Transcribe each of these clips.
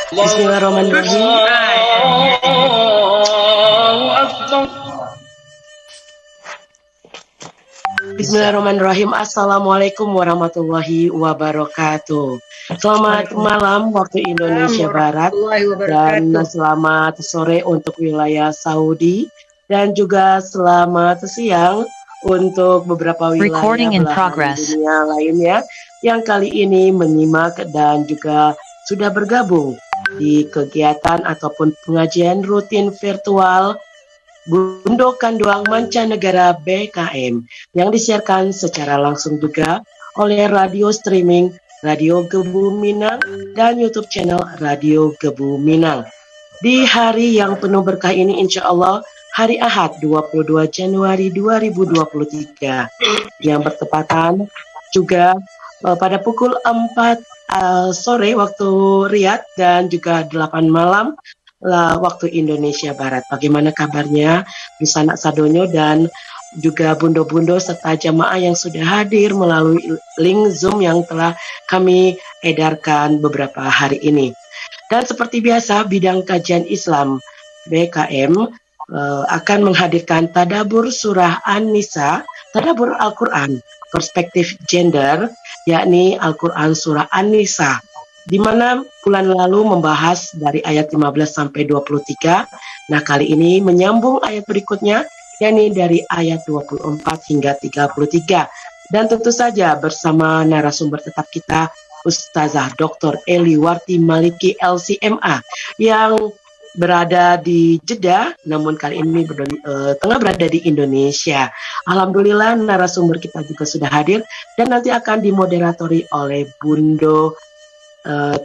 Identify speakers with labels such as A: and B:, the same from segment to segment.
A: Bismillahirrahmanirrahim. Bismillahirrahmanirrahim. Assalamualaikum warahmatullahi wabarakatuh. Selamat malam waktu Indonesia Barat dan selamat sore untuk wilayah Saudi dan juga selamat siang untuk beberapa wilayah belahan dunia lainnya yang kali ini menyimak dan juga sudah bergabung di kegiatan ataupun pengajian rutin virtual Bundo Kanduang Mancanegara BKM yang disiarkan secara langsung juga oleh radio streaming Radio Gebu Minang dan YouTube channel Radio Gebu Minang. Di hari yang penuh berkah ini insya Allah hari Ahad 22 Januari 2023 yang bertepatan juga pada pukul 4 sore waktu Riyadh dan juga 8 malam waktu Indonesia Barat. Bagaimana kabarnya di sanak sadonyo dan juga bundo-bundo serta jamaah yang sudah hadir melalui link Zoom yang telah kami edarkan beberapa hari ini. Dan seperti biasa bidang kajian Islam BKM akan menghadirkan tadabbur surah An-Nisa, tadabbur Al-Quran, perspektif gender, yakni Al-Quran surah An-Nisa, di mana bulan lalu membahas dari ayat 15 sampai 23. Nah, kali ini menyambung ayat berikutnya, yakni dari ayat 24 hingga 33. Dan tentu saja bersama narasumber tetap kita, Ustazah Dr. Eli Warti Maliki LCMA, yang berada di Jeddah, namun kali ini tengah berada di Indonesia. Alhamdulillah narasumber kita juga sudah hadir dan nanti akan dimoderatori oleh Bundo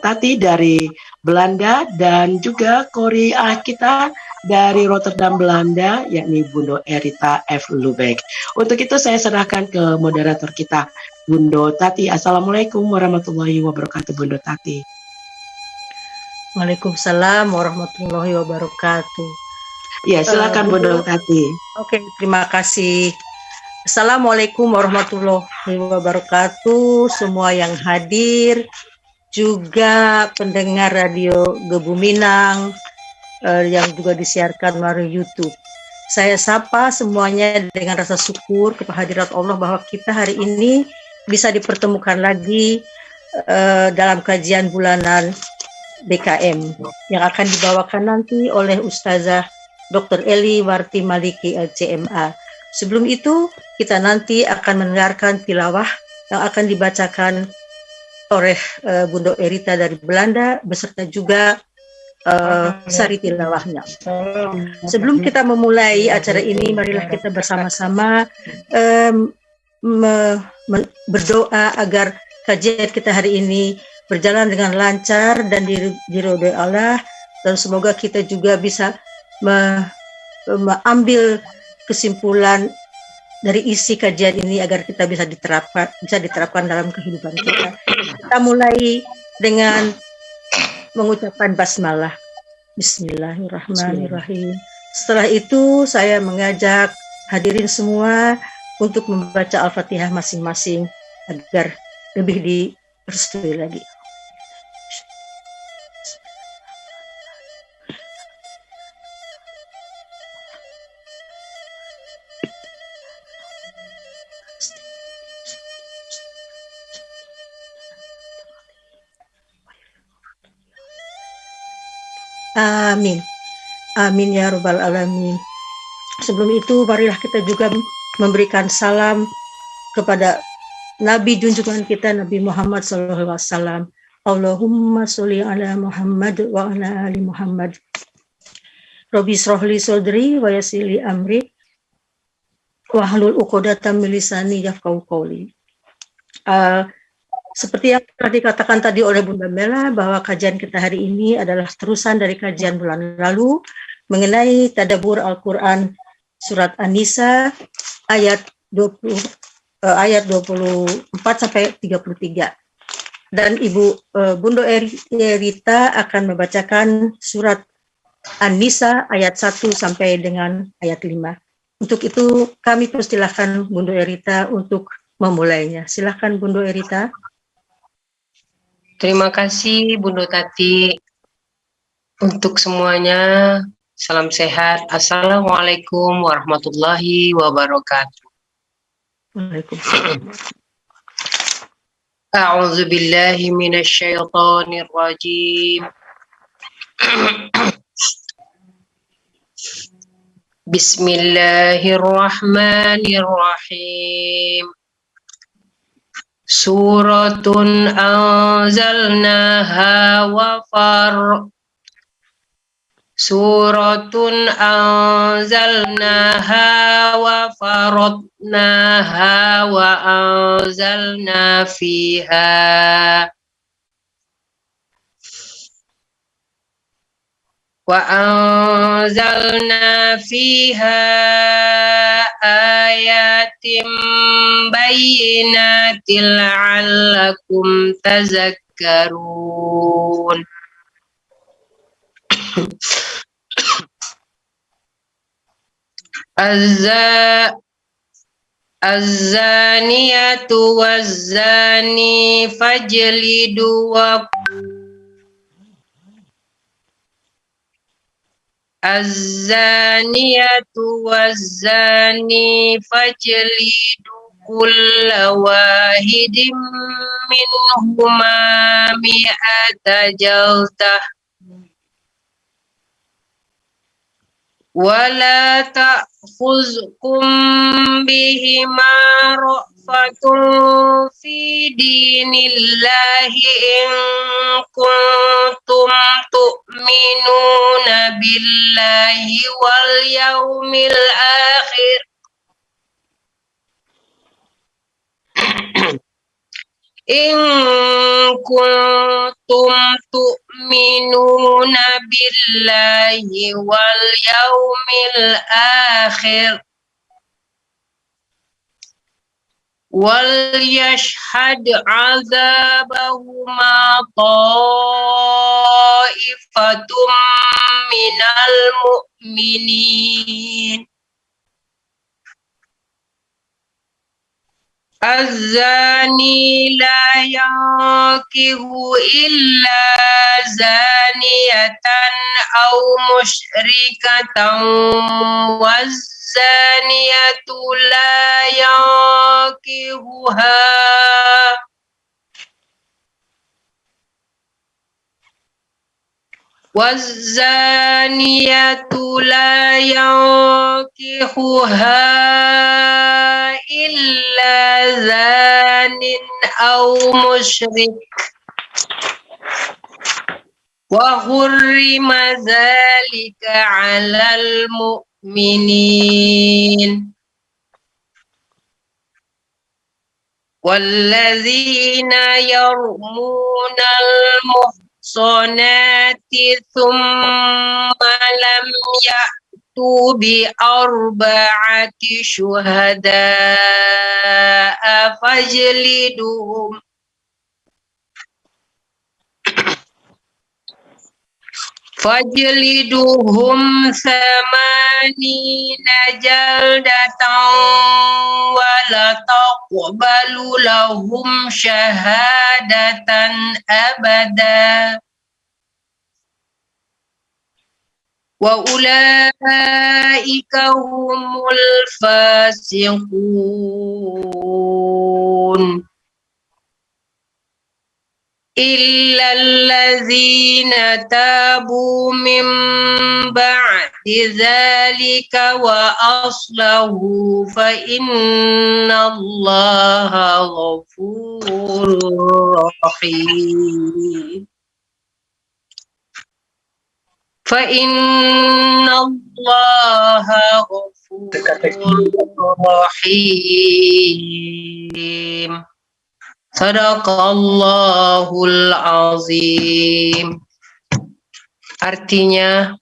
A: Tati dari Belanda dan juga Korea kita dari Rotterdam, Belanda, yakni Bundo Erita F. Lubeck. Untuk itu saya serahkan ke moderator kita, Bundo Tati. Assalamualaikum warahmatullahi wabarakatuh, Bundo Tati.
B: Waalaikumsalam warahmatullahi wabarakatuh.
A: Ya, silakan Bundo Tati.
B: Oke, terima kasih. Assalamualaikum warahmatullahi wabarakatuh. Semua yang hadir, juga pendengar radio Gebu Minang yang juga disiarkan melalui YouTube. Saya sapa semuanya dengan rasa syukur kepada hadirat Allah bahwa kita hari ini bisa dipertemukan lagi dalam kajian bulanan BKM yang akan dibawakan nanti oleh Ustazah Dr. Eli Warti Maliki LCMA. Sebelum itu, kita nanti akan mendengarkan tilawah yang akan dibacakan oleh Bundo Erita dari Belanda beserta juga sari tilawahnya. Sebelum kita memulai acara ini, marilah kita bersama-sama berdoa agar kajian kita hari ini berjalan dengan lancar dan diridhoi Allah, dan semoga kita juga bisa mengambil kesimpulan dari isi kajian ini agar kita bisa diterapkan dalam kehidupan kita. Kita mulai dengan mengucapkan basmalah. Bismillahirrahmanirrahim. Setelah itu saya mengajak hadirin semua untuk membaca Al-Fatihah masing-masing agar lebih direstui lagi. Amin. Amin ya rabbal alamin. Sebelum itu marilah kita juga memberikan salam kepada Nabi junjungan kita Nabi Muhammad SAW. Allahumma sholli ala Muhammad wa ala ali Muhammad. Rabbi shrahli sadri wa yassir li amri wa hlul 'uqdatam min lisani yafqahu qawli. Seperti yang telah dikatakan tadi oleh Bunda Mela bahwa kajian kita hari ini adalah terusan dari kajian bulan lalu mengenai tadabbur Al-Quran surat An-Nisa ayat 24 sampai 33. Dan Ibu Bundo Erita akan membacakan surat An-Nisa ayat 1 sampai dengan ayat 5. Untuk itu kami persilahkan Bundo Erita untuk memulainya. Silahkan Bundo Erita.
C: Terima kasih Bundo Tati. Untuk semuanya, salam sehat. Assalamualaikum warahmatullahi wabarakatuh.
B: Waalaikumsalam.
C: A'udzu billahi minasyaitonir rajim. Bismillahirrahmanirrahim. Suratun anzalnaha wa Suratun anzalnaha wa faradnaha wa anzalna fiha ayatim bayyinatil la'allakum tazakkarun. Az-zaniyatu waz-zani fajlidu wa Az-zaniyatu waz-zani fajlidu kulla wahidin minhuma mi'ata jaldah wala ta'khuzkum bihima ra'fatun fi dinillahi in kuntum tu'minuna billahi wal yawmil akhir in kuntum tu'minuna billahi wal yawmil akhir wal yashhad azabahuma ta'ifatum minal mu'minin. Az-zani la yankihu illa zaniyatan aw musyrikatan waz-zaniyatu la yankihuha illa zanin aw musyrik wa hurrima dzalika 'alal mu'minin. Walladzina yarmunal muhsanati thumma lam ya'tu bi arba'ati syuhada'a fajliduhum samanina jaldatan wa la taqbalu lahum syahadatan abada wa ulaika humul fasiqun. Illal ladzina tabu min ba'di dzalika wa aslahu fa innallaha ghafurur rahim. Fa innallaha ghafurur rahim. Sadaqallahul azim. Artinya,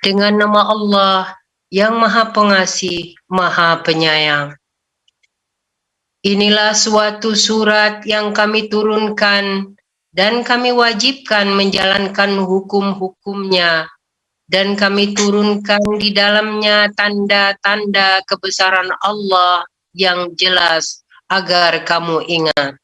C: dengan nama Allah yang Maha Pengasih, Maha Penyayang. Inilah suatu surat yang kami turunkan dan kami wajibkan menjalankan hukum-hukumnya. Dan kami turunkan di dalamnya tanda-tanda kebesaran Allah yang jelas agar kamu ingat.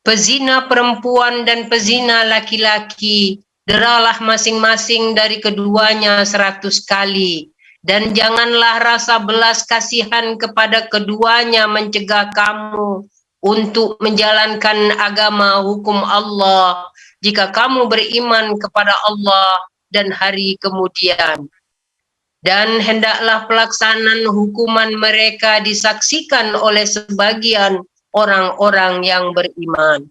C: Pezina perempuan dan pezina laki-laki, deralah masing-masing dari keduanya 100 kali. Dan janganlah rasa belas kasihan kepada keduanya mencegah kamu untuk menjalankan agama hukum Allah jika kamu beriman kepada Allah dan hari kemudian. Dan hendaklah pelaksanaan hukuman mereka disaksikan oleh sebagian orang-orang yang beriman.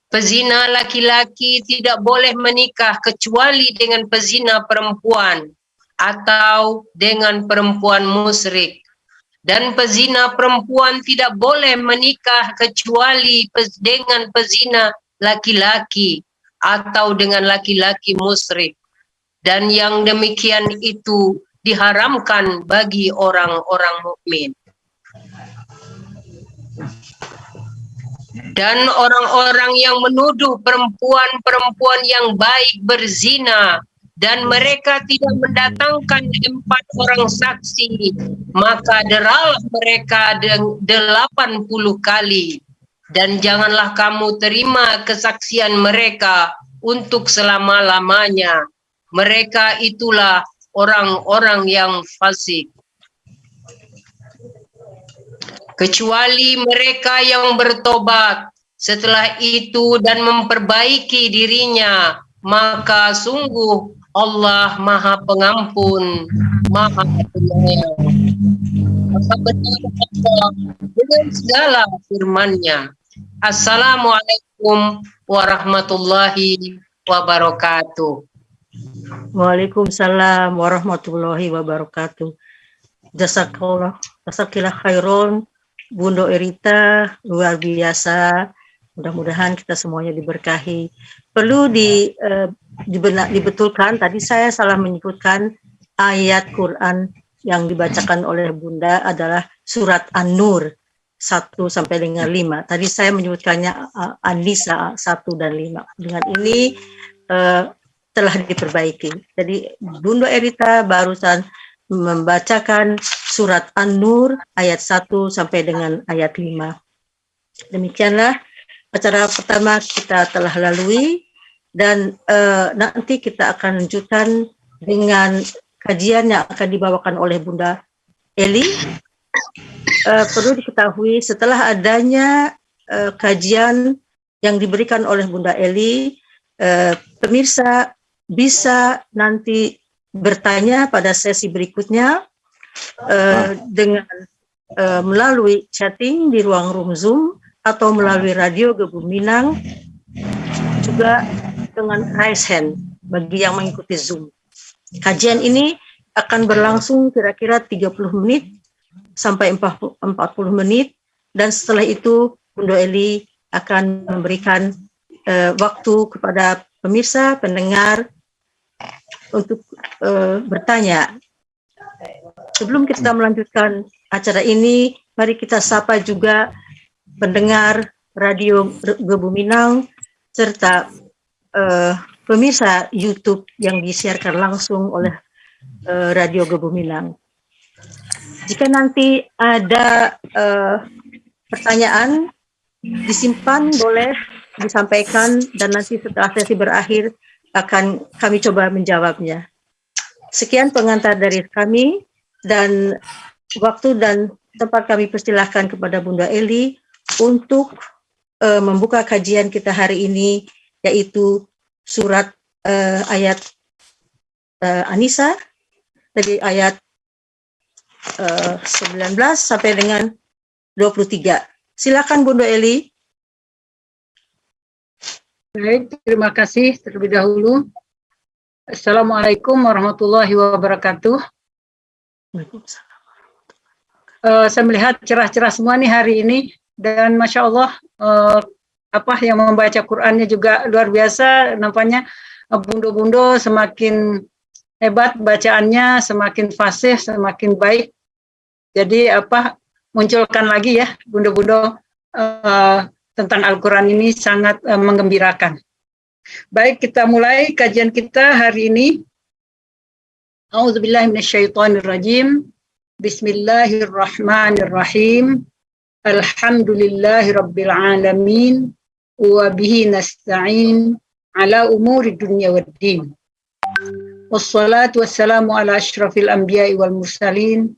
C: Pezina laki-laki tidak boleh menikah kecuali dengan pezina perempuan atau dengan perempuan musyrik. Dan pezina perempuan tidak boleh menikah kecuali dengan pezina laki-laki atau dengan laki-laki musyrik. Dan yang demikian itu diharamkan bagi orang-orang mukmin. Dan orang-orang yang menuduh perempuan-perempuan yang baik berzina dan mereka tidak mendatangkan 4 orang saksi, maka deralah mereka 80 kali. Dan janganlah kamu terima kesaksian mereka untuk selama-lamanya. Mereka itulah orang-orang yang fasik. Kecuali mereka yang bertobat setelah itu dan memperbaiki dirinya, maka sungguh Allah Maha Pengampun, Maha Penyayang. Maka benar Allah dengan segala firman-Nya. Assalamualaikum warahmatullahi wabarakatuh.
B: Waalaikumsalam warahmatullahi wabarakatuh. Jazakallah khairon, Bunda Erita, luar biasa. Mudah-mudahan kita semuanya diberkahi. Perlu dibetulkan, tadi saya salah menyebutkan ayat Quran yang dibacakan oleh Bunda adalah surat An-Nur 1 sampai dengan 5. Tadi saya menyebutkannya An-Nisa 1 dan 5. Dengan ini telah diperbaiki. Jadi Bunda Erita barusan membacakan surat An-Nur ayat 1 sampai dengan ayat 5. Demikianlah acara pertama kita telah lalui dan nanti kita akan lanjutkan dengan kajian yang akan dibawakan oleh Bunda Eli. Perlu diketahui setelah adanya kajian yang diberikan oleh Bunda Eli, pemirsa bisa nanti bertanya pada sesi berikutnya dengan melalui chatting di ruang room Zoom atau melalui radio Gebuminang, juga dengan raise hand bagi yang mengikuti Zoom. Kajian ini akan berlangsung kira-kira 30 menit sampai 40 menit, dan setelah itu Bunda Eli akan memberikan waktu kepada pemirsa, pendengar untuk bertanya. Sebelum kita melanjutkan acara ini, mari kita sapa juga pendengar radio Gebuminang serta pemirsa YouTube yang disiarkan langsung oleh radio Gebuminang. Jika nanti ada pertanyaan, disimpan, boleh disampaikan, dan nanti setelah sesi berakhir akan kami coba menjawabnya. Sekian pengantar dari kami, dan waktu dan tempat kami persilahkan kepada Bunda Eli untuk membuka kajian kita hari ini, yaitu surat ayat An-Nisa dari ayat 19 sampai dengan 23. Silakan Bunda Eli.
D: Baik, terima kasih terlebih dahulu. Assalamualaikum warahmatullahi wabarakatuh. Saya melihat cerah-cerah semua nih hari ini, dan Masya Allah, yang membaca Qurannya juga luar biasa. Nampaknya bundo-bundo semakin hebat bacaannya, semakin fasih, semakin baik. Jadi munculkan lagi ya bundo-bundo tentang Al-Quran ini sangat menggembirakan. Baik, kita mulai kajian kita hari ini. A'udzubillahi minasyaitonirrajim. Bismillahirrahmanirrahim. Alhamdulillahi rabbil alamin. Wa bihi nasta'in ala umuri dunya waddin. Wassalatu wassalamu ala asyrafil anbiya'i wal mursalin.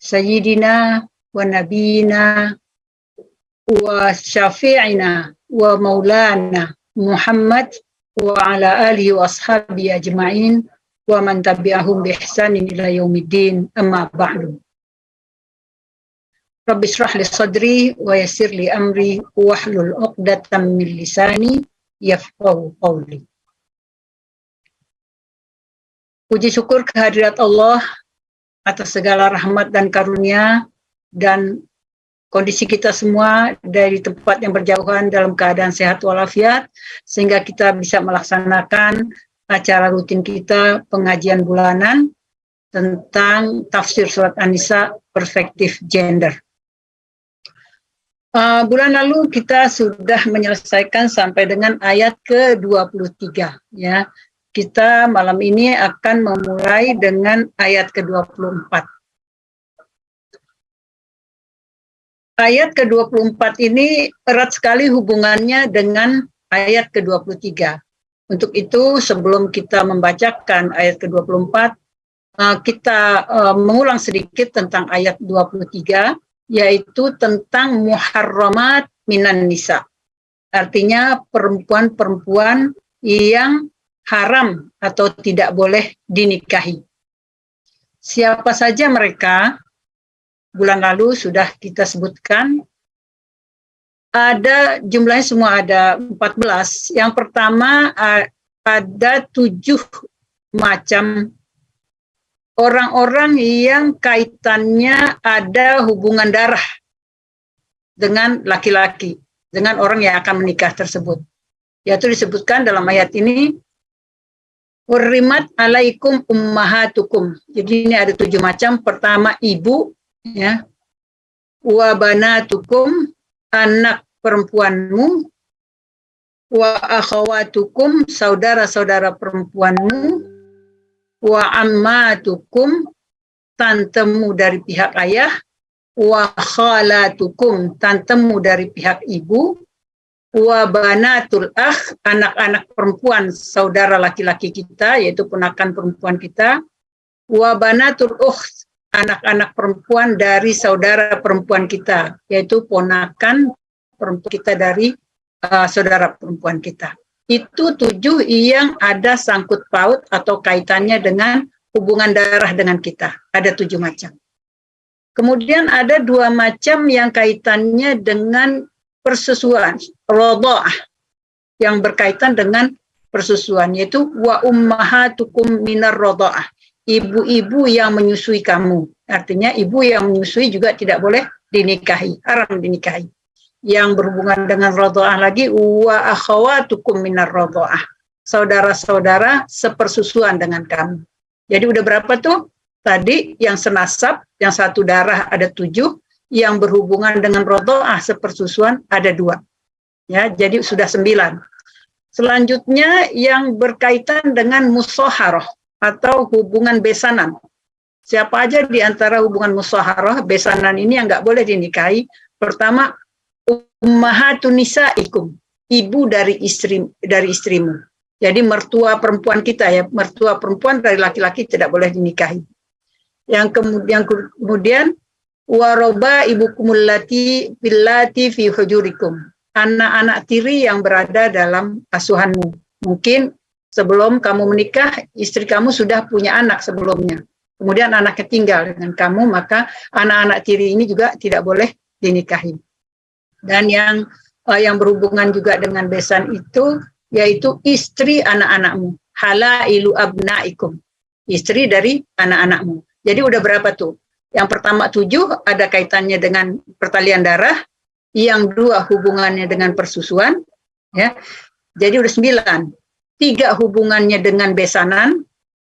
D: Sayyidina wa nabiyina wa syafi'ina wa maulana Muhammad wa ala alihi wa ashabihi ajma'in wa man tabi'ahum bi ihsanin ila yaumiddin, amma ba'du. Rabbi shrah li sadri wa yassir li amri wahlul 'uqdatam min lisani yafqahu qawli. Puji syukur kehadirat Allah atas segala rahmat dan karunia dan kondisi kita semua dari tempat yang berjauhan dalam keadaan sehat walafiat, sehingga kita bisa melaksanakan acara rutin kita, pengajian bulanan tentang tafsir surat An-Nisa perspektif gender. Bulan lalu kita sudah menyelesaikan sampai dengan ayat ke-23. Ya. Kita malam ini akan memulai dengan ayat ke-24. Ayat ke-24 ini erat sekali hubungannya dengan ayat ke-23. Untuk itu, sebelum kita membacakan ayat ke-24, kita mengulang sedikit tentang ayat 23, yaitu tentang muharramat minan nisa. Artinya perempuan-perempuan yang haram atau tidak boleh dinikahi. Siapa saja mereka? Bulan lalu sudah kita sebutkan, ada jumlahnya semua ada 14. Yang pertama ada 7 macam orang-orang yang kaitannya ada hubungan darah dengan laki-laki, dengan orang yang akan menikah tersebut. Yaitu disebutkan dalam ayat ini, hurrimat alaikum ummahatukum. Jadi ini ada 7 macam. Pertama ibu, ya, wa banatukum, anak perempuanmu, wa akhawatukum, saudara-saudara perempuanmu, wa ammatukum, tantemu dari pihak ayah, wa khalatukum, tantemu dari pihak ibu, wa banatul akh, anak-anak perempuan saudara laki-laki kita, yaitu ponakan perempuan kita, wa banatul ukht, anak-anak perempuan dari saudara perempuan kita, yaitu ponakan perempuan kita dari saudara perempuan kita. Itu 7 yang ada sangkut paut atau kaitannya dengan hubungan darah dengan kita. Ada 7 macam. Kemudian ada 2 macam yang kaitannya dengan persusuan, radha'ah, yang berkaitan dengan persusuan, yaitu wa ummahatukum minar radha'ah. Ibu-ibu yang menyusui kamu. Artinya ibu yang menyusui juga tidak boleh dinikahi, haram dinikahi. Yang berhubungan dengan radha'ah lagi, wa akhawatukum minar radha'ah. Saudara-saudara sepersusuan dengan kamu. Jadi udah berapa tuh? Tadi yang senasab, yang satu darah ada 7, yang berhubungan dengan radha'ah sepersusuan ada 2. Ya, jadi sudah 9. Selanjutnya yang berkaitan dengan musaharah atau hubungan besanan. Siapa aja di antara hubungan musaharah, besanan ini yang nggak boleh dinikahi? Pertama, ummahatun nisaikum, ibu dari istrimu. Jadi mertua perempuan kita, ya, mertua perempuan dari laki-laki tidak boleh dinikahi. Yang kemudian waroba ibukumul lati billati fi hujurikum, anak-anak tiri yang berada dalam asuhanmu. Mungkin sebelum kamu menikah, istri kamu sudah punya anak sebelumnya. Kemudian anaknya tinggal dengan kamu, maka anak-anak tiri ini juga tidak boleh dinikahi. Dan yang berhubungan juga dengan besan itu, yaitu istri anak-anakmu. Halailu abnaikum, istri dari anak-anakmu. Jadi udah berapa tuh? Yang pertama 7 ada kaitannya dengan pertalian darah. Yang 2 hubungannya dengan persusuan. Ya. Jadi udah 9. 3 hubungannya dengan besanan,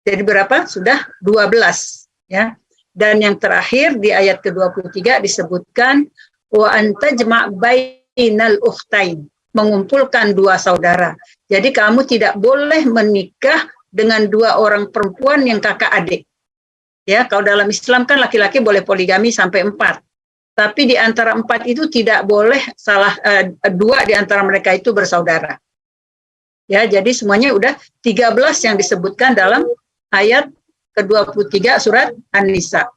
D: jadi berapa? Sudah 12. Ya. Dan yang terakhir di ayat ke-23 disebutkan wa antajma' bainal ukhtain, mengumpulkan 2 saudara. Jadi kamu tidak boleh menikah dengan 2 orang perempuan yang kakak adik. Ya, kalau dalam Islam kan laki-laki boleh poligami sampai 4. Tapi di antara 4 itu tidak boleh 2 di antara mereka itu bersaudara. Ya, jadi semuanya udah 13 yang disebutkan dalam ayat ke-23 surat An-Nisa.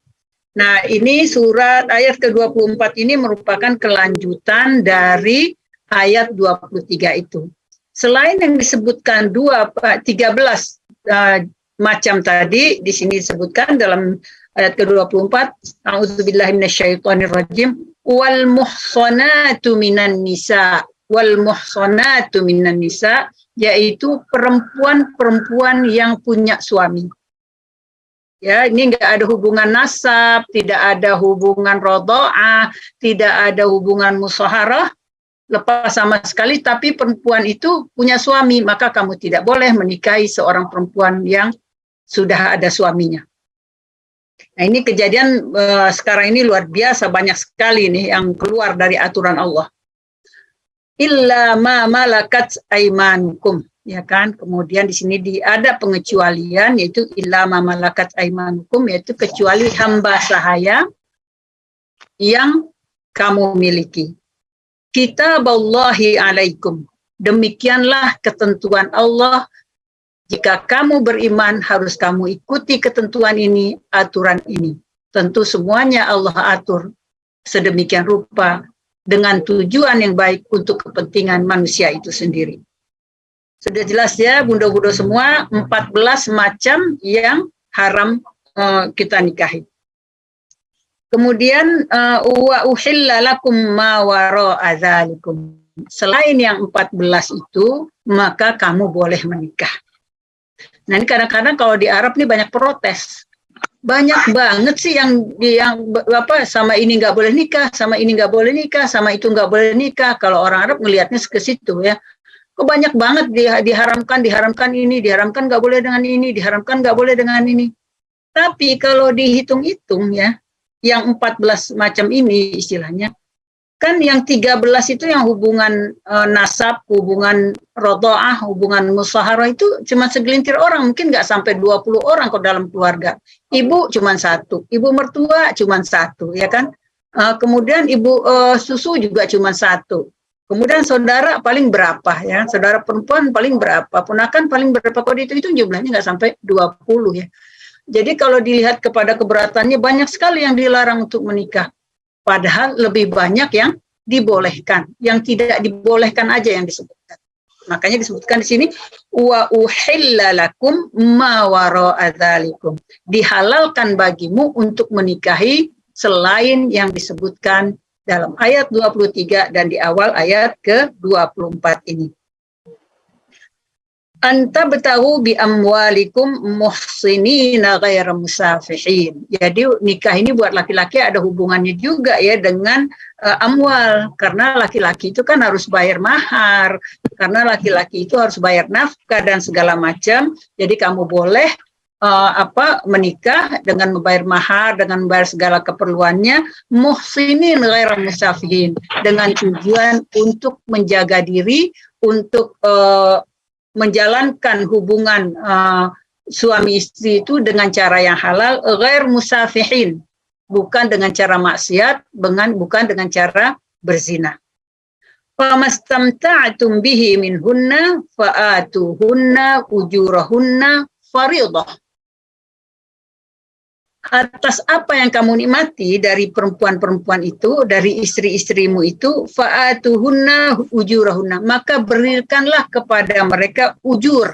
D: Nah, ini surat ayat ke-24 ini merupakan kelanjutan dari ayat 23 itu. Selain yang disebutkan 13 macam tadi, di sini disebutkan dalam ayat ke-24, A'udzubillahi minasyaitonirrajim, wal muhsanatu minan nisa, wal muhsanatu minan nisa, yaitu perempuan-perempuan yang punya suami. Ya, ini enggak ada hubungan nasab, tidak ada hubungan rodha'ah, tidak ada hubungan musaharah, lepas sama sekali, tapi perempuan itu punya suami, maka kamu tidak boleh menikahi seorang perempuan yang sudah ada suaminya. Nah, ini kejadian sekarang ini luar biasa, banyak sekali nih yang keluar dari aturan Allah. Illa ma malakat aimanukum, ya kan? Kemudian di sini ada pengecualian, yaitu illa ma malakat aimanukum, yaitu kecuali hamba sahaya yang kamu miliki. Kitaballahi alaikum, demikianlah ketentuan Allah. Jika kamu beriman, harus kamu ikuti ketentuan ini, aturan ini. Tentu semuanya Allah atur sedemikian rupa dengan tujuan yang baik untuk kepentingan manusia itu sendiri. Sudah jelas ya, bunda-bunda semua, 14 macam yang haram kita nikahi. Kemudian, wa uhilla lakum ma wara'a dzalikum. Selain yang 14 itu, maka kamu boleh menikah. Nah, ini kadang-kadang kalau di Arab nih banyak protes. Banyak banget sih yang sama ini nggak boleh nikah, sama ini nggak boleh nikah, sama itu nggak boleh nikah. Kalau orang Arab ngelihatnya ke situ ya. Kok banyak banget diharamkan ini, diharamkan nggak boleh dengan ini, diharamkan nggak boleh dengan ini. Tapi kalau dihitung-hitung ya, yang 14 macam ini istilahnya, kan yang 13 itu yang hubungan nasab, hubungan rodha'ah, hubungan musaharah itu cuma segelintir orang, mungkin nggak sampai 20 orang kalau dalam keluarga. Ibu cuma 1, ibu mertua cuma 1, ya kan? Kemudian ibu susu juga cuma 1. Kemudian saudara paling berapa ya? Saudara perempuan paling berapa? Ponakan paling berapa? Kalau itu jumlahnya nggak sampai 20 ya. Jadi kalau dilihat kepada keberatannya, banyak sekali yang dilarang untuk menikah. Padahal lebih banyak yang dibolehkan, yang tidak dibolehkan aja yang disebutkan. Makanya disebutkan di sini wa uhilla lakum ma wara'a dzalikum. Dihalalkan bagimu untuk menikahi selain yang disebutkan dalam ayat 23 dan di awal ayat ke-24 ini. Anta betahu bi amwalikum muhsinina ghairu musafihin. Jadi nikah ini buat laki-laki ada hubungannya juga ya dengan amwal, karena laki-laki itu kan harus bayar mahar, karena laki-laki itu harus bayar nafkah dan segala macam. Jadi kamu boleh menikah dengan membayar mahar, dengan membayar segala keperluannya, muhsinin ghairu musafihin, dengan tujuan untuk menjaga diri, untuk menjalankan hubungan suami istri itu dengan cara yang halal, ghair musafihin, bukan dengan cara maksiat, bukan dengan cara berzina. Famastamta'tum bihi minhunna fa'atuhunna ujurahunna fariidah. Atas apa yang kamu nikmati dari perempuan-perempuan itu, dari istri-istrimu itu, fa'atuhunna ujurahunna, maka berikanlah kepada mereka ujur.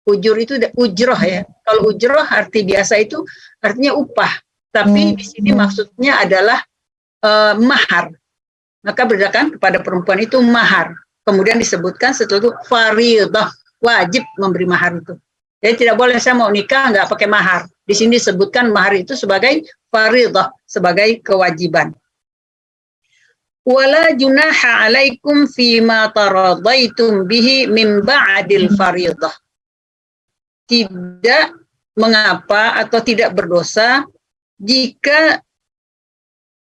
D: Ujur itu ujroh ya. Kalau ujroh arti biasa itu artinya upah, tapi di sini maksudnya adalah mahar. Maka berikan kepada perempuan itu mahar. Kemudian disebutkan setelah itu fariidah, wajib memberi mahar itu. Jadi tidak boleh saya mau nikah nggak pakai mahar. Di sini disebutkan mahar itu sebagai fariidah, sebagai kewajiban. Wala junaha alaikum fima taradaitum bihi min ba'dil fariidah. Tidak mengapa atau tidak berdosa jika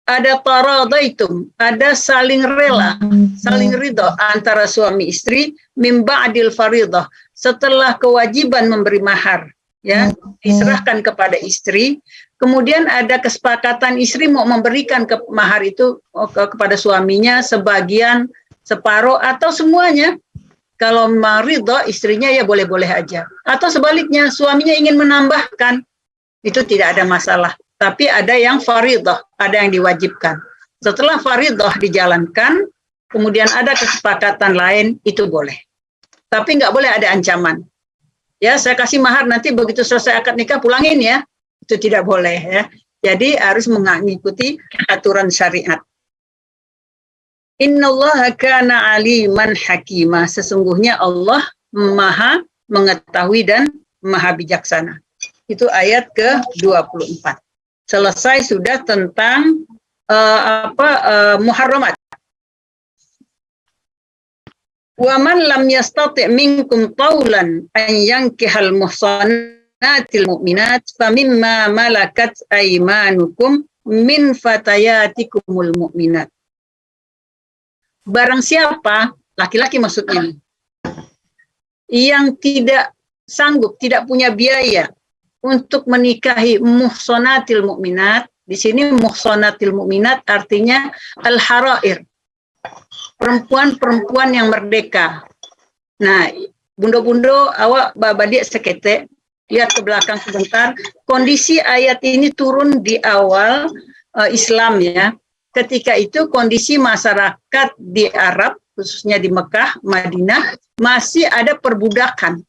D: ada taradaitum, ada saling rela, saling ridha antara suami istri min ba'dil fariidah, setelah kewajiban memberi mahar, ya, diserahkan kepada istri, kemudian ada kesepakatan istri mau memberikan mahar itu kepada suaminya sebagian, separuh, atau semuanya. Kalau ridho istrinya ya boleh-boleh aja. Atau sebaliknya, suaminya ingin menambahkan, itu tidak ada masalah. Tapi ada yang faridah, ada yang diwajibkan. Setelah faridah dijalankan, kemudian ada kesepakatan lain, itu boleh. Tapi nggak boleh ada ancaman. Ya, saya kasih mahar, nanti begitu selesai akad nikah pulangin ya. Itu tidak boleh ya. Jadi harus mengikuti aturan syariat. Innallaha kana aliman hakima. Sesungguhnya Allah maha mengetahui dan maha bijaksana. Itu ayat ke-24. Selesai sudah tentang muharramat. Wa man lam yastati' minkum taulan an yankihal muhsanatil mu'minat famimma malakat aymanukum min fatayatikumul mu'minat. Barang siapa, laki-laki maksudnya, yang tidak sanggup, tidak punya biaya untuk menikahi muhsanatil mu'minat. Di sini muhsanatil mu'minat artinya al-harair, perempuan-perempuan yang merdeka. Nah, bundo-bundo awak babadia sekete, lihat ke belakang sebentar. Kondisi ayat ini turun di awal Islam ya. Ketika itu kondisi masyarakat di Arab, khususnya di Mekah, Madinah, masih ada perbudakan.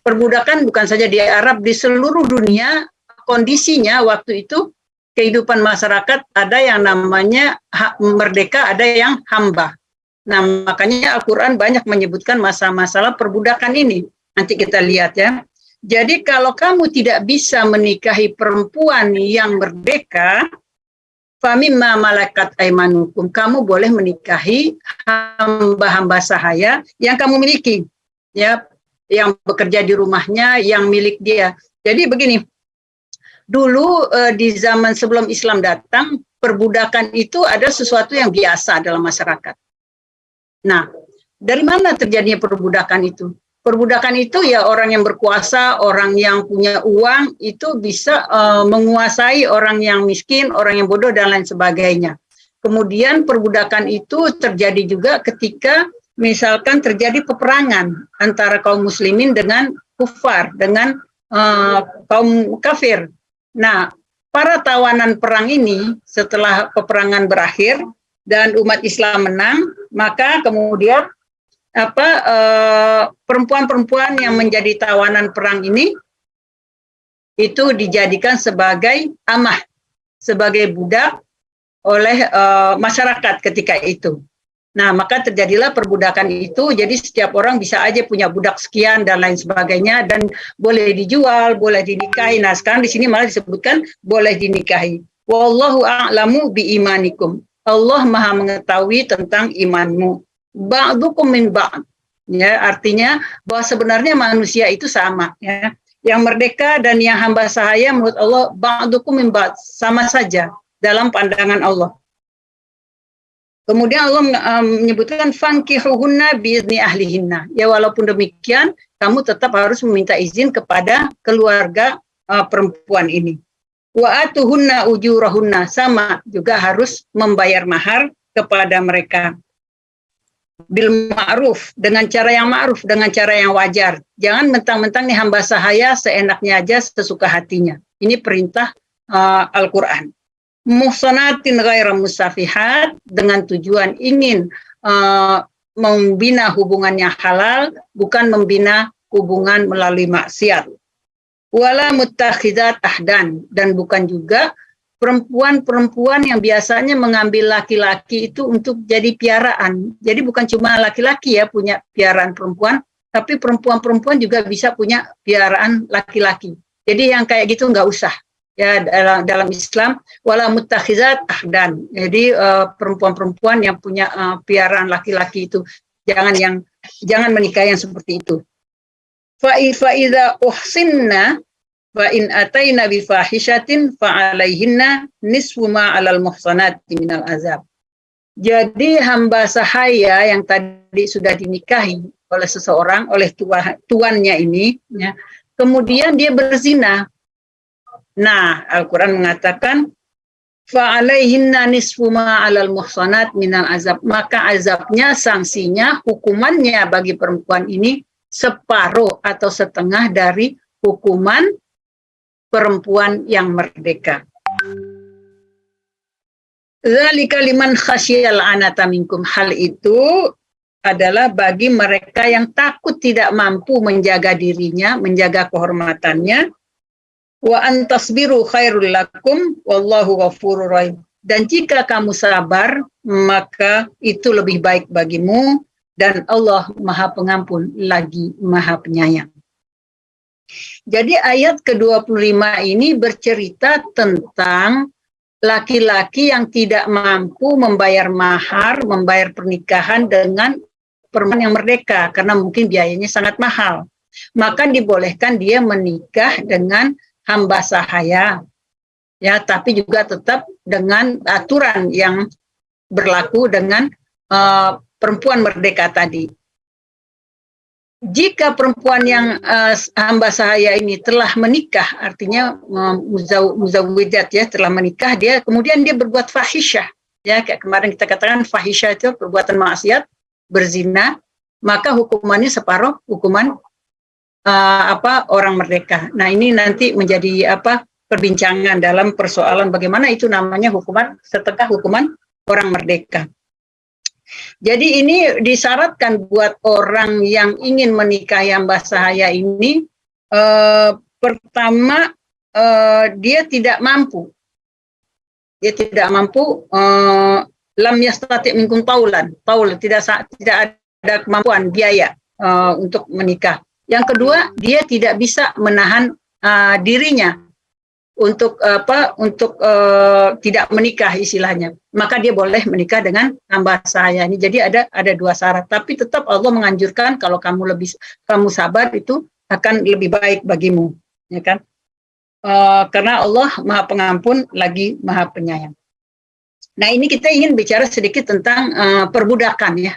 D: Perbudakan bukan saja di Arab, di seluruh dunia kondisinya waktu itu kehidupan masyarakat ada yang namanya merdeka, ada yang hamba. Nah, makanya Al-Quran banyak menyebutkan masalah-masalah perbudakan ini. Nanti kita lihat ya. Jadi kalau kamu tidak bisa menikahi perempuan yang merdeka, famimma malakat aimanukum, kamu boleh menikahi hamba-hamba sahaya yang kamu miliki, ya, yang bekerja di rumahnya, yang milik dia. Jadi begini, dulu di zaman sebelum Islam datang, perbudakan itu ada sesuatu yang biasa dalam masyarakat. Nah, dari mana terjadinya perbudakan itu? Perbudakan itu ya orang yang berkuasa, orang yang punya uang itu bisa menguasai orang yang miskin, orang yang bodoh dan lain sebagainya. Kemudian perbudakan itu terjadi juga ketika misalkan terjadi peperangan antara kaum muslimin dengan kufar, dengan kaum kafir. Nah, para tawanan perang ini setelah peperangan berakhir dan umat Islam menang, maka kemudian perempuan-perempuan yang menjadi tawanan perang ini itu dijadikan sebagai amah, sebagai budak oleh masyarakat ketika itu. Nah, maka terjadilah perbudakan itu. Jadi setiap orang bisa aja punya budak sekian dan lain sebagainya, dan boleh dijual, boleh dinikahi. Nah, sekarang di sini malah disebutkan boleh dinikahi. Wallahu a'lamu bi imanikum. Allah Maha mengetahui tentang imanmu. Ba'dukum min ba'd. Ya, artinya bahwa sebenarnya manusia itu sama, ya. Yang merdeka dan yang hamba sahaya menurut Allah ba'dukum min ba'd, sama saja dalam pandangan Allah. Kemudian Allah menyebutkan fankihuhunna biizni ahlihinna. Ya, walaupun demikian kamu tetap harus meminta izin kepada keluarga perempuan ini. Wa atuhunna ujurahunna, sama juga harus membayar mahar kepada mereka. Bil ma'ruf, dengan cara yang ma'ruf, dengan cara yang wajar. Jangan mentang-mentang nih hamba sahaya seenaknya aja, sesuka hatinya. Ini perintah Al-Quran. Muhsanatin ghaira musafihat, dengan tujuan ingin membina hubungan yang halal, bukan membina hubungan melalui maksiat. Wala muttakhidat ahdan, dan bukan juga perempuan-perempuan yang biasanya mengambil laki-laki itu untuk jadi piaraan. Jadi bukan cuma laki-laki ya punya piaraan perempuan, tapi perempuan-perempuan juga bisa punya piaraan laki-laki. Jadi yang kayak gitu nggak usah. Ya, dalam Islam, wala mutakhizat ahdan. Jadi perempuan-perempuan yang punya piaraan laki-laki itu jangan menikah yang seperti itu. Fa idza uhsinna wa in ataina bi fahishatin fa alaihinna nisfu ma 'alal muhsanati minal azab. Jadi hamba sahaya yang tadi sudah dinikahi oleh seseorang, oleh tuannya ini, ya. Kemudian dia berzina. Nah, Al-Quran mengatakan, fa'alaihinna nisfu ma 'alal muhsanat minal azab. Maka azabnya, sanksinya, hukumannya bagi perempuan ini separuh atau setengah dari hukuman perempuan yang merdeka. Dzalika liman khasyal anata minkum. Hal itu adalah bagi mereka yang takut tidak mampu menjaga dirinya, menjaga kehormatannya. Wa antasbiru khairul lakum wallahu ghafurur rahim. Dan jika kamu sabar, maka itu lebih baik bagimu, dan Allah Maha Pengampun lagi Maha Penyayang. Jadi ayat ke-25 ini bercerita tentang laki-laki yang tidak mampu membayar mahar, membayar pernikahan dengan perempuan yang merdeka, karena mungkin biayanya sangat mahal. Maka dibolehkan dia menikah dengan hamba sahaya, ya, tapi juga tetap dengan aturan yang berlaku dengan perempuan merdeka tadi. Jika perempuan yang hamba sahaya ini telah menikah, artinya muzawwijat, ya, telah menikah, dia kemudian dia berbuat fahisyah, ya, kayak kemarin kita katakan fahisyah itu perbuatan maksiat, berzina, maka hukumannya separuh hukuman orang merdeka. Nah, ini nanti menjadi perbincangan dalam persoalan bagaimana itu namanya hukuman setengah hukuman orang merdeka. Jadi ini disyaratkan buat orang yang ingin menikahi hamba sahaya ini, pertama dia tidak mampu. Dia tidak mampu, lam yastati' minkum taulan, tidak ada kemampuan biaya untuk menikah. Yang kedua, dia tidak bisa menahan dirinya untuk tidak menikah istilahnya, maka dia boleh menikah dengan hamba sahaya ini. Jadi ada dua syarat, tapi tetap Allah menganjurkan kalau kamu sabar itu akan lebih baik bagimu, ya kan? Karena Allah Maha Pengampun lagi Maha Penyayang. Nah, ini kita ingin bicara sedikit tentang perbudakan, ya.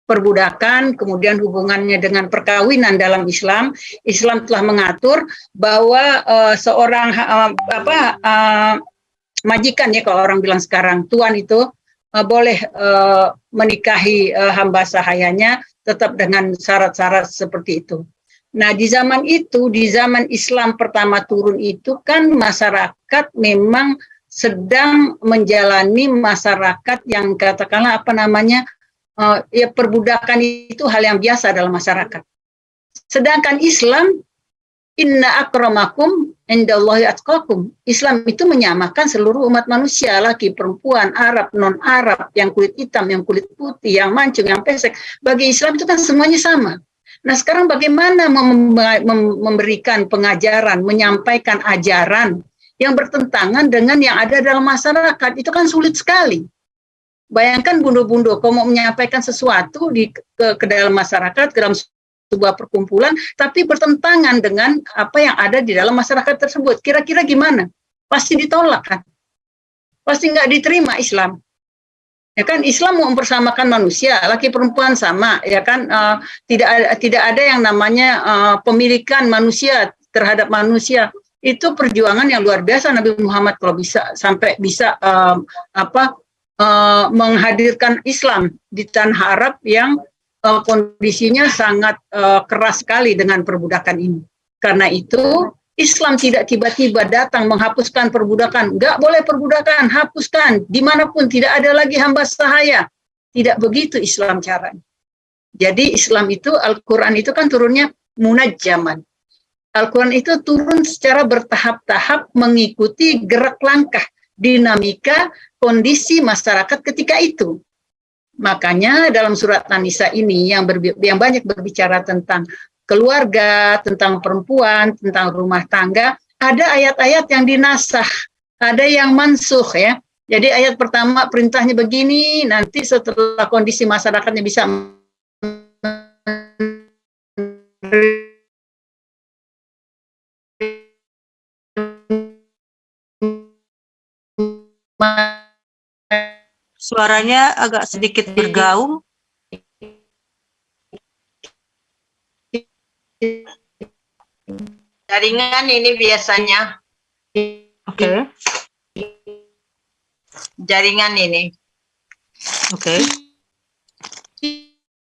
D: Perbudakan, kemudian hubungannya dengan perkawinan dalam Islam. Islam telah mengatur bahwa seorang majikan, ya, kalau orang bilang sekarang, tuan itu boleh menikahi hamba sahayanya tetap dengan syarat-syarat seperti itu. Nah, di zaman itu, di zaman Islam pertama turun itu kan masyarakat memang sedang menjalani masyarakat yang katakanlah ya, perbudakan itu hal yang biasa dalam masyarakat. Sedangkan Islam, inna akramakum indallahi atqakum. Islam itu menyamakan seluruh umat manusia, laki, perempuan, Arab, non-Arab, yang kulit hitam, yang kulit putih, yang mancung, yang pesek. Bagi Islam itu kan semuanya sama. Nah, sekarang bagaimana memberikan pengajaran, menyampaikan ajaran yang bertentangan dengan yang ada dalam masyarakat, itu kan sulit sekali. Bayangkan bundo-bundo, kalau mau menyampaikan sesuatu ke dalam masyarakat, ke dalam sebuah perkumpulan, tapi bertentangan dengan apa yang ada di dalam masyarakat tersebut. Kira-kira gimana? Pasti ditolak, kan? Pasti nggak diterima Islam. Ya kan, Islam mau mempersamakan manusia, laki perempuan sama, ya kan? Tidak ada yang namanya pemilikan manusia terhadap manusia. Itu perjuangan yang luar biasa Nabi Muhammad kalau sampai bisa menghadirkan Islam di tanah Arab yang kondisinya sangat keras sekali dengan perbudakan ini. Karena itu Islam tidak tiba-tiba datang menghapuskan perbudakan. Nggak boleh perbudakan, hapuskan. Dimanapun tidak ada lagi hamba sahaya. Tidak begitu Islam caranya. Jadi Islam itu, Al-Quran itu kan turunnya munajjaman. Al-Quran itu turun secara bertahap-tahap mengikuti gerak langkah, dinamika, kondisi masyarakat ketika itu. Makanya dalam surat An-Nisa ini yang banyak berbicara tentang keluarga, tentang perempuan, tentang rumah tangga, ada ayat-ayat yang dinasakh, ada yang mansukh, ya. Jadi ayat pertama perintahnya begini, nanti setelah kondisi masyarakatnya bisa
B: Suaranya agak sedikit bergaung.
E: Jaringan ini biasanya.
B: Oke.
E: Jaringan ini.
B: Oke.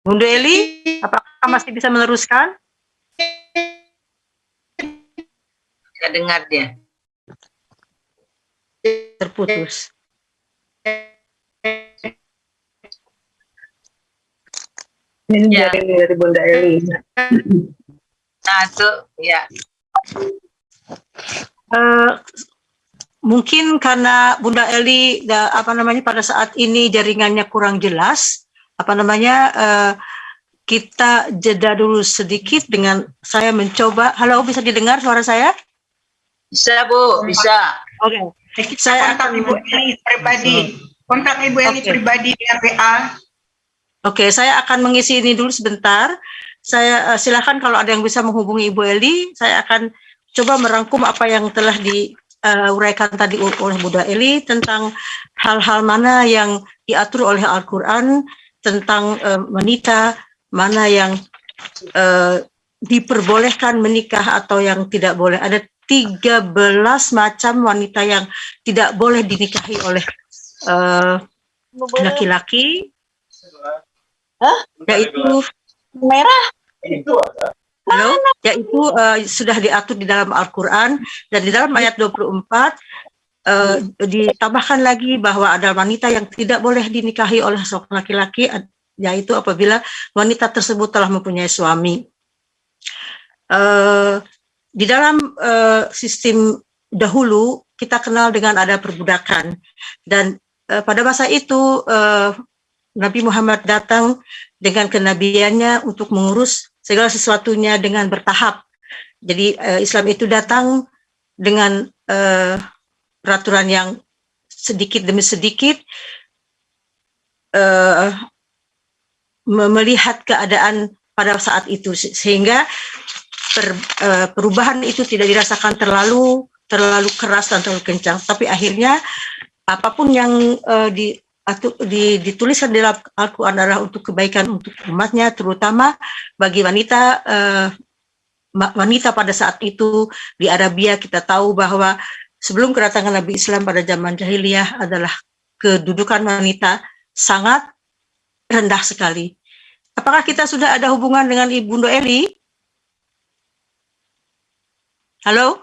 B: Bunda Eli, apakah masih bisa meneruskan?
E: Tidak dengar dia.
B: Terputus.
D: Ini
E: Ya.
D: jaringan dari Bunda Eli.
E: Nah, itu ya.
B: Mungkin karena Bunda Eli pada saat ini jaringannya kurang jelas, kita jeda dulu sedikit dengan saya mencoba. Halo, bisa didengar suara saya?
E: Bisa, Bu, bisa.
B: Oke. Saya
F: Kontak Ibu Eli pribadi. Kontak Ibu Eli pribadi via PA.
B: Oke, saya akan mengisi ini dulu sebentar. Saya silakan kalau ada yang bisa menghubungi Ibu Eli, saya akan coba merangkum apa yang telah diuraikan tadi oleh Bunda Eli tentang hal-hal mana yang diatur oleh Al-Quran tentang wanita, mana yang diperbolehkan menikah atau yang tidak boleh. Ada 13 macam wanita yang tidak boleh dinikahi oleh laki-laki. Yaitu merah. Halo, yaitu sudah diatur di dalam Al-Quran dan di dalam ayat 24 ditambahkan lagi bahwa ada wanita yang tidak boleh dinikahi oleh seorang laki-laki, yaitu apabila wanita tersebut telah mempunyai suami. Di dalam sistem dahulu kita kenal dengan ada perbudakan, dan pada masa itu Nabi Muhammad datang dengan kenabiannya untuk mengurus segala sesuatunya dengan bertahap. Jadi Islam itu datang dengan peraturan yang sedikit demi sedikit melihat keadaan pada saat itu, sehingga perubahan itu tidak dirasakan terlalu keras dan terlalu kencang. Tapi akhirnya apapun yang dituliskan dalam Al-Quran adalah untuk kebaikan untuk umatnya, terutama bagi wanita. Wanita pada saat itu di Arabia, kita tahu bahwa sebelum kedatangan Nabi Islam pada zaman jahiliyah adalah kedudukan wanita sangat rendah sekali. Apakah kita sudah ada hubungan dengan Ibunda Eli? Halo?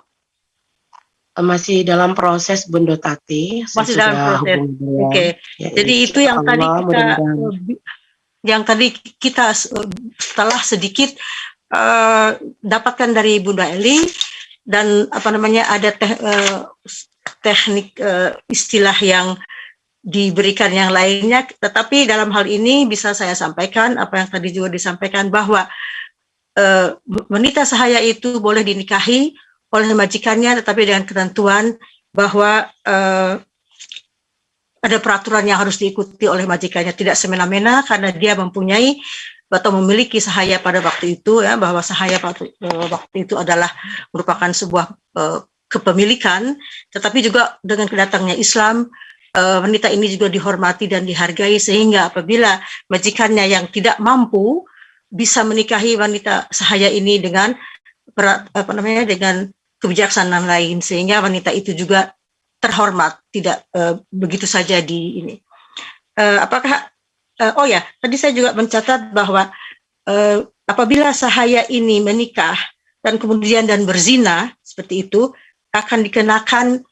A: Masih dalam proses, Bunda Tati.
B: Masih dalam proses. Oke.
A: Ya,
B: jadi itu yang tadi kita setelah sedikit dapatkan dari Bunda Eli, dan ada teknik istilah yang diberikan yang lainnya, tetapi dalam hal ini bisa saya sampaikan apa yang tadi juga disampaikan, bahwa wanita sahaya itu boleh dinikahi oleh majikannya, tetapi dengan ketentuan bahwa ada peraturan yang harus diikuti oleh majikannya, tidak semena-mena karena dia mempunyai atau memiliki sahaya pada waktu itu, ya, bahwa sahaya waktu itu adalah merupakan sebuah kepemilikan, tetapi juga dengan kedatangannya Islam, wanita ini juga dihormati dan dihargai, sehingga apabila majikannya yang tidak mampu bisa menikahi wanita sahaya ini dengan dengan kebijaksanaan lain, sehingga wanita itu juga terhormat, tidak begitu saja di ini. Tadi saya juga mencatat bahwa apabila sahaya ini menikah dan kemudian berzina seperti itu, akan dikenakan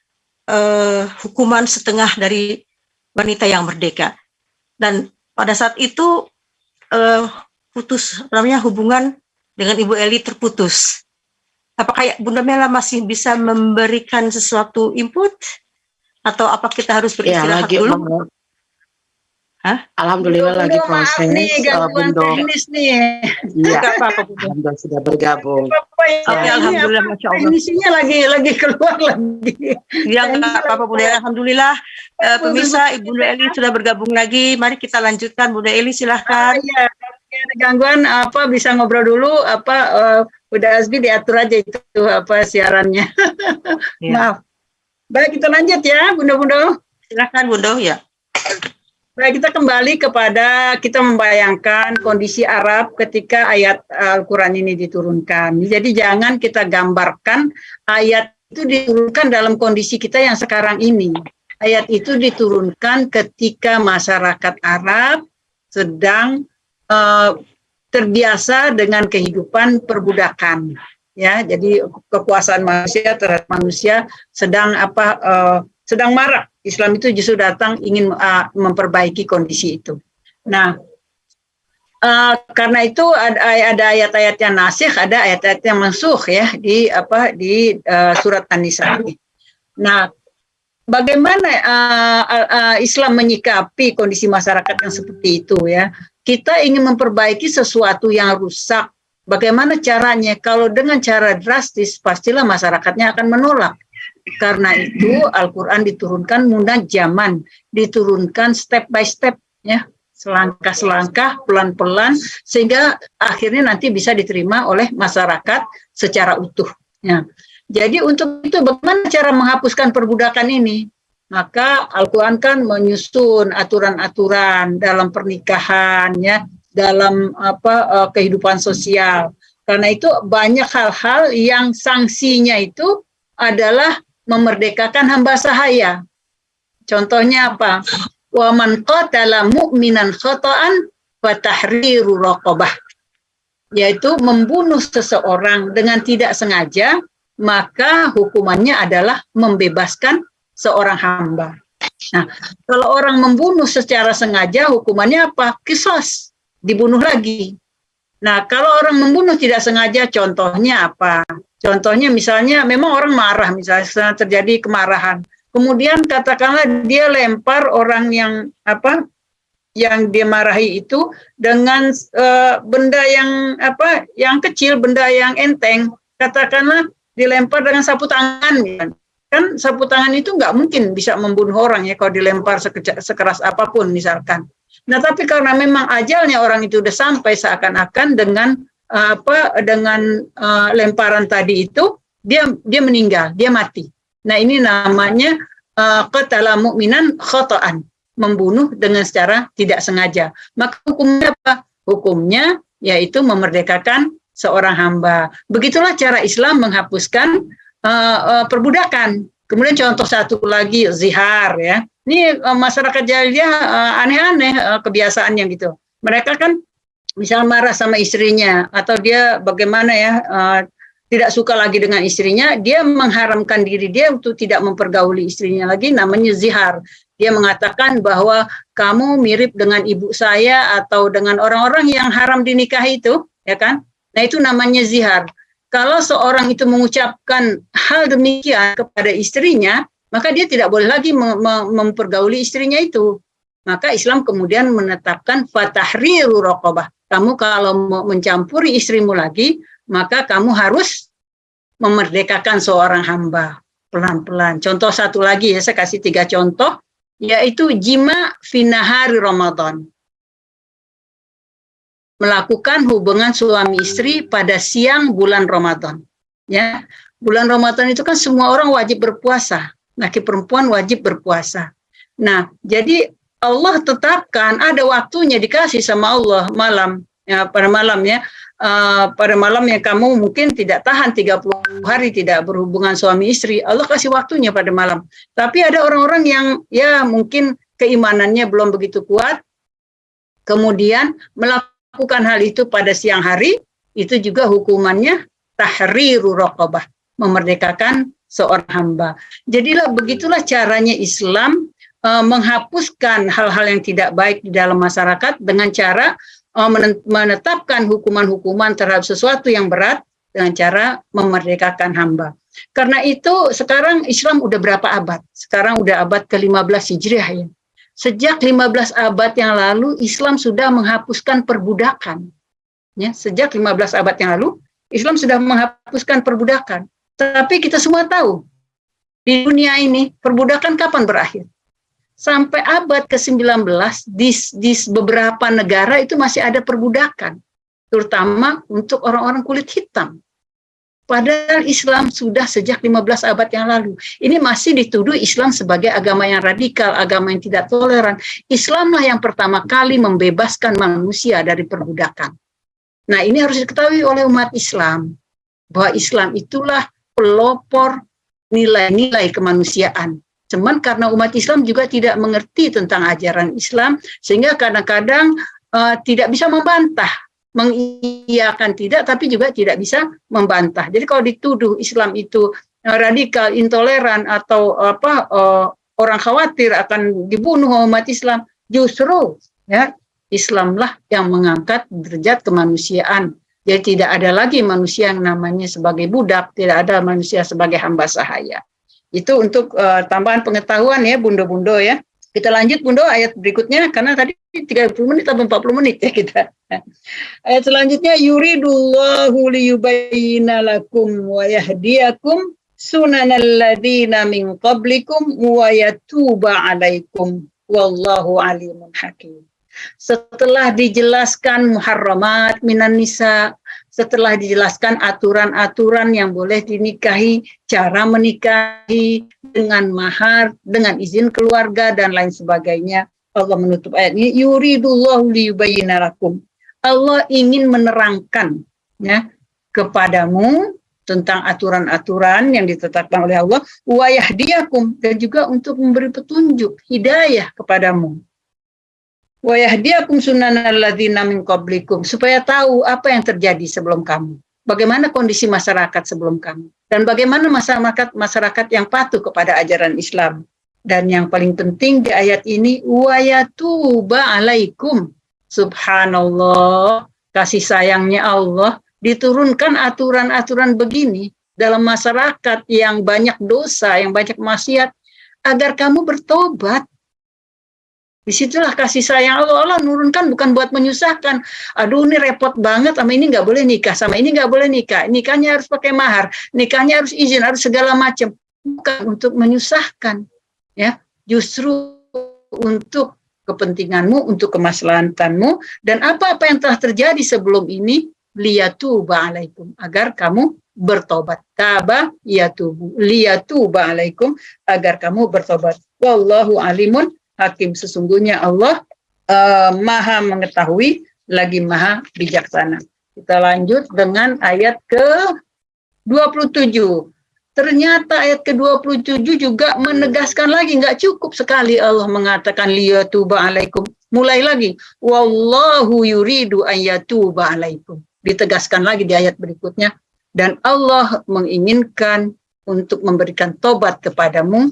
B: hukuman setengah dari wanita yang merdeka. Dan pada saat itu hubungan dengan Ibu Eli terputus. Apakah Bunda Mela masih bisa memberikan sesuatu input, atau apa kita harus beristirahat dulu?
A: Alhamdulillah lagi proses.
D: Nih, gangguan teknis nih.
A: Iya, Bunda sudah bergabung.
B: Alhamdulillah, Masya Allah.
D: Teknisinya lagi keluar lagi.
B: Ya, nggak apa-apa, Bunda. Alhamdulillah. Pemirsa, Ibu Eli sudah bergabung lagi. Mari kita lanjutkan. Bunda Eli, silahkan.
D: Iya, ada gangguan bisa ngobrol dulu, Bunda Azbi diatur aja itu siarannya.
B: Ya.
D: Maaf. Baik, kita lanjut ya, Bunda.
B: Silahkan, Bunda, ya.
D: Baik, kita kembali kepada kita membayangkan kondisi Arab ketika ayat Al-Quran ini diturunkan. Jadi jangan kita gambarkan ayat itu diturunkan dalam kondisi kita yang sekarang ini. Ayat itu diturunkan ketika masyarakat Arab sedang terbiasa dengan kehidupan perbudakan. Ya, jadi kekuasaan manusia terhadap manusia sedang sedang marak. Islam itu justru datang ingin memperbaiki kondisi itu. Nah, karena itu ada ayat-ayat yang nasikh, ada ayat-ayat yang mansukh ya di surat An-Nisa. Nah, bagaimana Islam menyikapi kondisi masyarakat yang seperti itu ya? Kita ingin memperbaiki sesuatu yang rusak. Bagaimana caranya? Kalau dengan cara drastis, pastilah masyarakatnya akan menolak. Karena itu Al-Quran diturunkan munajjaman, diturunkan step by step, ya, selangkah-selangkah, pelan-pelan, sehingga akhirnya nanti bisa diterima oleh masyarakat secara utuh. Ya. Jadi untuk itu bagaimana cara menghapuskan perbudakan ini? Maka Al-Quran kan menyusun aturan-aturan dalam pernikahan, ya, dalam kehidupan sosial. Karena itu banyak hal-hal yang sanksinya itu adalah memerdekakan hamba sahaya. Contohnya apa? Wa man qatala mu'minan khata'an fa tahriru raqabah. Yaitu membunuh seseorang dengan tidak sengaja, maka hukumannya adalah membebaskan seorang hamba. Nah, kalau orang membunuh secara sengaja, hukumannya apa? Qisas, dibunuh lagi. Nah, kalau orang membunuh tidak sengaja, contohnya apa? Contohnya misalnya memang orang marah, misalnya terjadi kemarahan. Kemudian katakanlah dia lempar orang yang dia marahi itu dengan benda yang kecil, benda yang enteng. Katakanlah dilempar dengan sapu tangan. Kan sapu tangan itu nggak mungkin bisa membunuh orang ya kalau dilempar sekeras apapun misalkan. Nah, tapi karena memang ajalnya orang itu udah sampai seakan-akan dengan lemparan tadi itu dia meninggal, dia mati. Nah, ini namanya qatala mu'minan khata'an, membunuh dengan secara tidak sengaja. Maka hukumnya apa? Hukumnya yaitu memerdekakan seorang hamba. Begitulah cara Islam menghapuskan perbudakan. Kemudian contoh satu lagi zihar ya. Ini masyarakat jahiliyah aneh-aneh kebiasaannya gitu. Mereka kan misal marah sama istrinya atau dia bagaimana ya tidak suka lagi dengan istrinya, dia mengharamkan diri dia untuk tidak mempergauli istrinya lagi, namanya zihar. Dia mengatakan bahwa kamu mirip dengan ibu saya atau dengan orang-orang yang haram dinikahi itu, ya kan? Nah, itu namanya zihar. Kalau seorang itu mengucapkan hal demikian kepada istrinya, maka dia tidak boleh lagi mempergauli istrinya itu. Maka Islam kemudian menetapkan fatahriru raqabah. Kamu kalau mau mencampuri istrimu lagi, maka kamu harus memerdekakan seorang hamba pelan-pelan. Contoh satu lagi ya, saya kasih 3 contoh, yaitu jima fi nahari Ramadan. Melakukan hubungan suami istri pada siang bulan Ramadan. Ya, bulan Ramadan itu kan semua orang wajib berpuasa. Laki perempuan wajib berpuasa. Nah, jadi Allah tetapkan ada waktunya dikasih sama Allah malam, ya, pada malam ya. Pada malam yang kamu mungkin tidak tahan 30 hari tidak berhubungan suami istri, Allah kasih waktunya pada malam. Tapi ada orang-orang yang ya mungkin keimanannya belum begitu kuat, kemudian melakukan hal itu pada siang hari, itu juga hukumannya tahriru raqabah, memerdekakan seorang hamba. Jadilah begitulah caranya Islam menghapuskan hal-hal yang tidak baik di dalam masyarakat dengan cara menetapkan hukuman-hukuman terhadap sesuatu yang berat dengan cara memerdekakan hamba. Karena itu sekarang Islam udah berapa abad? Sekarang udah abad ke-15 Hijriah ya. Sejak 15 abad yang lalu Islam sudah menghapuskan perbudakan. Ya, sejak 15 abad yang lalu Islam sudah menghapuskan perbudakan. Tapi kita semua tahu di dunia ini perbudakan kapan berakhir? Sampai abad ke-19 di beberapa negara itu masih ada perbudakan, terutama untuk orang-orang kulit hitam. Padahal Islam sudah sejak 15 abad yang lalu. Ini masih dituduh Islam sebagai agama yang radikal, agama yang tidak toleran. Islamlah yang pertama kali membebaskan manusia dari perbudakan. Nah, ini harus diketahui oleh umat Islam, bahwa Islam itulah pelopor nilai-nilai kemanusiaan. Cuman karena umat Islam juga tidak mengerti tentang ajaran Islam, sehingga kadang-kadang tidak bisa membantah, mengiyakan tidak, tapi juga tidak bisa membantah. Jadi kalau dituduh Islam itu radikal, intoleran, atau orang khawatir akan dibunuh umat Islam, justru ya Islamlah yang mengangkat derajat kemanusiaan. Jadi tidak ada lagi manusia yang namanya sebagai budak, tidak ada manusia sebagai hamba sahaya. Itu untuk tambahan pengetahuan ya, bundo-bundo ya. Kita lanjut bundo ayat berikutnya, karena tadi 30 menit atau 40 menit ya kita. Ayat selanjutnya, yuridullahu liyubayyina lakum wa yahdiyakum sunanal ladzina min qablikum wa yatuba 'alaikum wallahu alimun hakim. Setelah dijelaskan muharramat minan nisa, setelah dijelaskan aturan-aturan yang boleh dinikahi, cara menikahi, dengan mahar, dengan izin keluarga, dan lain sebagainya, Allah menutup ayat ini, yuridullahu liyubayyina lakum. Allah ingin menerangkan ya kepadamu tentang aturan-aturan yang ditetapkan oleh Allah, wa yahdiyakum, dan juga untuk memberi petunjuk, hidayah kepadamu. Wa yahdiyakum sunanal ladzina min qablikum, supaya tahu apa yang terjadi sebelum kamu. Bagaimana kondisi masyarakat sebelum kamu, dan bagaimana masyarakat yang patuh kepada ajaran Islam. Dan yang paling penting di ayat ini, wa yatuba 'alaikum. Subhanallah, kasih sayangnya Allah diturunkan aturan-aturan begini dalam masyarakat yang banyak dosa, yang banyak maksiat, agar kamu bertobat. Disitulah kasih sayang Allah. Allah nurunkan bukan buat menyusahkan. Aduh, ini repot banget, sama ini nggak boleh nikah, sama ini nggak boleh nikah. Nikahnya harus pakai mahar, nikahnya harus izin, harus segala macam. Bukan untuk menyusahkan, ya. Justru untuk kepentinganmu, untuk kemaslahatanmu, dan apa-apa yang telah terjadi sebelum ini, liyatuba 'alaikum, agar kamu bertobat. Taba yatubu, liyatuba 'alaikum, agar kamu bertobat. Wallahu alimun hakim, sesungguhnya Allah maha mengetahui lagi maha bijaksana. Kita lanjut dengan ayat ke-27. Ternyata ayat ke-27 juga menegaskan lagi, nggak cukup sekali Allah mengatakan liyatuba 'alaikum. Mulai lagi, wallahu yuridu ayyatuba 'alaikum. Ditegaskan lagi di ayat berikutnya, dan Allah menginginkan untuk memberikan tobat kepadamu.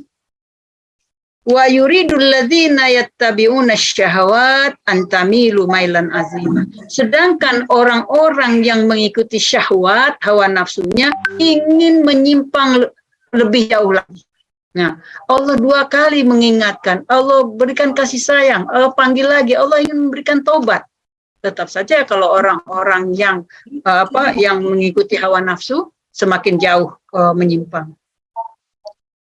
D: Wa yuridul ladzina yattabi'una syahawat an tamilu mailan azima. Sedangkan orang-orang yang mengikuti syahwat, hawa nafsunya, ingin menyimpang lebih jauh lagi. Nah, Allah dua kali mengingatkan, Allah berikan kasih sayang, Allah panggil lagi, Allah ingin memberikan tobat. Tetap saja kalau orang-orang yang yang mengikuti hawa nafsu semakin jauh menyimpang.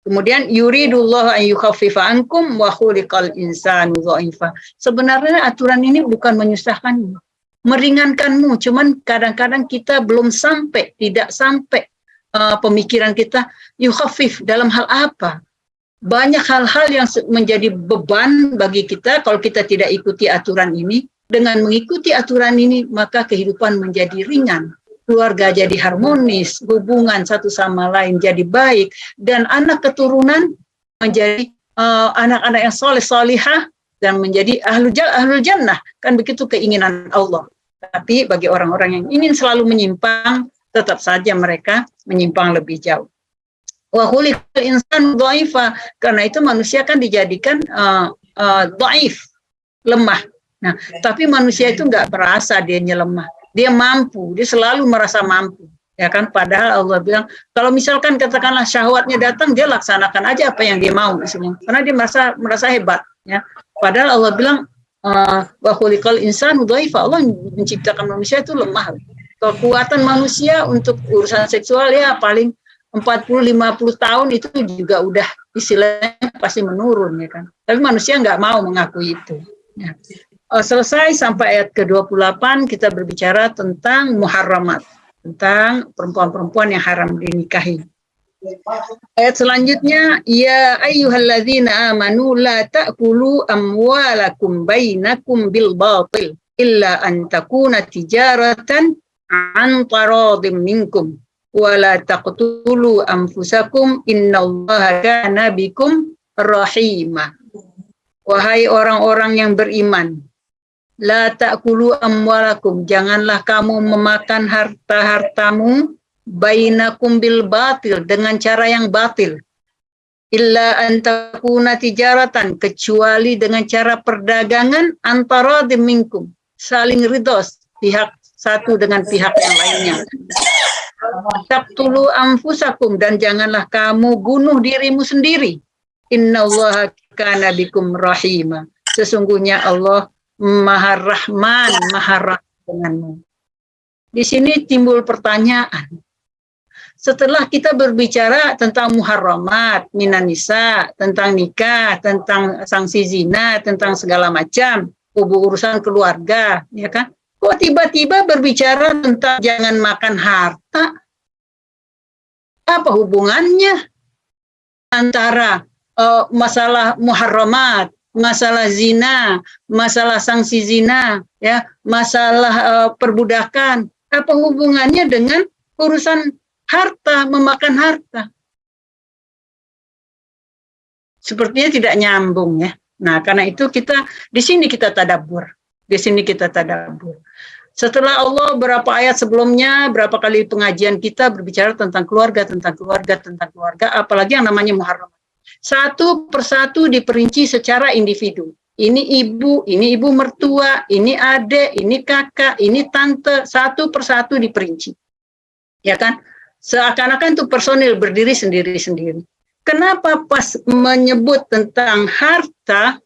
D: Kemudian yuridullahu an yukhaffifa ankum wa khuliqal insanu dha'ifa. Sebenarnya aturan ini bukan menyusahkanmu, meringankanmu, cuman kadang-kadang kita belum sampai, tidak sampai pemikiran kita yukhaffif dalam hal apa? Banyak hal-hal yang menjadi beban bagi kita kalau kita tidak ikuti aturan ini. Dengan mengikuti aturan ini, maka kehidupan menjadi ringan. Keluarga jadi harmonis, hubungan satu sama lain jadi baik, dan anak keturunan menjadi anak-anak yang soleh solihah dan menjadi ahlul jannah, kan begitu keinginan Allah. Tapi bagi orang-orang yang ingin selalu menyimpang, tetap saja mereka menyimpang lebih jauh. Wa khuliqal insanu dha'ifa, karena itu manusia kan dijadikan dhaif, lemah. Nah, tapi manusia itu nggak merasa dianya lemah. Dia mampu, dia selalu merasa mampu, ya kan? Padahal Allah bilang, kalau misalkan katakanlah syahwatnya datang, dia laksanakan aja apa yang dia mau, misalnya, karena dia merasa hebat, ya. Padahal Allah bilang, wa khuliqal insanu dha'ifa, Allah menciptakan manusia itu lemah. Kekuatan manusia untuk urusan seksual ya paling 40-50 tahun itu juga udah istilahnya pasti menurun, ya kan? Tapi manusia nggak mau mengakui itu. Ya. Selesai sampai ayat ke-28 kita berbicara tentang muharramat. tentang perempuan-perempuan yang haram dinikahi. Ayat selanjutnya, ya ayyuhalladzina amanu la ta'kulu amwalakum bainakum bil batil illa an takuna tijaratan an taradim minkum wa la taqtulu anfusakum innallaha kana bikum rahima. Wahai orang-orang yang beriman, la ta'kulu amwalakum, janganlah kamu memakan harta-hartamu bainakum bil batil, dengan cara yang batil. Illa an takuna tijaratan, kecuali dengan cara perdagangan antara minkum, saling ridho pihak satu dengan pihak yang lainnya. Taqtulu anfusakum, dan janganlah kamu bunuh dirimu sendiri. Innallaha kana bikum rahima, sesungguhnya Allah Maha Rahman, Maha Rahim denganmu. Di sini timbul pertanyaan. Setelah kita berbicara tentang muharramat, minan nisa, tentang nikah, tentang sanksi zina, tentang segala macam urusan keluarga, ya kan? Kok tiba-tiba berbicara tentang jangan makan harta? Apa hubungannya antara masalah muharramat, masalah zina, masalah sanksi zina, ya, masalah perbudakan? Apa hubungannya dengan urusan harta, memakan harta? Sepertinya tidak nyambung, ya. Nah, karena itu di sini kita tadabbur. Di sini kita tadabbur. Setelah Allah berapa ayat sebelumnya, berapa kali pengajian kita berbicara tentang keluarga, apalagi yang namanya muharram. Satu persatu diperinci secara individu. Ini ibu mertua, ini adik, ini kakak, ini tante, satu persatu diperinci. Ya kan? Seakan-akan itu personil berdiri sendiri-sendiri. Kenapa pas menyebut tentang harta,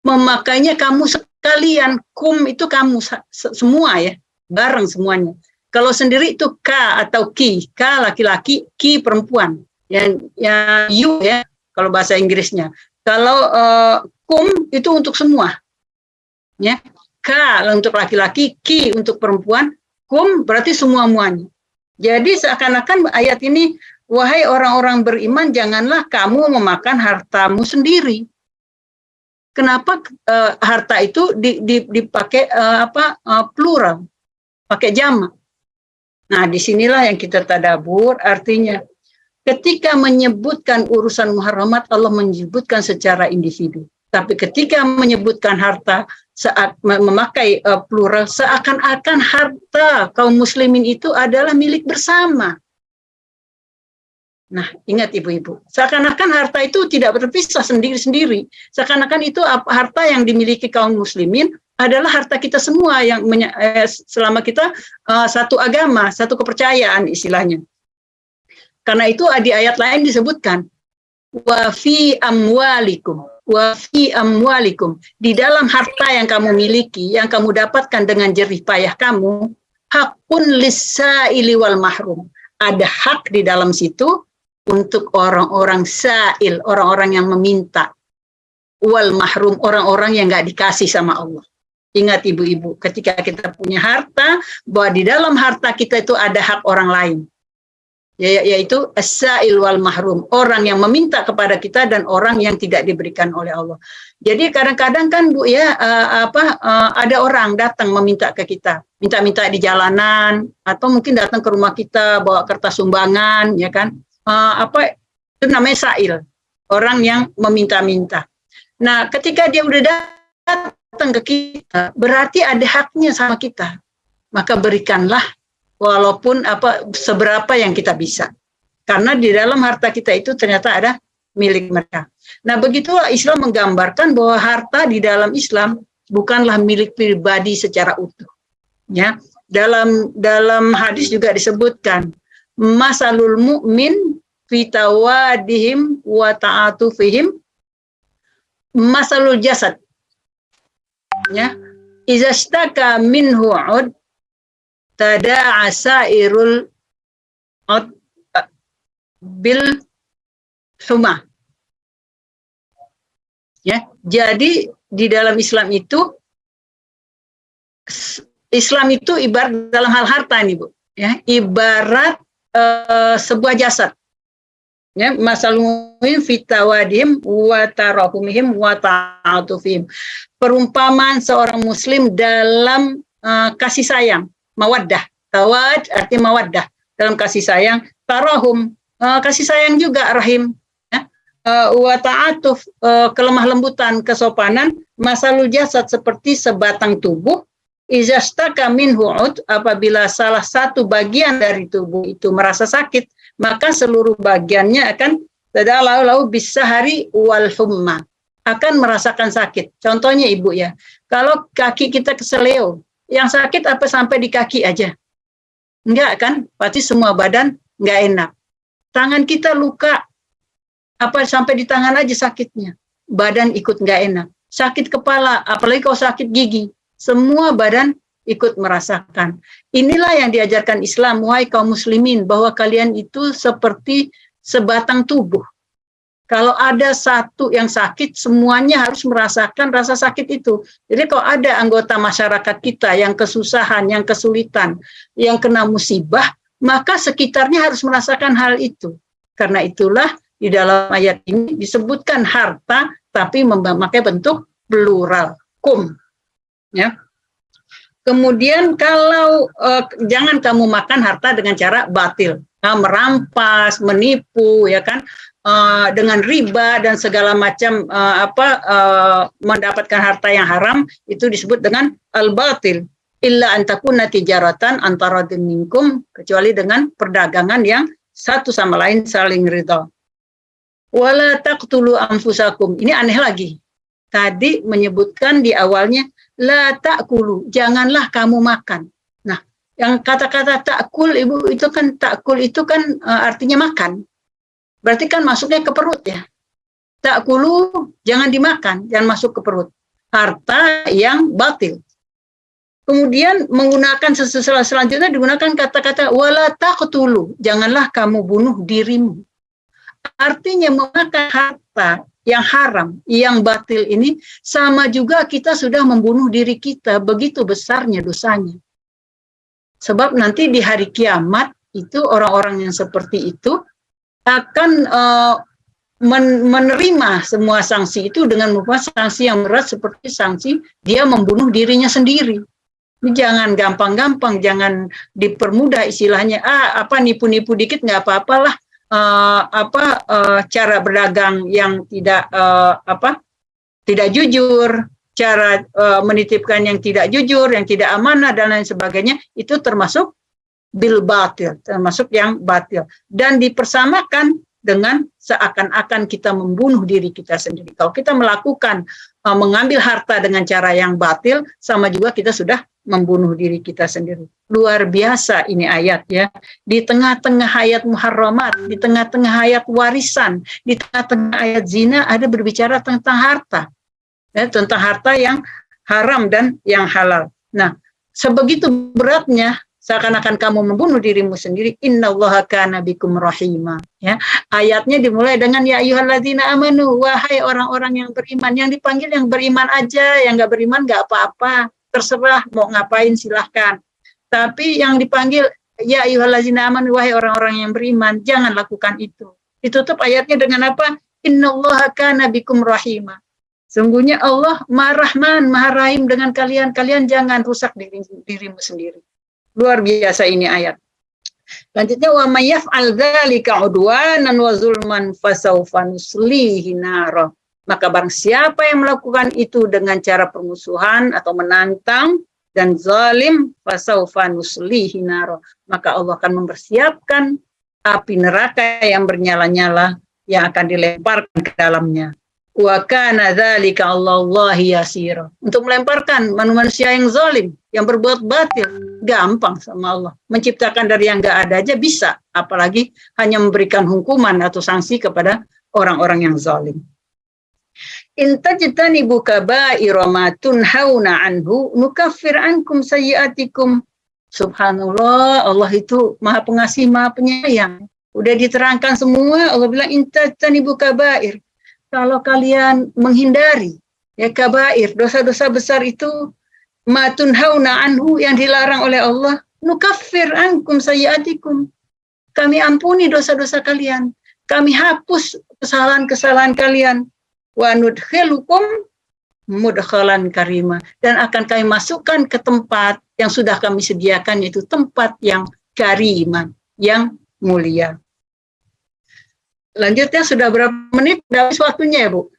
D: memakainya kamu sekalian, kum itu kamu semua, ya, bareng semuanya. Kalau sendiri itu ka atau ki, ka laki-laki, ki perempuan. Yang you, ya, kalau bahasa Inggrisnya. Kalau kum itu untuk semua, ya. Ka untuk laki-laki, ki untuk perempuan, kum berarti semua-muanya. Jadi seakan-akan ayat ini, wahai orang-orang beriman, janganlah kamu memakan hartamu sendiri. Kenapa harta itu dipakai plural, pakai jamak? Nah, disinilah yang kita tadabbur, artinya ketika menyebutkan urusan muharramat, Allah menyebutkan secara individu. Tapi ketika menyebutkan harta saat memakai plural, seakan-akan harta kaum muslimin itu adalah milik bersama. Nah, ingat ibu-ibu, seakan-akan harta itu tidak terpisah sendiri-sendiri. Seakan-akan itu harta yang dimiliki kaum muslimin adalah harta kita semua yang selama kita satu agama, satu kepercayaan istilahnya. Karena itu di ayat lain disebutkan wa fi amwalikum, wa fi amwalikum, di dalam harta yang kamu miliki, yang kamu dapatkan dengan jerih payah kamu, hakun lis-sa'ili wal mahrum. Ada hak di dalam situ untuk orang-orang sa'il, orang-orang yang meminta, wal mahrum, orang-orang yang nggak dikasih sama Allah. Ingat ibu-ibu, ketika kita punya harta, bahwa di dalam harta kita itu ada hak orang lain. Yaitu as-sa'il wal mahrum, orang yang meminta kepada kita dan orang yang tidak diberikan oleh Allah. Jadi kadang-kadang kan Bu, ya, ada orang datang meminta ke kita, minta-minta di jalanan, atau mungkin datang ke rumah kita bawa kertas sumbangan, ya kan? Itu namanya sa'il, orang yang meminta-minta. Nah, ketika dia udah datang ke kita, berarti ada haknya sama kita. Maka berikanlah, walaupun seberapa yang kita bisa. Karena di dalam harta kita itu ternyata ada milik mereka. Nah, begitulah Islam menggambarkan bahwa harta di dalam Islam bukanlah milik pribadi secara utuh. Ya, dalam hadis juga disebutkan, masalul mu'min fi tawadihim wa ta'atufihim masalul jasad. Ya, iza shtaka minhu 'ud tada'a sa'irul bil humah. Ya, jadi di dalam Islam itu ibarat dalam hal harta nih Bu. ya, ibarat sebuah jasad. Ya, masaluhum fitawadihim wa tarahumihim wa ta'atufihim. Perumpamaan seorang muslim dalam kasih sayang, mawaddah. Tawad artinya mawaddah, dalam kasih sayang. Tarahum, kasih sayang juga, rahim. Ya. Wa ta'atuf, kelemah lembutan, kesopanan. Masalul jasad seperti sebatang tubuh. Izastaka minhu ud, apabila salah satu bagian dari tubuh itu merasa sakit, maka seluruh bagiannya akan lalu bisa hari wal humma, akan merasakan sakit. Contohnya ibu ya, kalau kaki kita keseleo, yang sakit apa sampai di kaki aja? Enggak kan? Pasti semua badan enggak enak. Tangan kita luka, apa sampai di tangan aja sakitnya, badan ikut enggak enak. Sakit kepala, apalagi kalau sakit gigi, semua badan ikut merasakan. Inilah yang diajarkan Islam, wahai kaum muslimin, bahwa kalian itu seperti sebatang tubuh. Kalau ada satu yang sakit, semuanya harus merasakan rasa sakit itu. Jadi kalau ada anggota masyarakat kita yang kesusahan, yang kesulitan, yang kena musibah, maka sekitarnya harus merasakan hal itu. Karena itulah di dalam ayat ini disebutkan harta, tapi memakai bentuk plural, kum. Ya. Kemudian kalau jangan kamu makan harta dengan cara batil, merampas, menipu, ya kan, dengan riba dan segala macam mendapatkan harta yang haram, itu disebut dengan al-batil. Illa antakuna tijaratan antara minkum, kecuali dengan perdagangan yang satu sama lain saling ridha. Wala taqtulu anfusakum. Ini aneh lagi. Tadi menyebutkan di awalnya la ta'kulu, janganlah kamu makan. Nah, yang kata-kata ta'kul ibu itu kan artinya makan. Berarti kan masuknya ke perut ya. Ta'kulu jangan dimakan, jangan masuk ke perut. Harta yang batil. Kemudian menggunakan selanjutnya digunakan kata-kata wala taqtulu, janganlah kamu bunuh dirimu. Artinya memakan harta yang haram, yang batil ini sama juga kita sudah membunuh diri kita, begitu besarnya dosanya. Sebab nanti di hari kiamat itu orang-orang yang seperti itu akan menerima semua sanksi itu dengan merupakan sanksi yang berat seperti sanksi dia membunuh dirinya sendiri. Ini jangan gampang-gampang, jangan dipermudah istilahnya. Nipu-nipu dikit nggak apa-apalah. Cara berdagang yang tidak jujur, cara menitipkan yang tidak jujur, yang tidak amanah dan lain sebagainya, itu termasuk bil batil, termasuk yang batil, dan dipersamakan dengan seakan-akan kita membunuh diri kita sendiri. Kalau kita melakukan mengambil harta dengan cara yang batil, sama juga kita sudah membunuh diri kita sendiri. Luar biasa ini ayat ya. Di tengah-tengah ayat muharramat, di tengah-tengah ayat warisan, di tengah-tengah ayat zina ada berbicara tentang harta. Ya, tentang harta yang haram dan yang halal. Nah, sebegitu beratnya seakan-akan kamu membunuh dirimu sendiri. Innallaha kana bikum rahima. Ya, ayatnya dimulai dengan ya ayyuhalladzina amanu, wahai orang-orang yang beriman. Yang dipanggil yang beriman aja, yang nggak beriman nggak apa-apa. Terserah mau ngapain silahkan. Tapi yang dipanggil ya ayyuhalladzina amanu, wahai orang-orang yang beriman, jangan lakukan itu. Ditutup ayatnya dengan apa? Innallaha kana bikum rahima. Sungguhnya Allah Maha Rahman, Maha Rahim dengan kalian. Kalian jangan rusak dirimu sendiri. Luar biasa ini ayat. Lanjutnya wa may yaf'al dzalika udwanan wa zulman fasawfa nuslihi nar. Maka barang siapa yang melakukan itu dengan cara permusuhan atau menantang dan zalim, fasawfa nuslihi nar, maka Allah akan mempersiapkan api neraka yang bernyala-nyala yang akan dilemparkan ke dalamnya. Wa kana dzalika 'alallahi yasira. Untuk melemparkan manusia yang zalim, yang berbuat batil, gampang sama Allah. Menciptakan dari yang enggak ada aja bisa, apalagi hanya memberikan hukuman atau sanksi kepada orang-orang yang zalim. Intajtanibu kaba'ira ma tunhauna anhu nukaffir ankum sayyi'atikum. Subhanallah, Allah itu Maha Pengasih, Maha Penyayang. Udah diterangkan semua, Allah bilang intajtanibu kaba'ir. Kalau kalian menghindari ya kabair, dosa-dosa besar itu ma tunhauna anhu, yang dilarang oleh Allah, nukaffir ankum sayyiatikum. Kami ampuni dosa-dosa kalian. Kami hapus kesalahan-kesalahan kalian. Wa nudkhilukum mudkhalan karima. Dan akan kami masukkan ke tempat yang sudah kami sediakan, yaitu tempat yang karima, yang mulia. Lanjutnya sudah berapa menit? Sudah habis waktunya ya, Bu?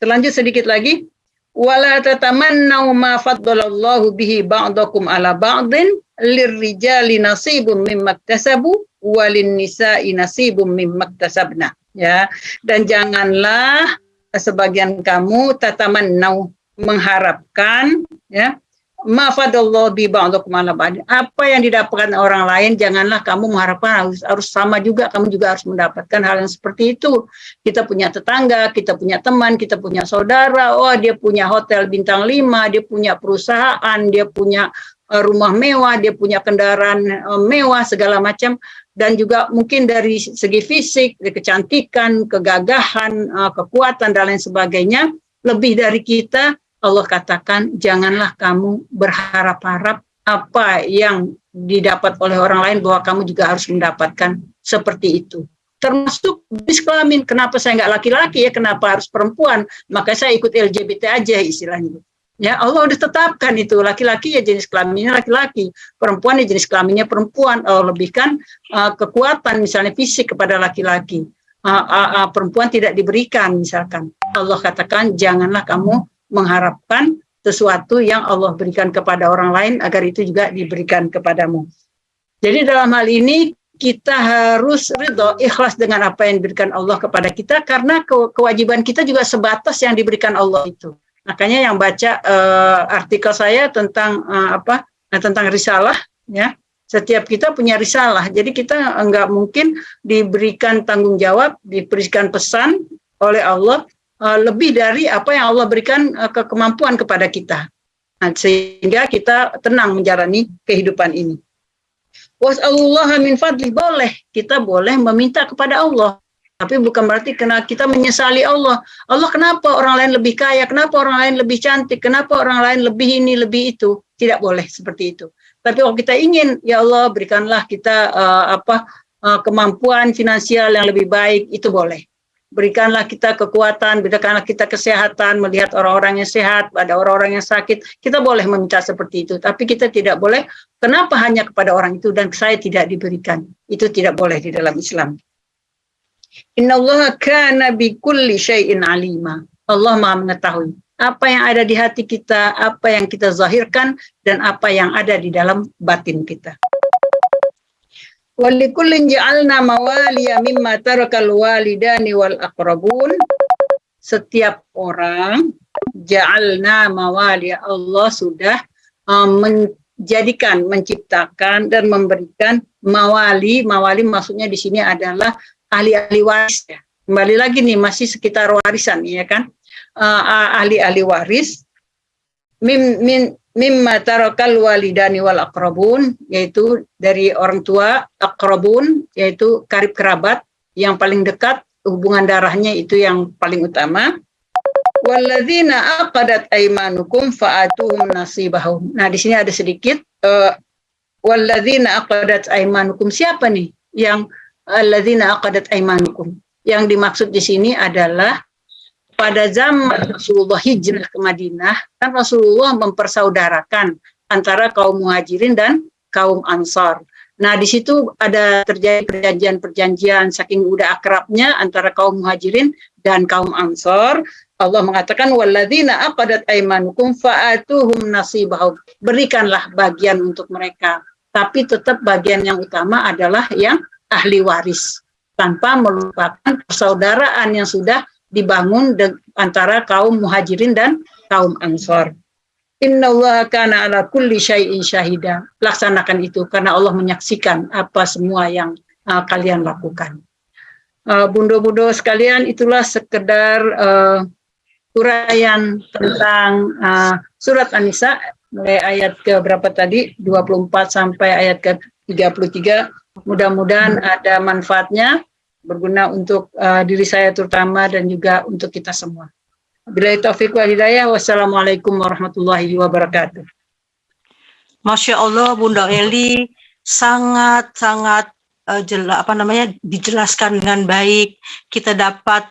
D: Terlanjut sedikit lagi. Wala tatamannau ma faddalallahu bihi ba'dakum ala ba'din lirrijali nasibum mimma iktasabu walin nisa'i nasibum mimma iktasabna. Ya, dan janganlah sebagian kamu tatamannau mengharapkan, ya, ma fadallahu bi ba'dakum ala ba'd. Apa yang didapatkan orang lain, janganlah kamu mengharapkan harus sama juga, kamu juga harus mendapatkan hal yang seperti itu. Kita punya tetangga, kita punya teman, kita punya saudara, oh dia punya hotel bintang 5, dia punya perusahaan, dia punya rumah mewah, dia punya kendaraan mewah, segala macam. Dan juga mungkin dari segi fisik, dari kecantikan, kegagahan, kekuatan, dan lain sebagainya, lebih dari kita. Allah katakan, janganlah kamu berharap-harap apa yang didapat oleh orang lain, bahwa kamu juga harus mendapatkan seperti itu. Termasuk jenis kelamin, kenapa saya nggak laki-laki ya, kenapa harus perempuan, maka saya ikut LGBT aja istilahnya. Ya, Allah udah tetapkan itu, laki-laki ya jenis kelaminnya laki-laki, perempuan ya jenis kelaminnya perempuan. Allah lebihkan kekuatan misalnya fisik kepada laki-laki, perempuan tidak diberikan misalkan. Allah katakan, janganlah kamu mengharapkan sesuatu yang Allah berikan kepada orang lain agar itu juga diberikan kepadamu. Jadi dalam hal ini kita harus ridho, ikhlas dengan apa yang diberikan Allah kepada kita, karena kewajiban kita juga sebatas yang diberikan Allah itu. Makanya yang baca artikel saya tentang tentang risalah, ya, setiap kita punya risalah. Jadi kita enggak mungkin diberikan tanggung jawab, diberikan pesan oleh Allah lebih dari apa yang Allah berikan kemampuan kepada kita. Nah, sehingga kita tenang menjalani kehidupan ini. Was'alullaha min fadli, boleh, kita boleh meminta kepada Allah. Tapi bukan berarti kena kita menyesali Allah. Allah, kenapa orang lain lebih kaya? Kenapa orang lain lebih cantik? Kenapa orang lain lebih ini, lebih itu? Tidak boleh seperti itu. Tapi kalau kita ingin, ya Allah berikanlah kita kemampuan finansial yang lebih baik, itu boleh. Berikanlah kita kekuatan, berikanlah kita kesehatan, melihat orang-orang yang sehat, ada orang-orang yang sakit. Kita boleh meminta seperti itu. Tapi kita tidak boleh, kenapa hanya kepada orang itu dan saya tidak diberikan? Itu tidak boleh di dalam Islam. Innallaha kana bikulli syai'in alima. Allah Maha mengetahui apa yang ada di hati kita, apa yang kita zahirkan, dan apa yang ada di dalam batin kita. Walikullin ja'alna mawaliya mimma tarakal walidani wal aqrabun. Setiap orang ja'alna mawaliya, Allah sudah menjadikan, menciptakan dan memberikan mawali. Mawali maksudnya di sini adalah ahli-ahli waris, ya. Kembali lagi nih, masih sekitar warisan, ya kan? Ahli-ahli waris mimma tarakal walidani wal aqrabun, yaitu dari orang tua, aqrabun yaitu karib kerabat yang paling dekat, hubungan darahnya itu yang paling utama. Walladzina aqadat aymanukum fa'atuhum nasibahum. Nah, di sini ada sedikit walladzina aqadat aymanukum, siapa nih yang alladzina aqadat aymanukum? Yang dimaksud di sini adalah pada zaman Rasulullah hijrah ke Madinah, kan Rasulullah mempersaudarakan antara kaum Muhajirin dan kaum Ansar. Nah, di situ ada terjadi perjanjian-perjanjian saking udah akrabnya antara kaum Muhajirin dan kaum Ansar. Allah mengatakan walladzina aqadat aymanukum fa'atuhum nasibahum. Berikanlah bagian untuk mereka. Tapi tetap bagian yang utama adalah yang ahli waris, tanpa melupakan persaudaraan yang sudah dibangun antara kaum Muhajirin dan kaum Ansar. Innallaha kana ala kulli syai'in syahida. Laksanakan itu karena Allah menyaksikan apa semua yang kalian lakukan. Bundo-bundo sekalian, itulah sekedar uraian tentang surat An-Nisa mulai ayat ke berapa tadi? 24 sampai ayat ke 33. Mudah-mudahan ada manfaatnya, berguna untuk diri saya terutama dan juga untuk kita semua. Billahi taufiq wal hidayah. Wassalamualaikum warahmatullahi wabarakatuh.
B: Masya Allah, Bunda Eli sangat-sangat dijelaskan dengan baik. Kita dapat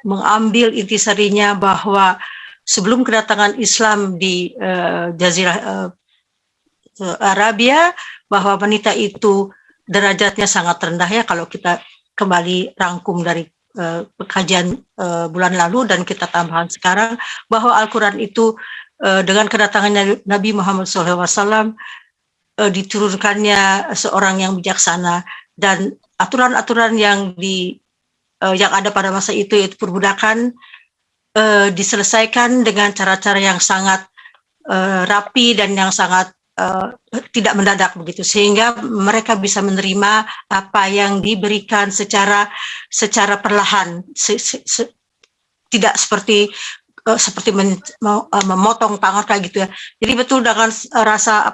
B: mengambil intisarinya bahwa sebelum kedatangan Islam di Jazirah Arabia, bahwa wanita itu derajatnya sangat rendah ya, kalau kita kembali rangkum dari kajian bulan lalu dan kita tambahan sekarang, bahwa Al-Quran itu dengan kedatangan Nabi Muhammad SAW diturunkannya seorang yang bijaksana, dan aturan-aturan yang ada pada masa itu, yaitu perbudakan, diselesaikan dengan cara-cara yang sangat rapi dan yang sangat tidak mendadak begitu, sehingga mereka bisa menerima apa yang diberikan secara perlahan, tidak seperti memotong tangan kayak gitu ya. Jadi betul dengan rasa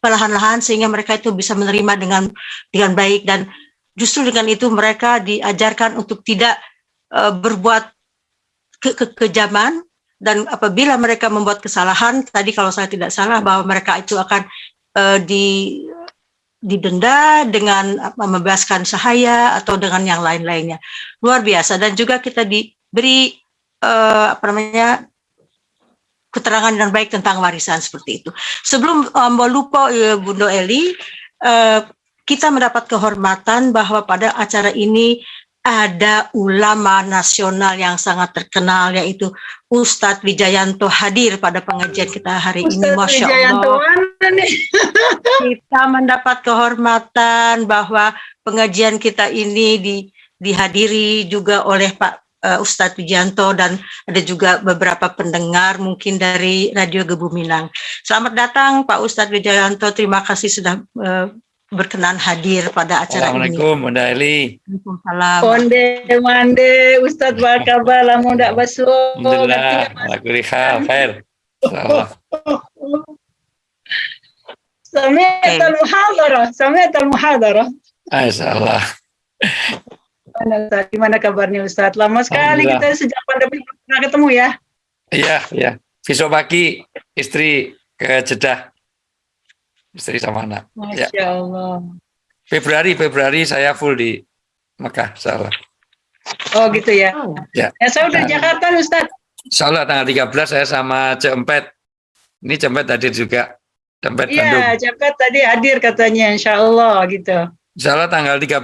B: perlahan-lahan, sehingga mereka itu bisa menerima dengan baik, dan justru dengan itu mereka diajarkan untuk tidak berbuat kekejaman. Dan apabila mereka membuat kesalahan, tadi kalau saya tidak salah, bahwa mereka itu akan didenda dengan membebaskan sahaya atau dengan yang lain-lainnya. Luar biasa. Dan juga kita diberi keterangan dengan baik tentang warisan seperti itu. Sebelum lupa Bunda Eli, kita mendapat kehormatan bahwa pada acara ini ada ulama nasional yang sangat terkenal, yaitu Ustadz Wijayanto hadir pada pengajian kita hari ini. Masya Allah, kita mendapat kehormatan bahwa pengajian kita ini dihadiri juga oleh Pak Ustadz Wijayanto, dan ada juga beberapa pendengar mungkin dari Radio Gebuminang. Selamat datang Pak Ustadz Wijayanto, terima kasih sudah berkenan hadir pada acara ini.
G: Assalamualaikum Bunda Eli.
B: Waalaikumsalam.
D: Mande Ustadz bakabar lamun dak baso.
G: Alhamdulillah, alhamdulillah, khair.
D: Sami'atul muhadarah.
G: Masyaallah.
D: Gimana kabarnya Ustadz? Lama sekali kita sejak pandemi pernah ketemu ya.
G: Iya. Besok pagi istri ke Jeddah. Istri sama anak.
D: Masya Allah.
G: Februari saya full di Mekah, insyaallah.
D: Oh gitu ya.
G: Ya.
D: Saya udah di Jakarta Ustadz.
G: Insyaallah tanggal 13 saya sama Cempet. Ini Cempet hadir juga. Cempet Bandung.
D: Iya, Cempet tadi hadir katanya, insyaallah gitu.
G: Insyaallah tanggal 13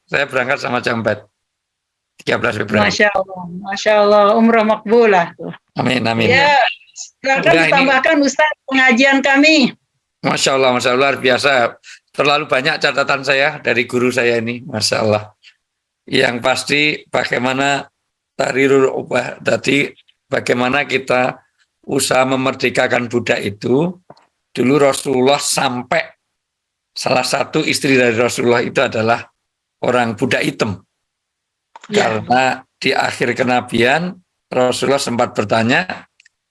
G: saya berangkat sama Cempet. 13 Februari.
D: Masya Allah, umrah makbulah.
G: Amin.
D: Ya, silakan ditambahkan Ustadz pengajian kami.
G: Masya Allah, luar biasa. Terlalu banyak catatan saya dari guru saya ini, Masya Allah. Yang pasti bagaimana tahrirul ubah, tadi bagaimana kita usaha memerdekakan budak itu. Dulu Rasulullah sampai salah satu istri dari Rasulullah itu adalah orang budak hitam. Karena di akhir kenabian Rasulullah sempat bertanya,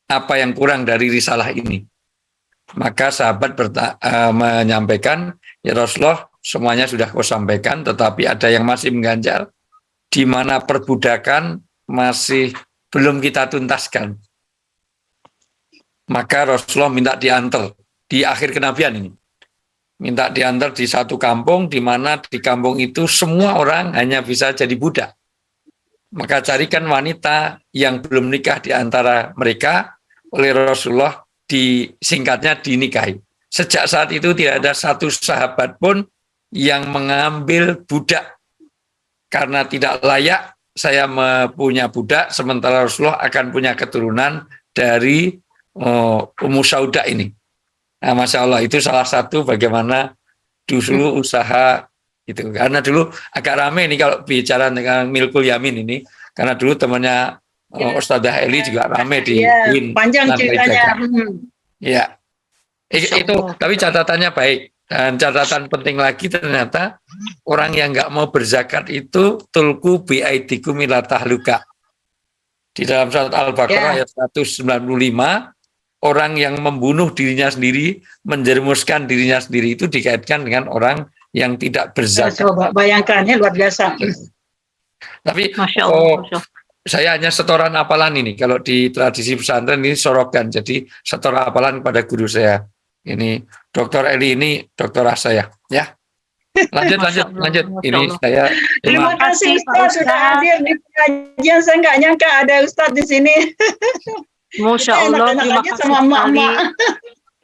G: apa yang kurang dari risalah ini? Maka sahabat menyampaikan, ya Rasulullah, semuanya sudah kau sampaikan, tetapi ada yang masih mengganjal, di mana perbudakan masih belum kita tuntaskan. Maka Rasulullah minta diantar di akhir kenabian ini. Minta diantar di satu kampung, di mana di kampung itu semua orang hanya bisa jadi budak. Maka carikan wanita yang belum nikah di antara mereka, oleh Rasulullah singkatnya dinikahi. Sejak saat itu tidak ada satu sahabat pun yang mengambil budak karena tidak layak saya punya budak, sementara Rasulullah akan punya keturunan dari Ummu Saudah ini. Nah, Masya Allah, itu salah satu bagaimana dulu usaha itu. Karena dulu agak rame nih kalau bicara dengan Milkul Yamin ini, karena dulu temannya Ustadzah Eli juga rame di Win.
D: Panjang ceritanya.
G: Ya, itu tapi catatannya baik. Dan catatan penting lagi, ternyata orang yang nggak mau berzakat itu tulku biaidikum ila tahluka. Di dalam surat Al-Baqarah ayat 195, orang yang membunuh dirinya sendiri, menjerumuskan dirinya sendiri itu dikaitkan dengan orang yang tidak berzakat.
D: Coba bayangkannya, luar biasa.
G: Tapi
B: Masya Allah.
G: saya hanya setoran hafalan ini. Kalau di tradisi pesantren ini sorokan, jadi setoran hafalan kepada guru saya. Ini Dokter Eli ini dokter saya ya. Lanjut. Ini saya
D: Terima kasih Ustaz sudah hadir di pengajian. Saya nggak nyangka ada Ustaz di sini.
B: Masya Allah, terima kasih
D: sama
B: sekali.
D: emak-emak.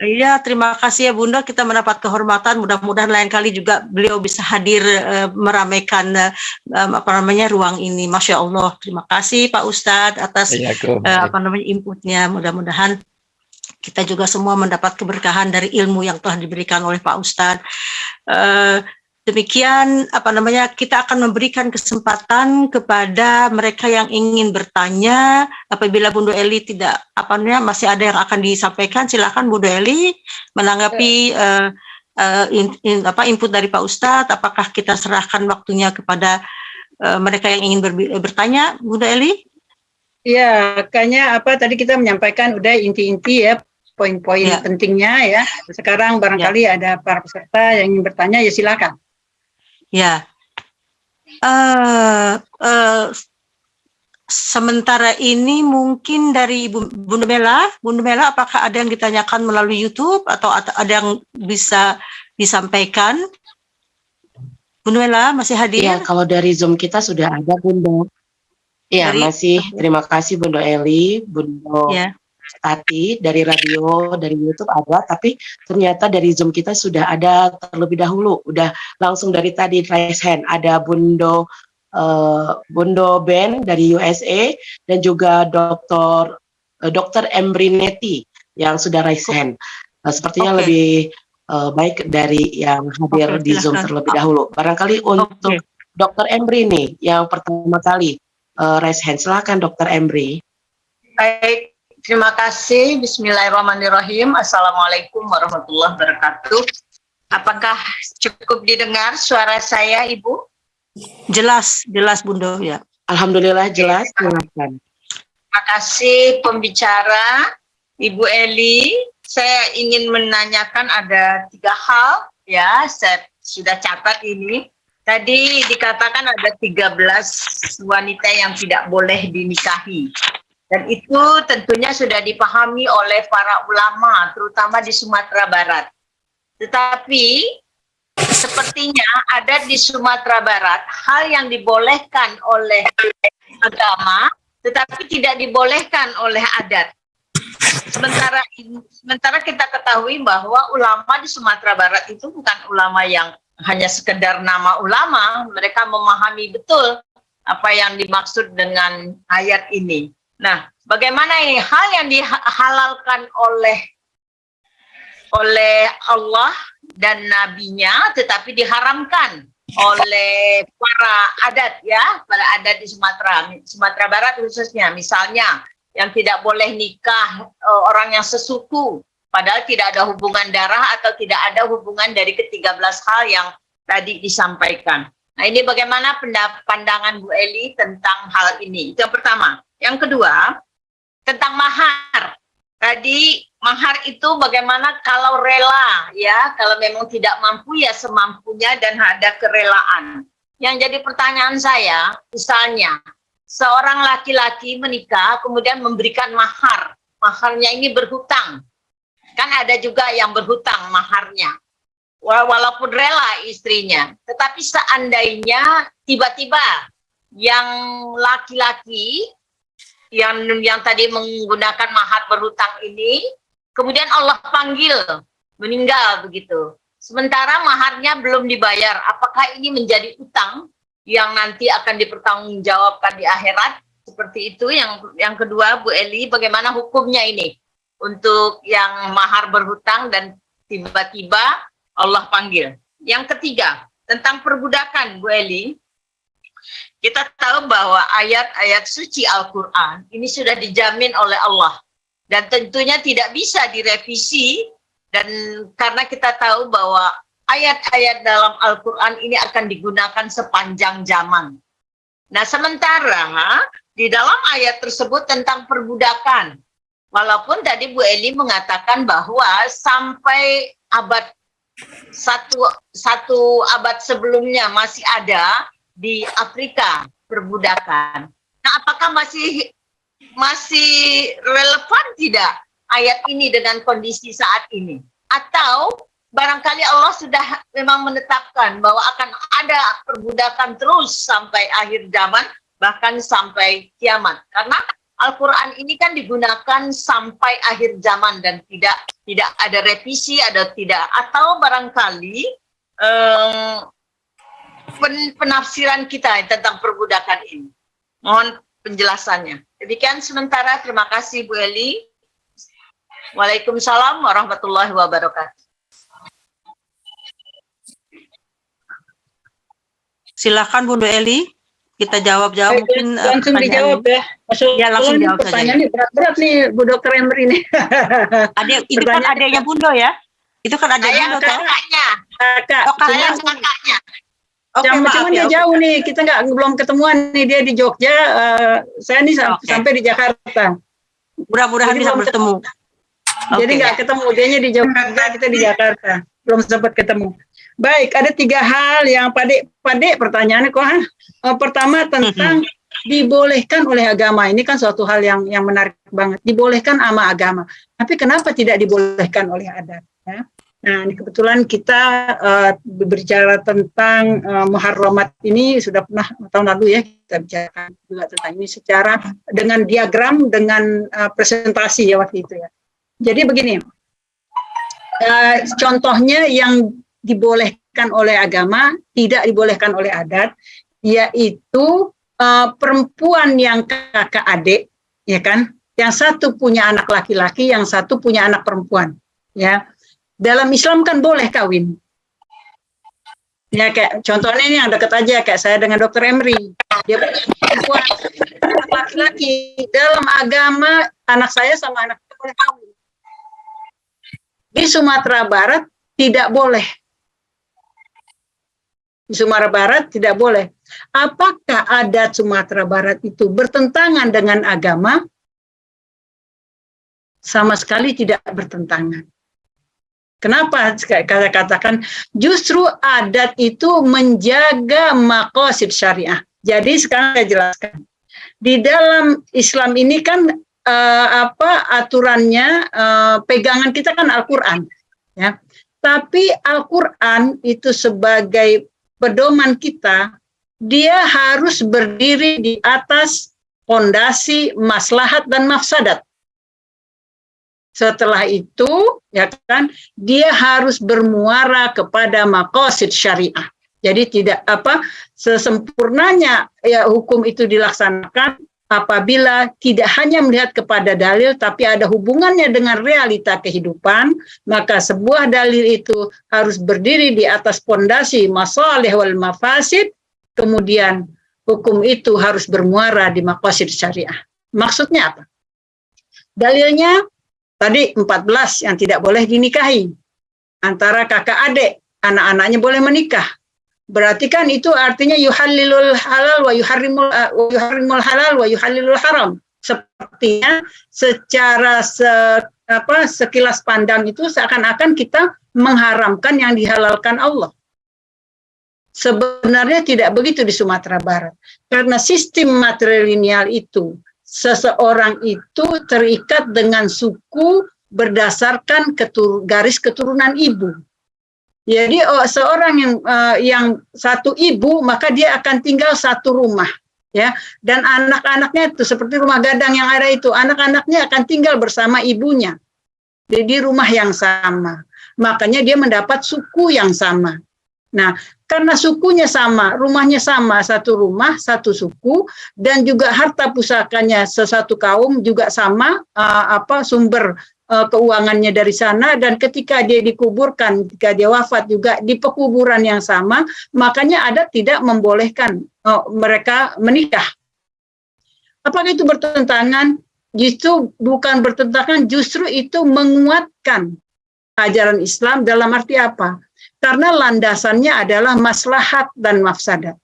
B: Iya, terima kasih ya Bunda. Kita mendapat kehormatan. Mudah-mudahan lain kali juga beliau bisa hadir meramaikan ruang ini. Masya Allah. Terima kasih Pak Ustadz atas inputnya. Mudah-mudahan kita juga semua mendapat keberkahan dari ilmu yang telah diberikan oleh Pak Ustadz. Demikian kita akan memberikan kesempatan kepada mereka yang ingin bertanya. Apabila Bunda Eli tidak masih ada yang akan disampaikan, silakan Bunda Eli menanggapi input dari Pak Ustadz. Apakah kita serahkan waktunya kepada mereka yang ingin bertanya, Bunda Eli?
D: Iya, kayaknya tadi kita menyampaikan udah inti-inti ya, poin-poin pentingnya ya. Sekarang barangkali ada para peserta yang ingin bertanya, ya silakan.
B: Ya, sementara ini mungkin dari Bunda Mela, apakah ada yang ditanyakan melalui YouTube atau ada yang bisa disampaikan? Bunda Mela masih hadir?
A: Ya, kalau dari Zoom kita sudah ada Bunda. Ya, masih. Terima kasih Bunda Eli, Bunda Tati, dari radio, dari YouTube ada, tapi ternyata dari Zoom kita sudah ada terlebih dahulu, udah langsung dari tadi raise hand. Ada Bundo Ben dari USA dan juga Dr. Embrineti yang sudah raise hand. Sepertinya lebih baik dari yang hadir di Zoom terlebih dahulu. Barangkali untuk Dr. Embri nih yang pertama kali raise hand. Silakan Dr. Embri.
E: Baik. Terima kasih. Bismillahirrahmanirrahim. Assalamualaikum warahmatullahi wabarakatuh. Apakah cukup didengar suara saya, Ibu?
B: Jelas Bunda ya.
A: Alhamdulillah jelas. Silakan.
E: Terima kasih pembicara Ibu Eli. Saya ingin menanyakan ada 3 hal ya. Saya sudah catat ini. Tadi dikatakan ada 13 wanita yang tidak boleh dinikahi. Dan itu tentunya sudah dipahami oleh para ulama, terutama di Sumatera Barat. Tetapi sepertinya ada di Sumatera Barat hal yang dibolehkan oleh agama, tetapi tidak dibolehkan oleh adat. Sementara kita ketahui bahwa ulama di Sumatera Barat itu bukan ulama yang hanya sekedar nama ulama, mereka memahami betul apa yang dimaksud dengan ayat ini. Nah, bagaimana ini hal yang dihalalkan oleh Allah dan nabinya tetapi diharamkan oleh para adat ya, para adat di Sumatera Barat khususnya. Misalnya yang tidak boleh nikah orang yang sesuku padahal tidak ada hubungan darah atau tidak ada hubungan dari ke-13 hal yang tadi disampaikan. Nah, ini bagaimana pandangan Bu Eli tentang hal ini? Itu yang pertama. Yang kedua, tentang mahar. Tadi mahar itu bagaimana kalau rela ya, kalau memang tidak mampu ya semampunya dan ada kerelaan. Yang jadi pertanyaan saya, misalnya seorang laki-laki menikah kemudian memberikan mahar. Maharnya ini berhutang. Kan ada juga yang berhutang maharnya. Walaupun rela istrinya. Tetapi seandainya tiba-tiba yang laki-laki yang tadi menggunakan mahar berhutang ini, kemudian Allah panggil, meninggal begitu. Sementara maharnya belum dibayar, apakah ini menjadi utang yang nanti akan dipertanggungjawabkan di akhirat? Seperti itu. Yang kedua, Bu Eli, bagaimana hukumnya ini? Untuk yang mahar berhutang dan tiba-tiba Allah panggil. Yang ketiga, tentang perbudakan, Bu Eli. Kita tahu bahwa ayat-ayat suci Al-Quran ini sudah dijamin oleh Allah. Dan tentunya tidak bisa direvisi. Dan karena kita tahu bahwa ayat-ayat dalam Al-Quran ini akan digunakan sepanjang zaman. Nah, sementara di dalam ayat tersebut tentang perbudakan. Walaupun tadi Bu Eli mengatakan bahwa sampai abad satu abad sebelumnya masih ada di Afrika perbudakan. Nah, apakah masih relevan tidak ayat ini dengan kondisi saat ini? atau barangkali Allah sudah memang menetapkan bahwa akan ada perbudakan terus sampai akhir zaman, bahkan sampai kiamat. Karena Al-Quran ini kan digunakan sampai akhir zaman dan tidak ada revisi, atau barangkali penafsiran kita tentang perbudakan ini. Mohon penjelasannya. Demikian sementara. Terima kasih Bu Eli. Waalaikumsalam warahmatullahi wabarakatuh.
B: Silakan Bunda Eli, kita jawab mungkin
D: langsung dijawab ya.
B: Ya, langsung jawab saja.
D: Pertanyaannya berat-berat nih Bu Dokter Emery nih.
B: Itu kan adanya Bunda ya? Itu kan adanya Bunda.
E: Kakaknya.
D: Kakaknya. Cuma dia jauh nih, kita belum ketemuan nih, dia di Jogja, saya nih sampai di Jakarta.
B: Mudah-mudahan bisa bertemu.
D: Jadi nggak ketemu, dianya di Jogja, kita di Jakarta, belum sempat ketemu. Baik, ada 3 hal yang Pade pertanyaannya kok. Pertama tentang dibolehkan oleh agama, ini kan suatu hal yang menarik banget. Dibolehkan sama agama, tapi kenapa tidak dibolehkan oleh adat? Ya? Nah, ini kebetulan kita berbicara tentang muharramat ini sudah pernah tahun lalu ya, kita bicarakan juga tentang ini secara dengan diagram, dengan presentasi ya waktu itu ya. Jadi begini, contohnya yang dibolehkan oleh agama, tidak dibolehkan oleh adat, yaitu perempuan yang kakak adik, ya kan, yang satu punya anak laki-laki, yang satu punya anak perempuan, ya. Dalam Islam kan boleh kawin. Ya kayak contohnya ini yang dekat aja, kayak saya dengan Dokter Emery, dia punya perempuan, anak laki-laki. Dalam agama anak saya sama anak saya boleh kawin. Di Sumatera Barat tidak boleh. Di Sumatera Barat tidak boleh. Apakah adat Sumatera Barat itu bertentangan dengan agama? Sama sekali tidak bertentangan. Kenapa saya katakan justru adat itu menjaga maqasid syariah. Jadi sekarang saya jelaskan. Di dalam Islam ini kan aturannya, pegangan kita kan Al-Qur'an, ya. Tapi Al-Qur'an itu sebagai pedoman kita, dia harus berdiri di atas fondasi maslahat dan mafsadat. Setelah itu, ya kan, dia harus bermuara kepada maqasid syariah. Jadi tidak sesempurnanya ya hukum itu dilaksanakan apabila tidak hanya melihat kepada dalil, tapi ada hubungannya dengan realita kehidupan, maka sebuah dalil itu harus berdiri di atas fondasi masalih wal mafasid, kemudian hukum itu harus bermuara di maqasid syariah. Maksudnya apa? Dalilnya tadi 14 yang tidak boleh dinikahi. Antara kakak adik, anak-anaknya boleh menikah. Berarti kan itu artinya yuhallilul halal wa yuharrimul halal wa yuhallilul haram. Sepertinya secara sekilas pandang itu seakan-akan kita mengharamkan yang dihalalkan Allah. Sebenarnya tidak begitu di Sumatera Barat. Karena sistem matrilineal itu, seseorang itu terikat dengan suku berdasarkan garis keturunan ibu. Jadi seorang yang satu ibu, maka dia akan tinggal satu rumah, ya. Dan anak-anaknya itu seperti rumah gadang yang ada itu, anak-anaknya akan tinggal bersama ibunya. Jadi di rumah yang sama. Makanya dia mendapat suku yang sama. Nah, karena sukunya sama, rumahnya sama, satu rumah, satu suku, dan juga harta pusakanya sesatu kaum juga sama, sumber keuangannya dari sana, dan ketika dia dikuburkan, ketika dia wafat juga di pekuburan yang sama, makanya adat tidak membolehkan mereka menikah. Apakah itu bertentangan? Justru bukan bertentangan, justru itu menguatkan ajaran Islam. Dalam arti apa? Karena landasannya adalah maslahat dan mafsadat.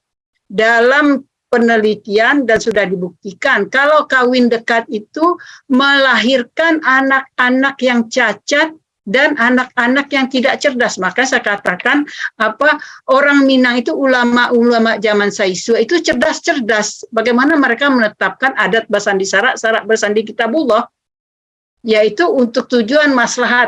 D: Dalam penelitian dan sudah dibuktikan, kalau kawin dekat itu melahirkan anak-anak yang cacat dan anak-anak yang tidak cerdas. Maka saya katakan orang Minang itu ulama-ulama zaman Saiswa itu cerdas-cerdas. Bagaimana mereka menetapkan adat bersandi sarak, sarak bersandi kitabullah. yaitu untuk tujuan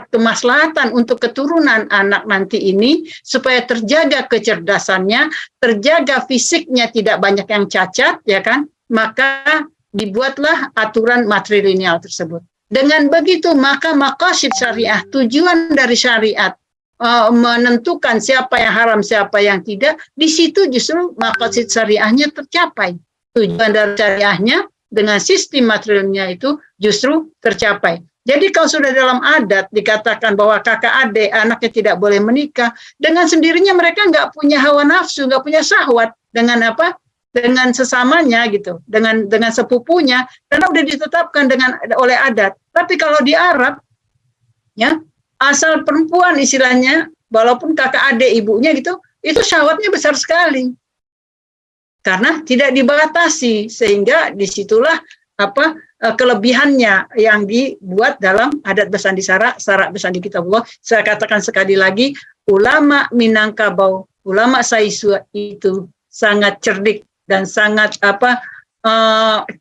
D: kemaslahatan untuk keturunan anak nanti ini, supaya terjaga kecerdasannya, terjaga fisiknya, tidak banyak yang cacat, ya kan? Maka dibuatlah aturan matrilineal tersebut. Dengan begitu, maka maqasid syariah, tujuan dari syariat, menentukan siapa yang haram, siapa yang tidak, di situ justru maqasid syariahnya tercapai. Tujuan dari syariahnya dengan sistem materialnya itu justru tercapai. Jadi kalau sudah dalam adat dikatakan bahwa kakak adik anaknya tidak boleh menikah, dengan sendirinya mereka nggak punya hawa nafsu, nggak punya syahwat dengan apa? Dengan sesamanya gitu, dengan sepupunya, karena udah ditetapkan oleh adat. Tapi kalau di Arab, ya asal perempuan istilahnya, walaupun kakak adik ibunya gitu, itu syahwatnya besar sekali. Karena tidak dibatasi, sehingga disitulah kelebihannya yang dibuat dalam adat Basandi Syarak Basandi Kitabullah. Saya katakan sekali lagi, ulama Minangkabau, ulama Saisua itu sangat cerdik dan sangat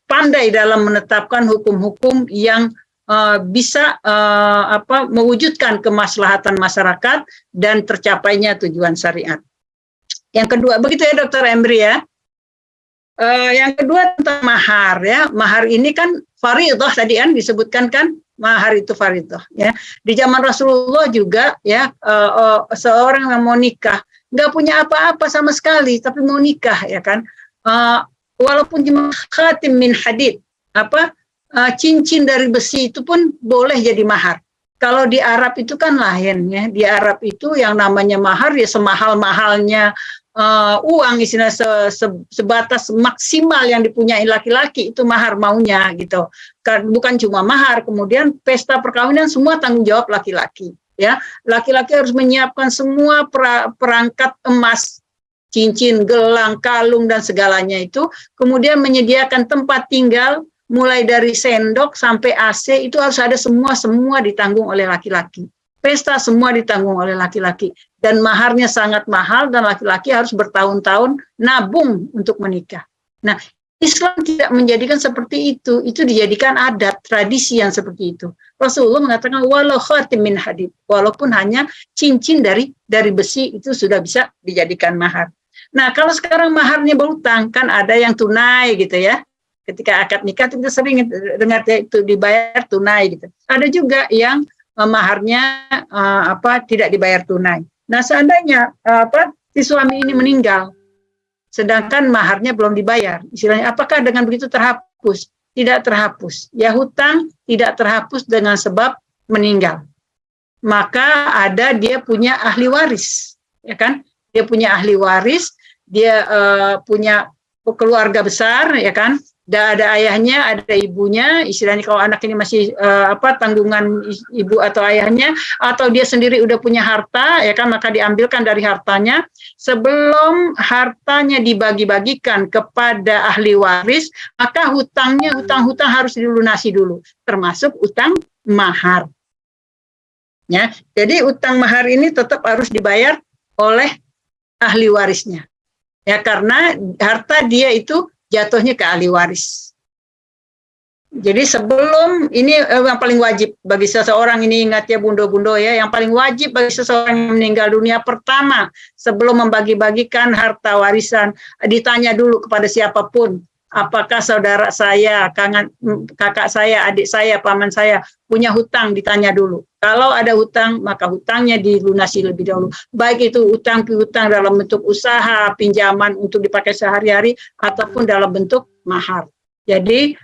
D: pandai dalam menetapkan hukum-hukum yang bisa mewujudkan kemaslahatan masyarakat dan tercapainya tujuan syariat. Yang kedua, begitu ya Dr. Emri ya. Yang kedua tentang mahar ya. Mahar ini kan fardhah tadi kan disebutkan kan, mahar itu fardhah ya. Di zaman Rasulullah juga ya, seorang yang mau nikah nggak punya apa-apa sama sekali tapi mau nikah ya kan. Walaupun cuma khatim min hadid, cincin dari besi itu pun boleh jadi mahar. Kalau di Arab itu kan lain ya. Di Arab itu yang namanya mahar ya semahal-mahalnya uang, istilah sebatas maksimal yang dipunyai laki-laki itu mahar maunya gitu. Bukan cuma mahar, kemudian pesta perkawinan semua tanggung jawab laki-laki ya. Laki-laki harus menyiapkan semua perangkat emas, cincin, gelang, kalung dan segalanya itu, kemudian menyediakan tempat tinggal mulai dari sendok sampai AC itu harus ada, semua ditanggung oleh laki-laki. Pesta semua ditanggung oleh laki-laki dan maharnya sangat mahal dan laki-laki harus bertahun-tahun nabung untuk menikah. Nah, Islam tidak menjadikan seperti itu dijadikan adat, tradisi yang seperti itu. Rasulullah mengatakan walau khatim min hadid, walaupun hanya cincin dari besi itu sudah bisa dijadikan mahar. Nah, kalau sekarang maharnya berutang, kan ada yang tunai gitu ya. Ketika akad nikah kita sering dengar itu dibayar tunai gitu. Ada juga yang maharnya tidak dibayar tunai. Nah, seandainya si suami ini meninggal sedangkan maharnya belum dibayar, istilahnya apakah dengan begitu terhapus? Tidak terhapus. Ya, hutang tidak terhapus dengan sebab meninggal. Maka dia punya ahli waris, ya kan? Dia punya ahli waris, dia punya keluarga besar, ya kan? Ada ayahnya, ada ibunya, istilahnya kalau anak ini masih tanggungan ibu atau ayahnya, atau dia sendiri udah punya harta, ya kan, maka diambilkan dari hartanya. Sebelum hartanya dibagi-bagikan kepada ahli waris, maka hutang-hutang harus dilunasi dulu, termasuk utang mahar. Ya, jadi utang mahar ini tetap harus dibayar oleh ahli warisnya. Ya, karena harta dia itu jatuhnya ke ahli waris. Jadi sebelum ini yang paling wajib bagi seseorang, ini ingat ya bundo-bundo ya, yang paling wajib bagi seseorang yang meninggal dunia pertama sebelum membagi-bagikan harta warisan, ditanya dulu kepada siapapun, apakah saudara saya, kakak saya, adik saya, paman saya punya hutang, ditanya dulu. Kalau ada hutang, maka hutangnya dilunasi lebih dahulu. Baik itu hutang piutang dalam bentuk usaha, pinjaman untuk dipakai sehari-hari, ataupun dalam bentuk mahar. Jadi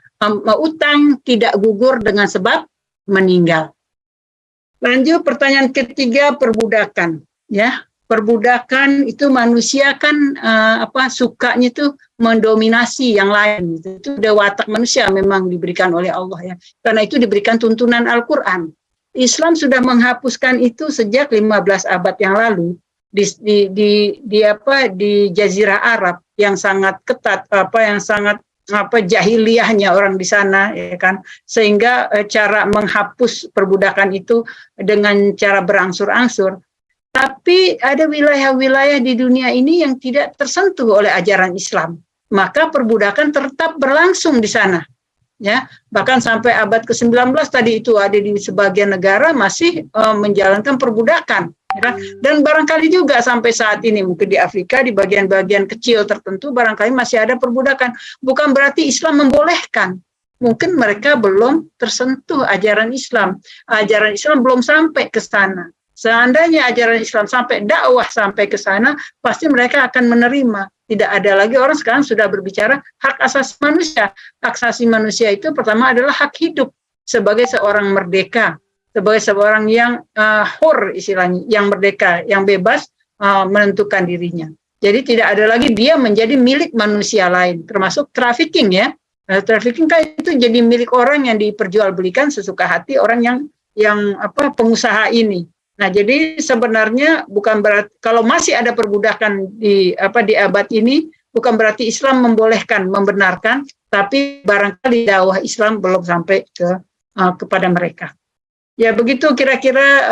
D: utang tidak gugur dengan sebab meninggal. Lanjut pertanyaan ketiga, perbudakan. Ya, perbudakan itu manusia kan sukanya itu mendominasi yang lain. Itu udah watak manusia memang diberikan oleh Allah ya. Karena itu diberikan tuntunan Al-Quran. Islam sudah menghapuskan itu sejak 15 abad yang lalu di Jazirah Arab yang sangat ketat, yang sangat jahiliyahnya orang di sana, ya kan, sehingga cara menghapus perbudakan itu dengan cara berangsur-angsur. Tapi ada wilayah-wilayah di dunia ini yang tidak tersentuh oleh ajaran Islam, maka perbudakan tetap berlangsung di sana. ya, bahkan sampai abad ke-19 tadi itu ada di sebagian negara masih menjalankan perbudakan, ya kan? Dan barangkali juga sampai saat ini mungkin di Afrika di bagian-bagian kecil tertentu barangkali masih ada perbudakan. Bukan berarti Islam membolehkan. Mungkin mereka belum tersentuh ajaran Islam. Ajaran Islam belum sampai ke sana. Seandainya ajaran Islam sampai, dakwah sampai ke sana, pasti mereka akan menerima. Tidak ada lagi, orang sekarang sudah berbicara hak asasi manusia. Hak asasi manusia itu pertama adalah hak hidup sebagai seorang merdeka, sebagai seorang yang hur istilahnya, yang merdeka, yang bebas menentukan dirinya. Jadi tidak ada lagi dia menjadi milik manusia lain, termasuk trafficking ya. Trafficking kan itu jadi milik orang yang diperjualbelikan sesuka hati orang yang pengusaha ini. Nah, jadi sebenarnya bukan berarti kalau masih ada perbudakan di abad ini, bukan berarti Islam membolehkan, membenarkan, tapi barangkali dakwah Islam belum sampai kepada mereka. Ya begitu kira-kira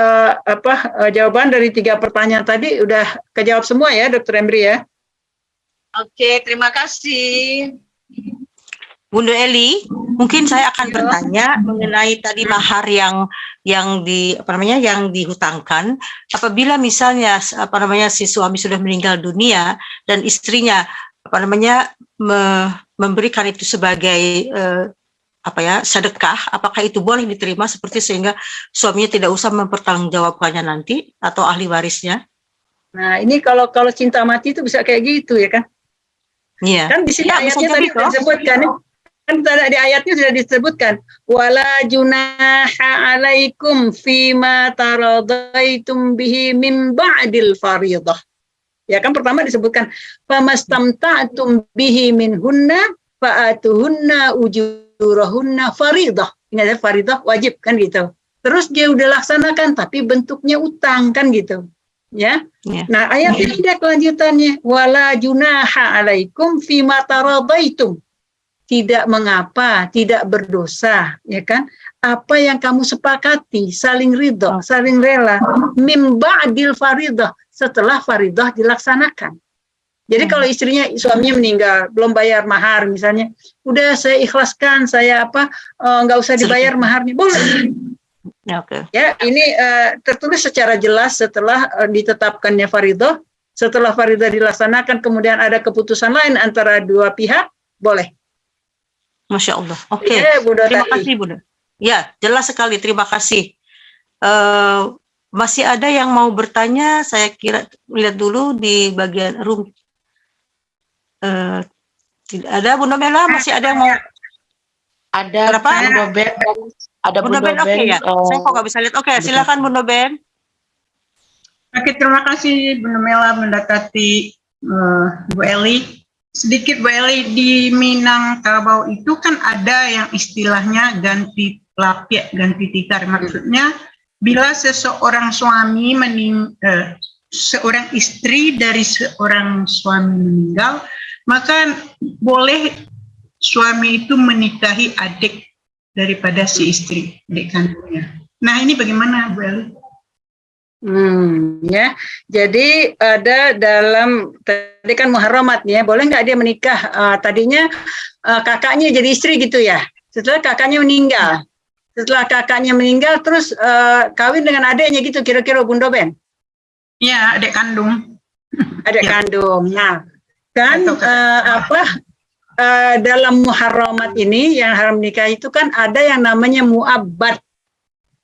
D: jawaban dari 3 pertanyaan tadi udah kejawab semua ya, Dr. Emri ya.
E: Oke, terima kasih.
B: Bunda Eli, mungkin saya akan bertanya mengenai tadi mahar yang dihutangkan. Apabila misalnya si suami sudah meninggal dunia dan istrinya memberikan itu sebagai sedekah, apakah itu boleh diterima seperti sehingga suaminya tidak usah mempertanggungjawabkannya nanti atau ahli warisnya?
D: Nah, ini kalau cinta mati itu bisa kayak gitu ya kan?
B: Iya.
D: Kan di sini ayatnya tadi disebutkan. Kan di ayatnya sudah disebutkan wala junaha alaikum fima taradaitum bihi min ba'dil faridah. Ya kan pertama disebutkan famastamta'tum bihi minhunna fa'atuhunna ujurahunna faridah. Ini ada faridah wajib kan gitu. Terus dia udah laksanakan tapi bentuknya utang kan gitu. Ya. Nah, ayat ini ada kelanjutannya wala junaha alaikum fima taradaitum. Tidak mengapa, tidak berdosa, ya kan? Apa yang kamu sepakati, saling ridho, saling rela, mim ba'dil faridah, setelah faridah dilaksanakan. Jadi kalau suaminya meninggal, belum bayar mahar misalnya, udah saya ikhlaskan, saya nggak usah dibayar maharnya, boleh.
B: Okay.
D: Ya, ini tertulis secara jelas setelah ditetapkannya faridah, setelah faridah dilaksanakan, kemudian ada keputusan lain antara dua pihak, boleh.
B: Masya Allah. Oke. Terima kasih Bunda. Ya, jelas sekali. Terima kasih. Masih ada yang mau bertanya? Saya kira lihat dulu di bagian room. Tidak ada, Bunda Mela. Masih ada yang mau?
A: Ada. Kenapa? Bunda Ben. Ada
B: Bunda Ben. Oke ya. Saya kok nggak bisa lihat. Oke, silakan Bunda Ben.
F: Oke, terima kasih Bunda Mela, Bunda Tati, Bu Eli. Sedikit Bu Eli, di Minangkabau itu kan ada yang istilahnya ganti lapiak, ganti tikar. Maksudnya bila seseorang suami seorang istri dari seorang suami meninggal, maka boleh suami itu menikahi adik daripada si istri, adik kandungnya. Nah, ini bagaimana Bu Eli?
D: Ya, jadi ada dalam tadi kan muharramat ya, boleh nggak dia menikah? Tadinya kakaknya jadi istri gitu ya. Setelah kakaknya meninggal, terus kawin dengan adiknya gitu, kira-kira Bunda Ben?
F: Ya, adik kandung.
D: Adik kandung. Nah, kan dalam muharramat ini yang haram nikah itu kan ada yang namanya mu'abbad.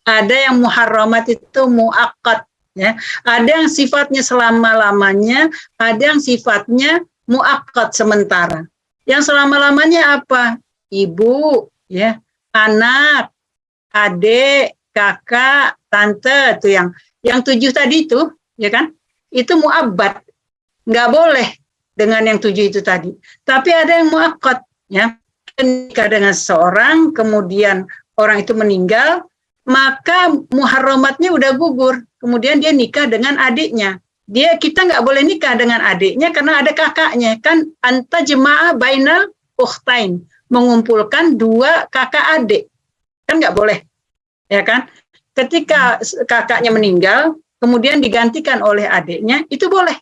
D: Ada yang muharramat itu mu'aqqad, ya. Ada yang sifatnya selama-lamanya, ada yang sifatnya mu'aqqad sementara. Yang selama-lamanya apa? Ibu, ya, anak, adik, kakak, tante, itu yang 7 tadi itu, ya kan? Itu mu'abbad. Nggak boleh dengan yang 7 itu tadi. Tapi ada yang mu'aqqad, ya. Nikah dengan seseorang, kemudian orang itu meninggal, maka muharramatnya udah gugur. Kemudian dia nikah dengan adiknya. Kita nggak boleh nikah dengan adiknya karena ada kakaknya. Kan anta jemaah bainal ukhtain, mengumpulkan 2 kakak adik. Kan nggak boleh. Ya kan? Ketika kakaknya meninggal, kemudian digantikan oleh adiknya, itu boleh.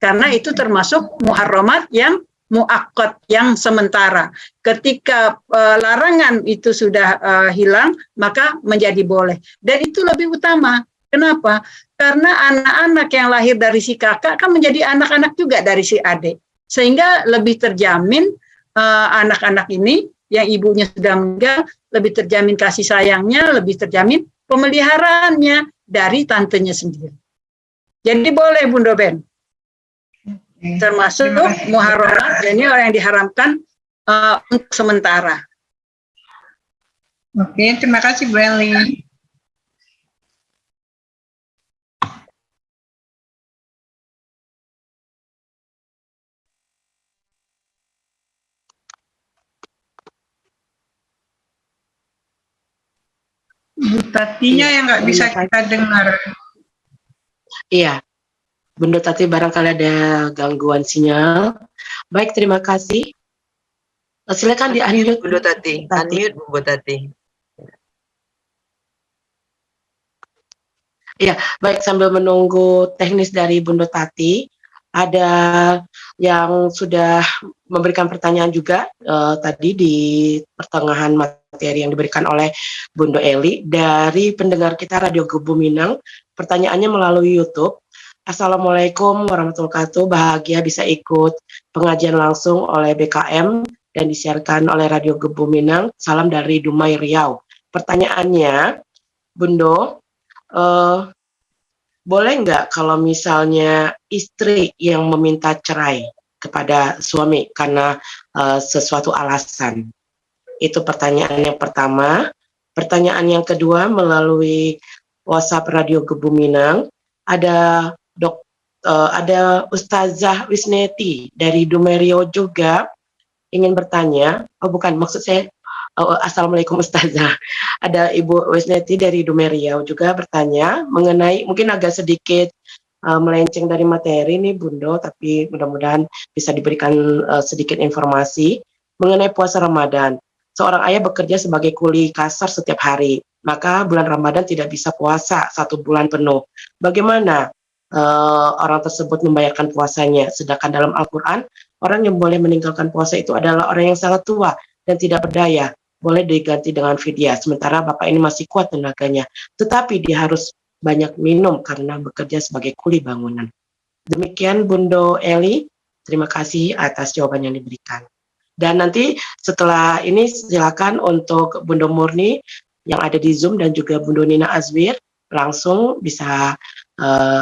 D: Karena itu termasuk muharramat yang muakkad yang sementara. Ketika larangan itu sudah hilang, maka menjadi boleh. Dan itu lebih utama. Kenapa? Karena anak-anak yang lahir dari si kakak kan menjadi anak-anak juga dari si adik. Sehingga lebih terjamin anak-anak ini yang ibunya sudah meninggal, lebih terjamin kasih sayangnya, lebih terjamin pemeliharaannya dari tantenya sendiri. Jadi boleh Bunda Ben. Termasuk muharramat, ini orang yang diharamkan untuk sementara.
F: Oke, terima kasih Bu Eli. Bu Tatinya yang nggak bisa kita dengar.
A: Iya, Bunda Tati barangkali ada gangguan sinyal. Baik, terima kasih. Silakan di unmute
H: Bunda Tati. Unmute Bu Tati.
A: Iya, baik, sambil menunggu teknis dari Bunda Tati, ada yang sudah memberikan pertanyaan juga tadi di pertengahan materi yang diberikan oleh Bunda Eli dari pendengar kita Radio Gebu Minang. Pertanyaannya melalui YouTube. Assalamualaikum warahmatullahi wabarakatuh. Bahagia bisa ikut pengajian langsung oleh BKM dan disiarkan oleh Radio Gebu Minang. Salam dari Dumai Riau. Pertanyaannya, Bundo, boleh nggak kalau misalnya istri yang meminta cerai kepada suami karena sesuatu alasan? Itu pertanyaan yang pertama. Pertanyaan yang kedua melalui WhatsApp Radio Gebu Minang, ada Ustazah Wisneti dari Dumerio juga ingin bertanya. Oh bukan, maksud saya Assalamualaikum Ustazah. Ada Ibu Wisneti dari Dumerio juga bertanya mengenai, mungkin agak sedikit melenceng dari materi nih Bundo, tapi mudah-mudahan bisa diberikan sedikit informasi mengenai puasa Ramadan. Seorang ayah bekerja sebagai kuli kasar setiap hari, maka bulan Ramadan tidak bisa puasa 1 bulan penuh. Bagaimana orang tersebut membayarkan puasanya? Sedangkan dalam Al-Quran, orang yang boleh meninggalkan puasa itu adalah orang yang sangat tua dan tidak berdaya. Boleh diganti dengan fidyah. Sementara bapak ini masih kuat tenaganya, tetapi dia harus banyak minum karena bekerja sebagai kuli bangunan. Demikian Bundo Eli, terima kasih atas jawaban yang diberikan. Dan nanti setelah ini silakan untuk Bundo Murni yang ada di Zoom dan juga Bundo Nina Azwir langsung bisa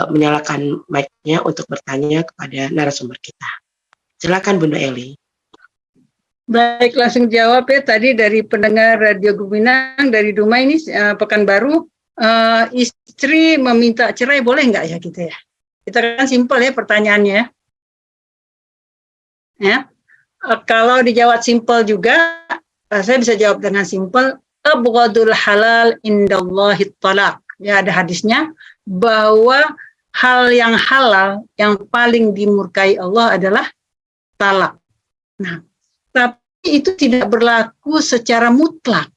A: menyalakan mic-nya untuk bertanya kepada narasumber kita. Silakan Bundo Eli.
D: Baik, langsung jawab ya. Tadi dari pendengar Radio Guminang dari Dumai ini Pekanbaru, istri meminta cerai boleh nggak ya gitu ya? Kita kan simpel ya pertanyaannya. Ya, kalau dijawab simpel juga, saya bisa jawab dengan simpel. Abghadul halal indallahi talaq. Ya, ada hadisnya bahwa hal yang halal yang paling dimurkai Allah adalah talak. Nah, tapi itu tidak berlaku secara mutlak.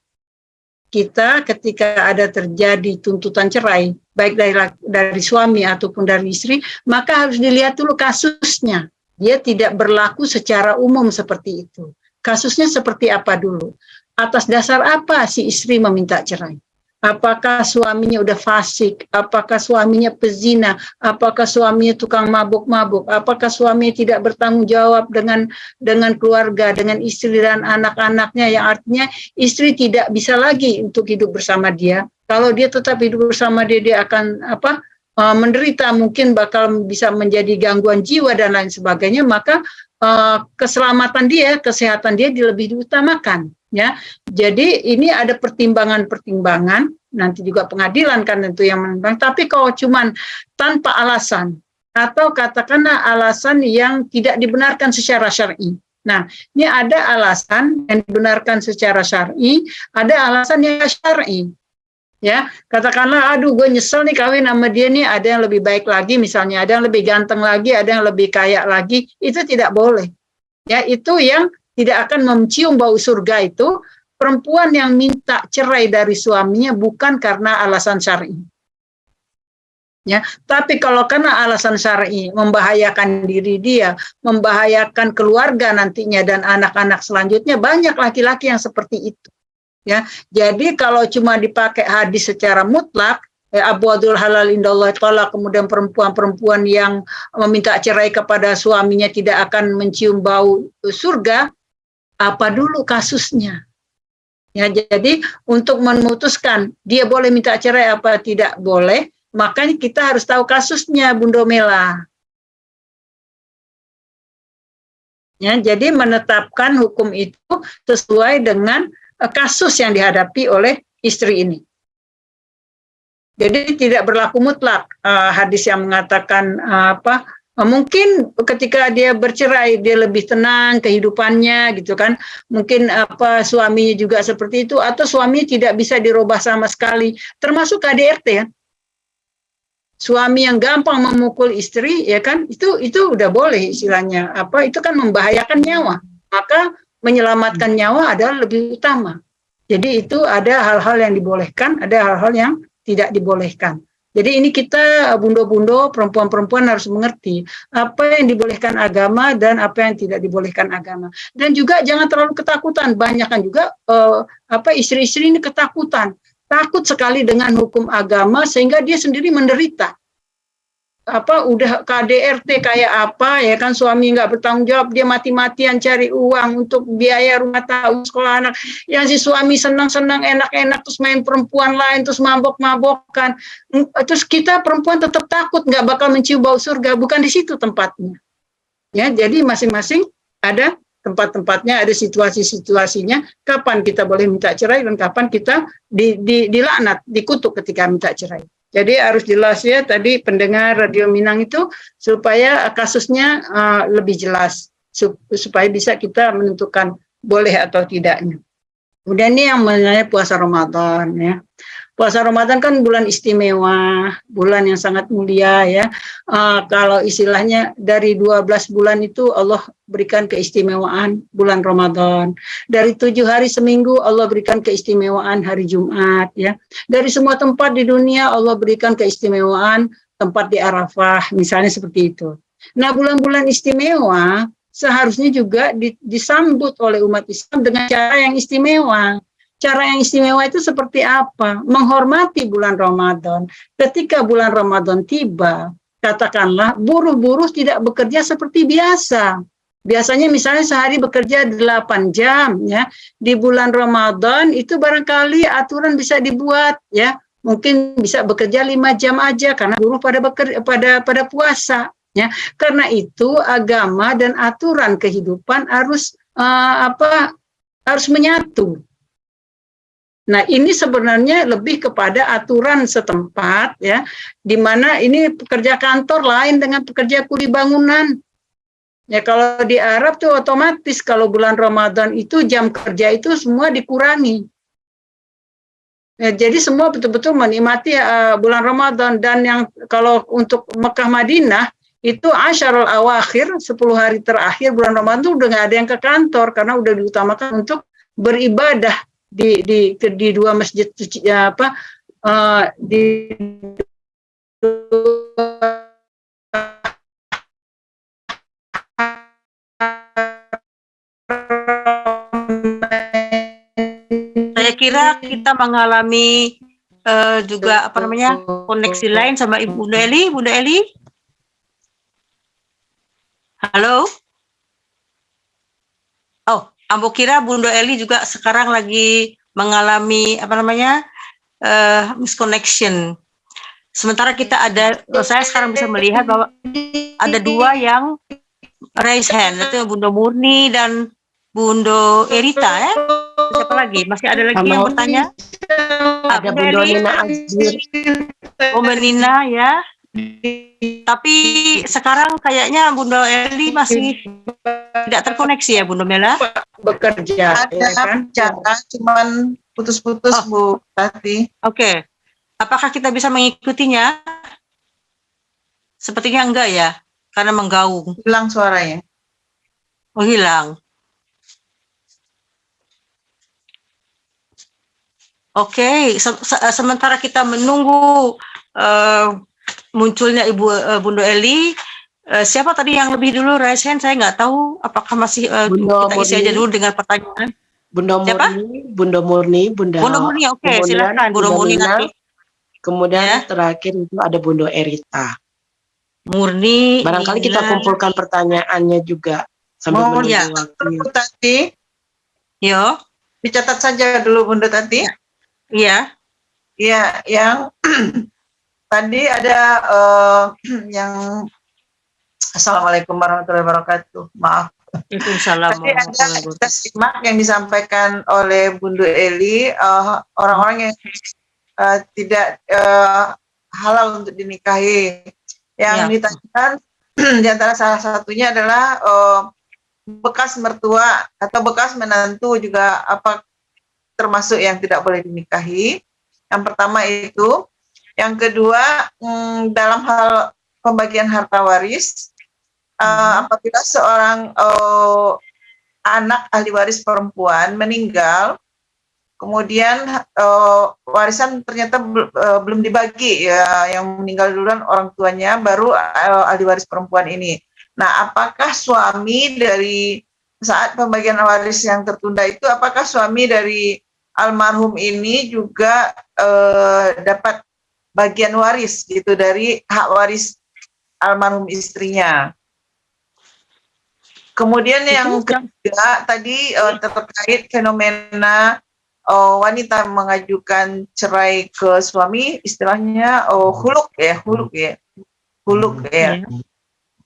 D: Kita ketika ada terjadi tuntutan cerai, baik dari suami ataupun dari istri, maka harus dilihat dulu kasusnya. Dia tidak berlaku secara umum seperti itu. Kasusnya seperti apa dulu? Atas dasar apa si istri meminta cerai? Apakah suaminya udah fasik? Apakah suaminya pezina? Apakah suaminya tukang mabuk-mabuk? Apakah suaminya tidak bertanggung jawab dengan keluarga, dengan istri dan anak-anaknya, yang artinya istri tidak bisa lagi untuk hidup bersama dia. Kalau dia tetap hidup bersama dia, dia akan menderita, mungkin bakal bisa menjadi gangguan jiwa dan lain sebagainya, maka keselamatan dia, kesehatan dia lebih diutamakan. Ya, jadi ini ada pertimbangan-pertimbangan, nanti juga pengadilan kan tentu yang menimbang. Tapi kalau cuman tanpa alasan atau katakanlah alasan yang tidak dibenarkan secara syar'i. Nah, ini ada alasan yang dibenarkan secara syar'i, ada alasan yang syar'i. Ya, katakanlah, aduh, gue nyesel nih kawin sama dia nih, ada yang lebih baik lagi, misalnya ada yang lebih ganteng lagi, ada yang lebih kaya lagi, itu tidak boleh. Ya, itu yang tidak akan mencium bau surga itu perempuan yang minta cerai dari suaminya bukan karena alasan syar'i. Ya, tapi kalau karena alasan syar'i membahayakan diri dia, membahayakan keluarga nantinya dan anak-anak selanjutnya, banyak laki-laki yang seperti itu. Ya, jadi kalau cuma dipakai hadis secara mutlak, abwadul halal indallah ta'ala, kemudian perempuan-perempuan yang meminta cerai kepada suaminya tidak akan mencium bau surga, apa dulu kasusnya? Ya, jadi untuk memutuskan dia boleh minta cerai apa tidak boleh, makanya kita harus tahu kasusnya, Bunda Mela. Ya, jadi menetapkan hukum itu sesuai dengan kasus yang dihadapi oleh istri ini. Jadi tidak berlaku mutlak hadis yang mengatakan mungkin ketika dia bercerai dia lebih tenang kehidupannya gitu kan, mungkin suaminya juga seperti itu, atau suami tidak bisa dirubah sama sekali, termasuk KDRT ya. Suami yang gampang memukul istri ya kan, itu udah boleh istilahnya itu kan membahayakan nyawa, maka menyelamatkan nyawa adalah lebih utama. Jadi itu ada hal-hal yang dibolehkan, ada hal-hal yang tidak dibolehkan. Jadi ini kita bundo-bundo, perempuan-perempuan harus mengerti apa yang dibolehkan agama dan apa yang tidak dibolehkan agama. Dan juga jangan terlalu ketakutan. Banyak kan juga istri-istri ini ketakutan, takut sekali dengan hukum agama sehingga dia sendiri menderita. Udah KDRT kayak apa ya kan, suami nggak bertanggung jawab, dia mati-matian cari uang untuk biaya rumah tangga, sekolah anak, yang si suami senang-senang enak-enak terus main perempuan lain, terus mabok-mabokan, terus kita perempuan tetap takut nggak bakal mencium bau surga. Bukan di situ tempatnya ya. Jadi masing-masing ada tempat-tempatnya, ada situasi-situasinya, kapan kita boleh minta cerai dan kapan kita dilaknat, dikutuk ketika minta cerai. Jadi harus jelas ya tadi pendengar Radio Minang itu, supaya kasusnya lebih jelas, supaya bisa kita menentukan boleh atau tidaknya. Kemudian ini yang mengenai puasa Ramadan ya. Puasa Ramadan kan bulan istimewa, bulan yang sangat mulia ya. Kalau istilahnya dari 12 bulan itu Allah berikan keistimewaan bulan Ramadan. Dari 7 hari seminggu Allah berikan keistimewaan hari Jumat ya. Dari semua tempat di dunia Allah berikan keistimewaan tempat di Arafah, misalnya seperti itu. Nah, bulan-bulan istimewa seharusnya juga disambut oleh umat Islam dengan cara yang istimewa. Cara yang istimewa itu seperti apa? Menghormati bulan Ramadan. Ketika bulan Ramadan tiba, katakanlah buruh-buruh tidak bekerja seperti biasa. Biasanya misalnya sehari bekerja 8 jam ya. Di bulan Ramadan itu barangkali aturan bisa dibuat ya. Mungkin bisa bekerja 5 jam aja karena buruh pada puasa ya. Karena itu agama dan aturan kehidupan harus harus menyatu. Nah, ini sebenarnya lebih kepada aturan setempat ya, di mana ini pekerja kantor lain dengan pekerja kuli bangunan. Ya, kalau di Arab tuh otomatis kalau bulan Ramadan itu jam kerja itu semua dikurangi. Ya, jadi semua betul-betul menikmati bulan Ramadan. Dan yang kalau untuk Mekah Madinah itu Asyarul Awakhir, 10 hari terakhir bulan Ramadan itu udah nggak ada yang ke kantor karena udah diutamakan untuk beribadah di dua masjid suci
B: Saya kira kita mengalami juga koneksi lain sama Ibu Bunda Eli. Bunda Eli, halo. Oh, Ambo kira Bunda Eli juga sekarang lagi mengalami misconnection. Sementara kita saya sekarang bisa melihat bahwa ada 2 yang raise hand, itu Bunda Murni dan Bunda Erita ya. Siapa lagi? Masih ada lagi yang bertanya?
A: Ada Bunda Nina Azir.
B: Oh, Nina ya. Tapi sekarang kayaknya Bunda Eli masih tidak terkoneksi ya, Bunda Mela?
D: Bekerja.
H: Ada cuman putus-putus Bu Tati.
B: Oke. Apakah kita bisa mengikutinya? Sepertinya enggak ya, karena menggaung.
H: Hilang suaranya.
B: Oh, hilang. Oke, sementara kita menunggu munculnya Bunda Eli. Siapa tadi yang lebih dulu raise hand? Saya nggak tahu apakah masih kita isi aja dulu dengan pertanyaan.
A: Bunda Murni, Bunda Murni,
B: Bunda Murni, oke, silakan Bunda Murni nanti.
A: Kemudian terakhir itu ada Bunda Erita.
B: Murni.
A: Barangkali kita kumpulkan pertanyaannya juga sambil menunggu waktu.
H: Tati.
B: Yo.
H: Dicatat saja dulu Bunda Tati.
B: Iya.
H: Iya, yang tadi ada yang Assalamualaikum warahmatullahi wabarakatuh. Maaf.
B: Waalaikumsalam.
H: Tadi ada kita simak yang disampaikan oleh Bunda Eli, orang-orang yang tidak halal untuk dinikahi. Yang ditanyakan di antara salah satunya adalah bekas mertua atau bekas menantu juga apa termasuk yang tidak boleh dinikahi. Yang pertama itu. Yang kedua, dalam hal pembagian harta waris, apabila seorang anak ahli waris perempuan meninggal, kemudian warisan ternyata belum dibagi, ya, yang meninggal duluan orang tuanya, baru ahli waris perempuan ini. Nah, apakah suami dari saat pembagian waris yang tertunda itu, apakah suami dari almarhum ini juga dapat bagian waris gitu dari hak waris almarhum istrinya? Kemudian yang ketiga tadi terkait fenomena wanita mengajukan cerai ke suami, istilahnya huluk ya.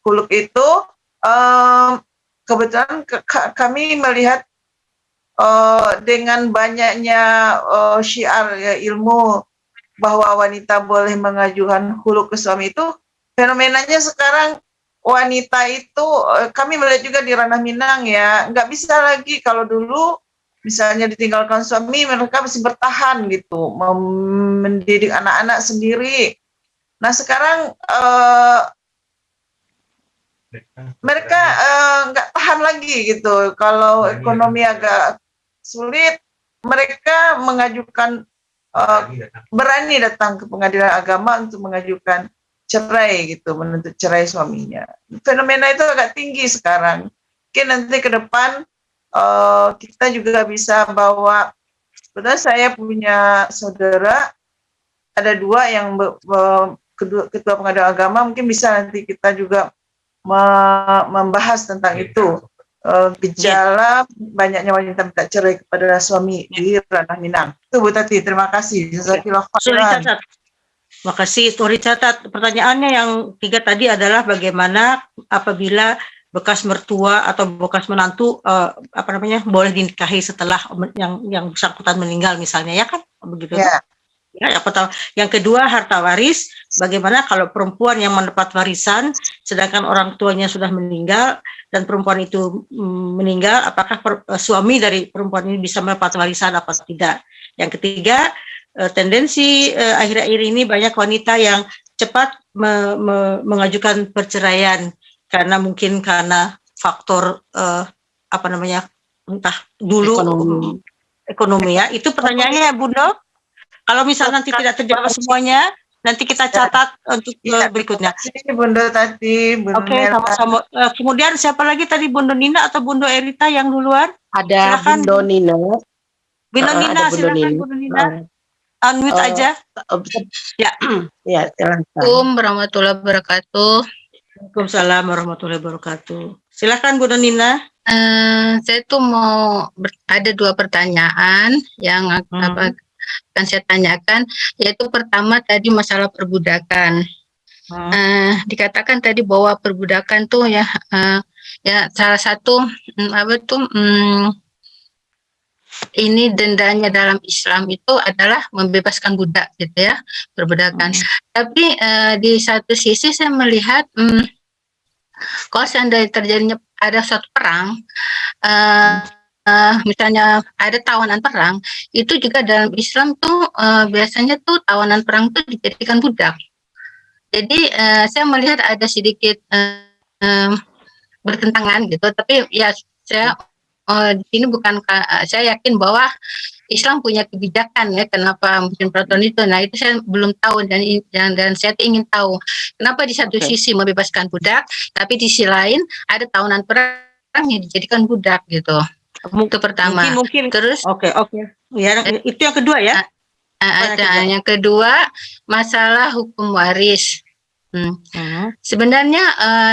H: Huluk itu kebetulan kami melihat dengan banyaknya syiar ya, ilmu bahwa wanita boleh mengajukan huluk ke suami itu, fenomenanya sekarang wanita itu kami melihat juga di ranah Minang ya, nggak bisa lagi kalau dulu misalnya ditinggalkan suami mereka masih bertahan gitu, mendidik anak-anak sendiri. Nah sekarang mereka nggak tahan lagi gitu, kalau ekonomi agak sulit mereka mengajukan berani datang ke pengadilan agama untuk mengajukan cerai gitu, menuntut cerai suaminya. Fenomena itu agak tinggi sekarang. Mungkin nanti ke depan kita juga bisa bawa. Sebenarnya saya punya saudara, ada dua yang ketua pengadilan agama, mungkin bisa nanti kita juga membahas tentang itu. Gejala banyaknya wanita minta cerai kepada suami di ranah Minang. Itu Bu Tati, terima kasih.
B: Terima kasih, Tori catat. Pertanyaannya yang tiga tadi adalah bagaimana apabila bekas mertua atau bekas menantu boleh dinikahi setelah yang bersangkutan meninggal misalnya, ya kan? Begitu. Ya. Yang kedua, harta waris. Bagaimana kalau perempuan yang mendapat warisan sedangkan orang tuanya sudah meninggal dan perempuan itu meninggal, apakah suami dari perempuan ini bisa mendapat warisan apa tidak? Yang ketiga, tendensi akhir-akhir ini banyak wanita yang cepat mengajukan perceraian karena mungkin karena faktor entah dulu ekonomi ya. Itu pertanyaannya Bunda. Kalau misalnya nanti tidak terjawab semuanya, nanti kita catat untuk berikutnya.
H: Bunda tadi,
B: Oke, sama-sama. Kemudian siapa lagi tadi, Bunda Nina atau Bunda Erita yang duluan?
A: Ada Bunda Nina.
B: Bunda Nina, silakan Bunda Nina. Unmute aja.
A: Ya, ya.
C: Assalamualaikum warahmatullahi wabarakatuh.
B: Waalaikumsalam warahmatullahi wabarakatuh. Silakan Bunda Nina.
C: Saya tuh mau ada dua pertanyaan yang akan saya tanyakan, yaitu pertama tadi masalah perbudakan. Dikatakan tadi bahwa perbudakan tuh ya salah satu ini dendanya dalam Islam itu adalah membebaskan budak gitu ya, perbudakan. Tapi di satu sisi saya melihat kalau seandainya terjadinya ada suatu perang, misalnya ada tawanan perang, itu juga dalam Islam tuh biasanya tuh tawanan perang tuh dijadikan budak. Jadi saya melihat ada sedikit bertentangan gitu, tapi ya saya di sini bukan saya yakin bahwa Islam punya kebijakan ya kenapa musim praton itu. Nah itu saya belum tahu dan saya ingin tahu kenapa di satu sisi membebaskan budak, tapi di sisi lain ada tahunan perang yang dijadikan budak gitu. Itu pertama.
B: Mungkin.
C: Terus
B: Oke. Ya, itu yang kedua ya.
C: Yang kedua masalah hukum waris. Sebenarnya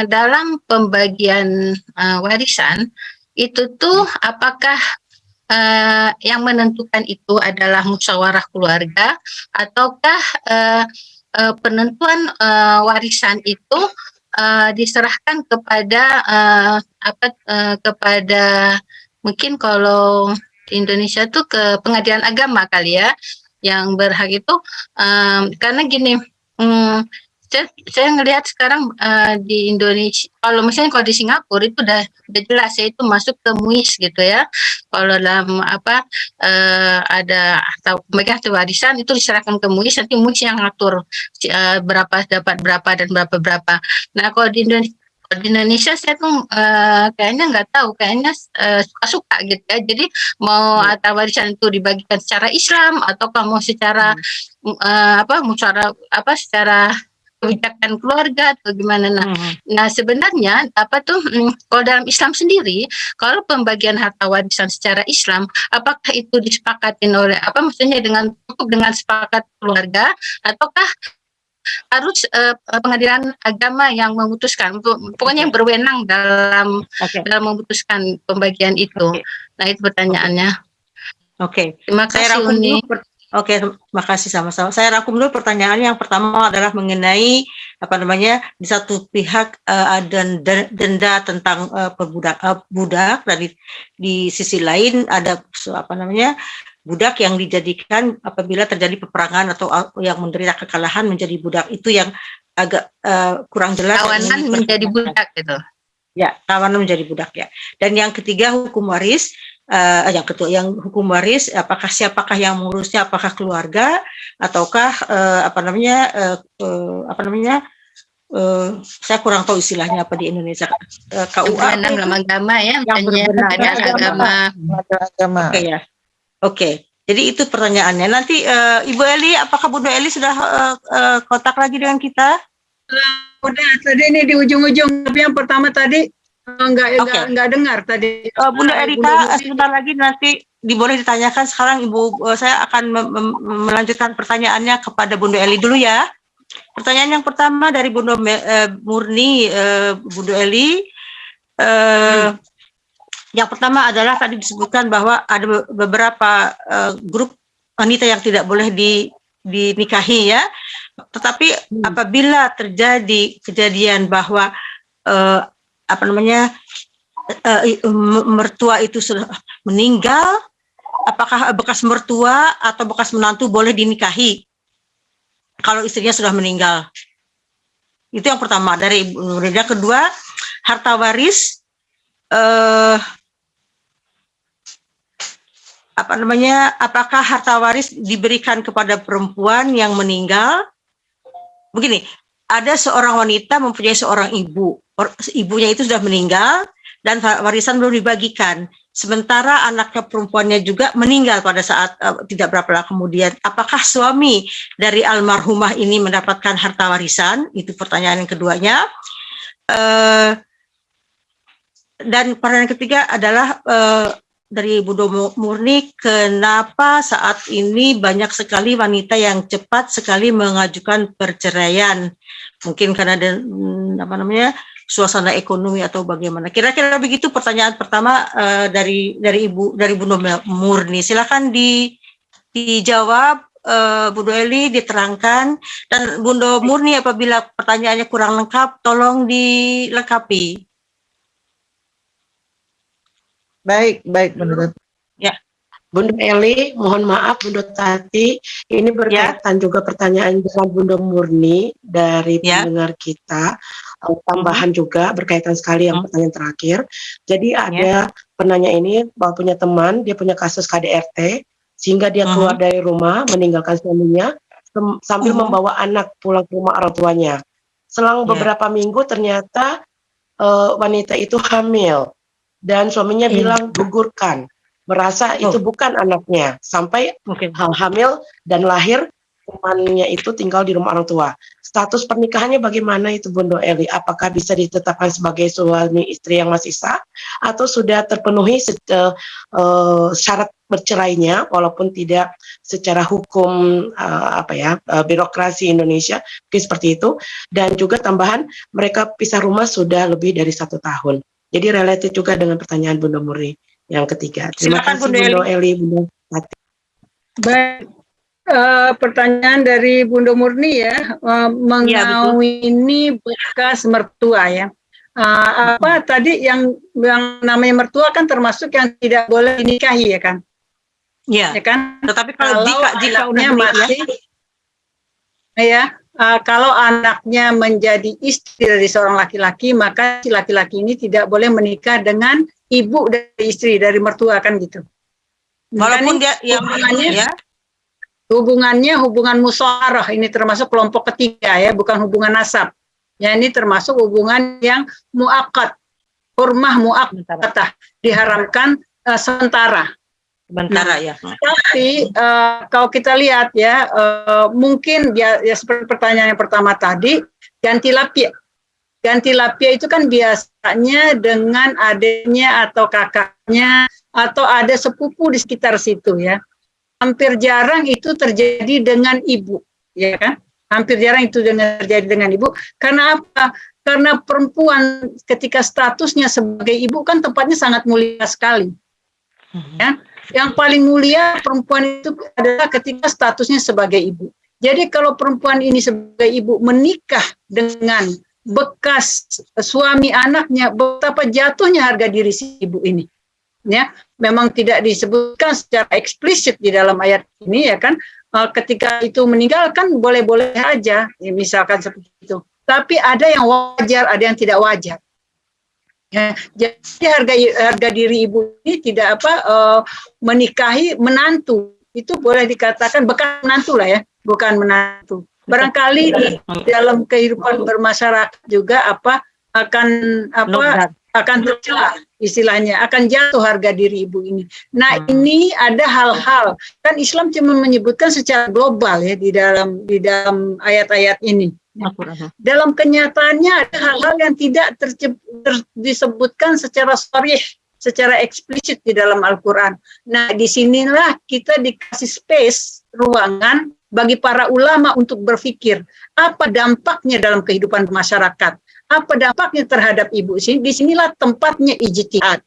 C: dalam pembagian warisan itu tuh apakah yang menentukan itu adalah musyawarah keluarga ataukah penentuan warisan itu diserahkan kepada kepada mungkin kalau di Indonesia tuh ke pengadilan agama kali ya yang berhak itu karena gini saya ngelihat sekarang di Indonesia kalau di Singapura itu udah jelas ya itu masuk ke MUIS gitu ya kalau dalam ada atau pemegang warisan itu diserahkan ke MUIS nanti MUIS yang ngatur berapa dapat berapa dan berapa nah kalau di Indonesia saya tuh kayaknya nggak tahu, kayaknya suka-suka gitu ya. Jadi mau harta warisan itu dibagikan secara Islam ataukah mau secara secara kebijakan keluarga atau gimana. Nah sebenarnya kalau dalam Islam sendiri kalau pembagian harta warisan secara Islam apakah itu disepakatin oleh maksudnya dengan sepakat keluarga ataukah harus pengadilan agama yang memutuskan pokoknya yang berwenang dalam memutuskan pembagian itu. Nah itu pertanyaannya. Terima kasih Uni.
B: Terima kasih sama-sama. Saya rangkum dulu pertanyaannya. Yang pertama adalah mengenai di satu pihak ada denda tentang budak dan di sisi lain ada budak yang dijadikan apabila terjadi peperangan atau yang menderita kekalahan menjadi budak. Itu yang agak kurang jelas.
C: Kawanan menjadi budak gitu.
B: Ya, kawanan menjadi budak ya. Dan yang ketiga hukum waris. Yang hukum waris, siapakah yang mengurusnya, apakah keluarga ataukah saya kurang tahu istilahnya apa di Indonesia. KUA
C: dalam agama ya, agama.
B: Oke. Jadi itu pertanyaannya. Nanti Ibu Eli, apakah Bunda Eli sudah kontak lagi dengan kita?
D: Udah, tadi ini di ujung-ujung, tapi yang pertama tadi enggak dengar tadi.
B: Bunda Erika, sebentar lagi nanti boleh ditanyakan. Sekarang Ibu, saya akan melanjutkan pertanyaannya kepada Bunda Eli dulu ya. Pertanyaan yang pertama dari Bunda Murni, Bunda Eli. Yang pertama adalah tadi disebutkan bahwa ada beberapa grup wanita yang tidak boleh dinikahi ya. Tetapi apabila terjadi kejadian bahwa mertua itu sudah meninggal, apakah bekas mertua atau bekas menantu boleh dinikahi kalau istrinya sudah meninggal? Itu yang pertama dari Ibu. Yang kedua, harta waris apakah harta waris diberikan kepada perempuan yang meninggal? Begini, ada seorang wanita mempunyai seorang ibu. Ibunya itu sudah meninggal dan warisan belum dibagikan. Sementara anaknya perempuannya juga meninggal pada saat tidak berapa lama kemudian. Apakah suami dari almarhumah ini mendapatkan harta warisan? Itu pertanyaan yang keduanya. Dan pertanyaan ketiga adalah dari Bunda Murni, kenapa saat ini banyak sekali wanita yang cepat sekali mengajukan perceraian? Mungkin karena suasana ekonomi atau bagaimana? Kira-kira begitu pertanyaan pertama dari Bunda Murni. Silakan dijawab Bunda Eli, diterangkan, dan Bunda Murni apabila pertanyaannya kurang lengkap tolong dilengkapi.
H: Baik Bunda Tati.
B: Ya.
A: Bunda Eli, mohon maaf Bunda Tati, ini berkaitan juga pertanyaan dengan Bunda Murni dari pendengar kita, tambahan juga berkaitan sekali yang pertanyaan terakhir. Jadi ada penanya ini bahwa punya teman, dia punya kasus KDRT, sehingga dia keluar dari rumah, meninggalkan suaminya, sambil membawa anak pulang ke rumah orang tuanya. Selang beberapa minggu ternyata wanita itu hamil, dan suaminya bilang gugurkan. merasa itu bukan anaknya sampai hamil dan lahir, temannya itu tinggal di rumah orang tua. Status pernikahannya bagaimana itu Bunda Eli? Apakah bisa ditetapkan sebagai suami istri yang masih sah atau sudah terpenuhi syarat bercerainya walaupun tidak secara hukum birokrasi Indonesia mungkin seperti itu, dan juga tambahan mereka pisah rumah sudah lebih dari 1 tahun. Jadi related juga dengan pertanyaan Bunda Murni yang ketiga. Terima kasih Bunda Eli, Bunda Tati.
D: Baik. Pertanyaan dari Bunda Murni ya, mengawini bekas mertua ya. Apa tadi yang namanya mertua kan termasuk yang tidak boleh dinikahi ya kan?
B: Ya kan. Tetapi kalau jika udah
D: masih kalau anaknya menjadi istri dari seorang laki-laki, maka si laki-laki ini tidak boleh menikah dengan ibu dari istri dari mertua kan gitu.
B: Walaupun dia yang
D: hubungannya hubungan musyawarah, ini termasuk kelompok ketiga ya, bukan hubungan nasab. Ya, ini termasuk hubungan yang muakkad, hurmah muakkadah, diharamkan sementara.
B: Ya.
D: Tapi kalau kita lihat ya, mungkin ya seperti pertanyaan yang pertama tadi, ganti lapia. Ganti lapia itu kan biasanya dengan adiknya atau kakaknya atau ada sepupu di sekitar situ ya. Hampir jarang itu terjadi dengan ibu, ya kan? Hampir jarang itu terjadi dengan ibu. Karena apa? Karena perempuan ketika statusnya sebagai ibu kan tempatnya sangat mulia sekali. Ya, yang paling mulia perempuan itu adalah ketika statusnya sebagai ibu. Jadi kalau perempuan ini sebagai ibu menikah dengan bekas suami anaknya, betapa jatuhnya harga diri si ibu ini. Ya, memang tidak disebutkan secara eksplisit di dalam ayat ini ya kan, ketika itu meninggal kan boleh-boleh aja ya, misalkan seperti itu, tapi ada yang wajar, ada yang tidak wajar ya. Jadi harga diri ibu ini tidak menikahi menantu, itu boleh dikatakan bekas menantu lah ya, bukan menantu. Barangkali di dalam kehidupan bermasyarakat juga akan tercela istilahnya, akan jatuh harga diri ibu ini. Nah, ini ada hal-hal, kan Islam cuma menyebutkan secara global ya di dalam ayat-ayat ini. Dalam kenyataannya ada hal-hal yang tidak disebutkan secara sharih, secara eksplisit di dalam Al-Quran. Nah, disinilah kita dikasih space, ruangan bagi para ulama untuk berpikir apa dampaknya dalam kehidupan masyarakat. Apa dampaknya terhadap ibu sih? Disinilah tempatnya ijtihad.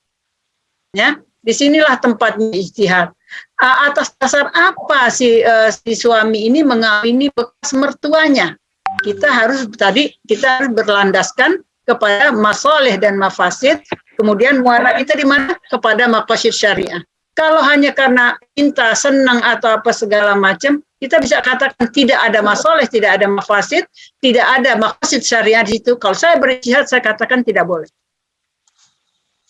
D: Ya, disinilah tempatnya ijtihad. Atas dasar apa si suami ini mengawini bekas mertuanya? Kita harus berlandaskan kepada masalih dan mafasid. Kemudian muara kita di mana? Kepada maqasid syariah. Kalau hanya karena cinta, senang atau apa segala macam, kita bisa katakan tidak ada masalah, tidak ada mafasid, tidak ada maqasid syariah di situ. Kalau saya berijtihad, saya katakan tidak boleh.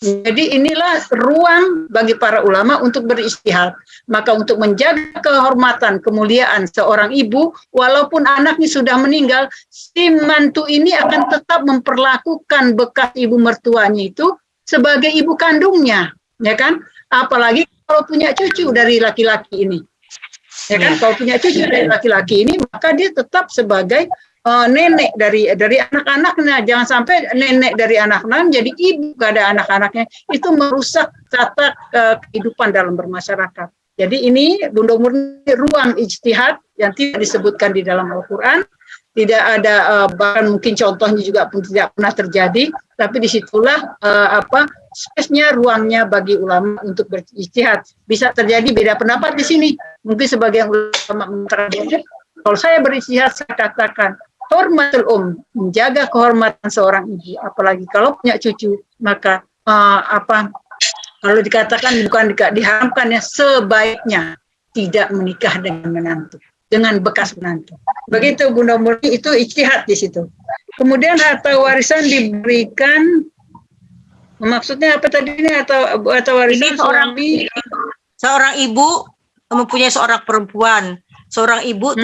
D: Jadi inilah ruang bagi para ulama untuk berijtihad. Maka untuk menjaga kehormatan, kemuliaan seorang ibu, walaupun anaknya sudah meninggal, si mantu ini akan tetap memperlakukan bekas ibu mertuanya itu sebagai ibu kandungnya, ya kan? Apalagi kalau punya cucu dari laki-laki ini. Ya kan, kalau punya cucu dari laki-laki ini, maka dia tetap sebagai nenek dari anak-anaknya. Jangan sampai nenek dari anak-anak jadi ibu kepada anak-anaknya. Itu merusak tata kehidupan dalam bermasyarakat. Jadi ini Bunda Murni ruang ijtihad yang tidak disebutkan di dalam Al-Quran. Tidak ada, bahkan mungkin contohnya juga pun tidak pernah terjadi. Tapi disitulah space-nya, ruangnya bagi ulama untuk berijtihad. Bisa terjadi beda pendapat di sini. Mungkin sebagian ulama mengatakan, kalau saya berijtihad, saya katakan hormatul menjaga kehormatan seorang ibu, apalagi kalau punya cucu, maka kalau dikatakan bukan diharamkan ya, sebaiknya tidak menikah dengan menantu, dengan bekas menantu. Begitu Bunda Murni, itu ijtihad di situ. Kemudian harta warisan diberikan, maksudnya apa tadi ini, atau warisan
B: ini seorang ibu mempunyai seorang perempuan, seorang ibu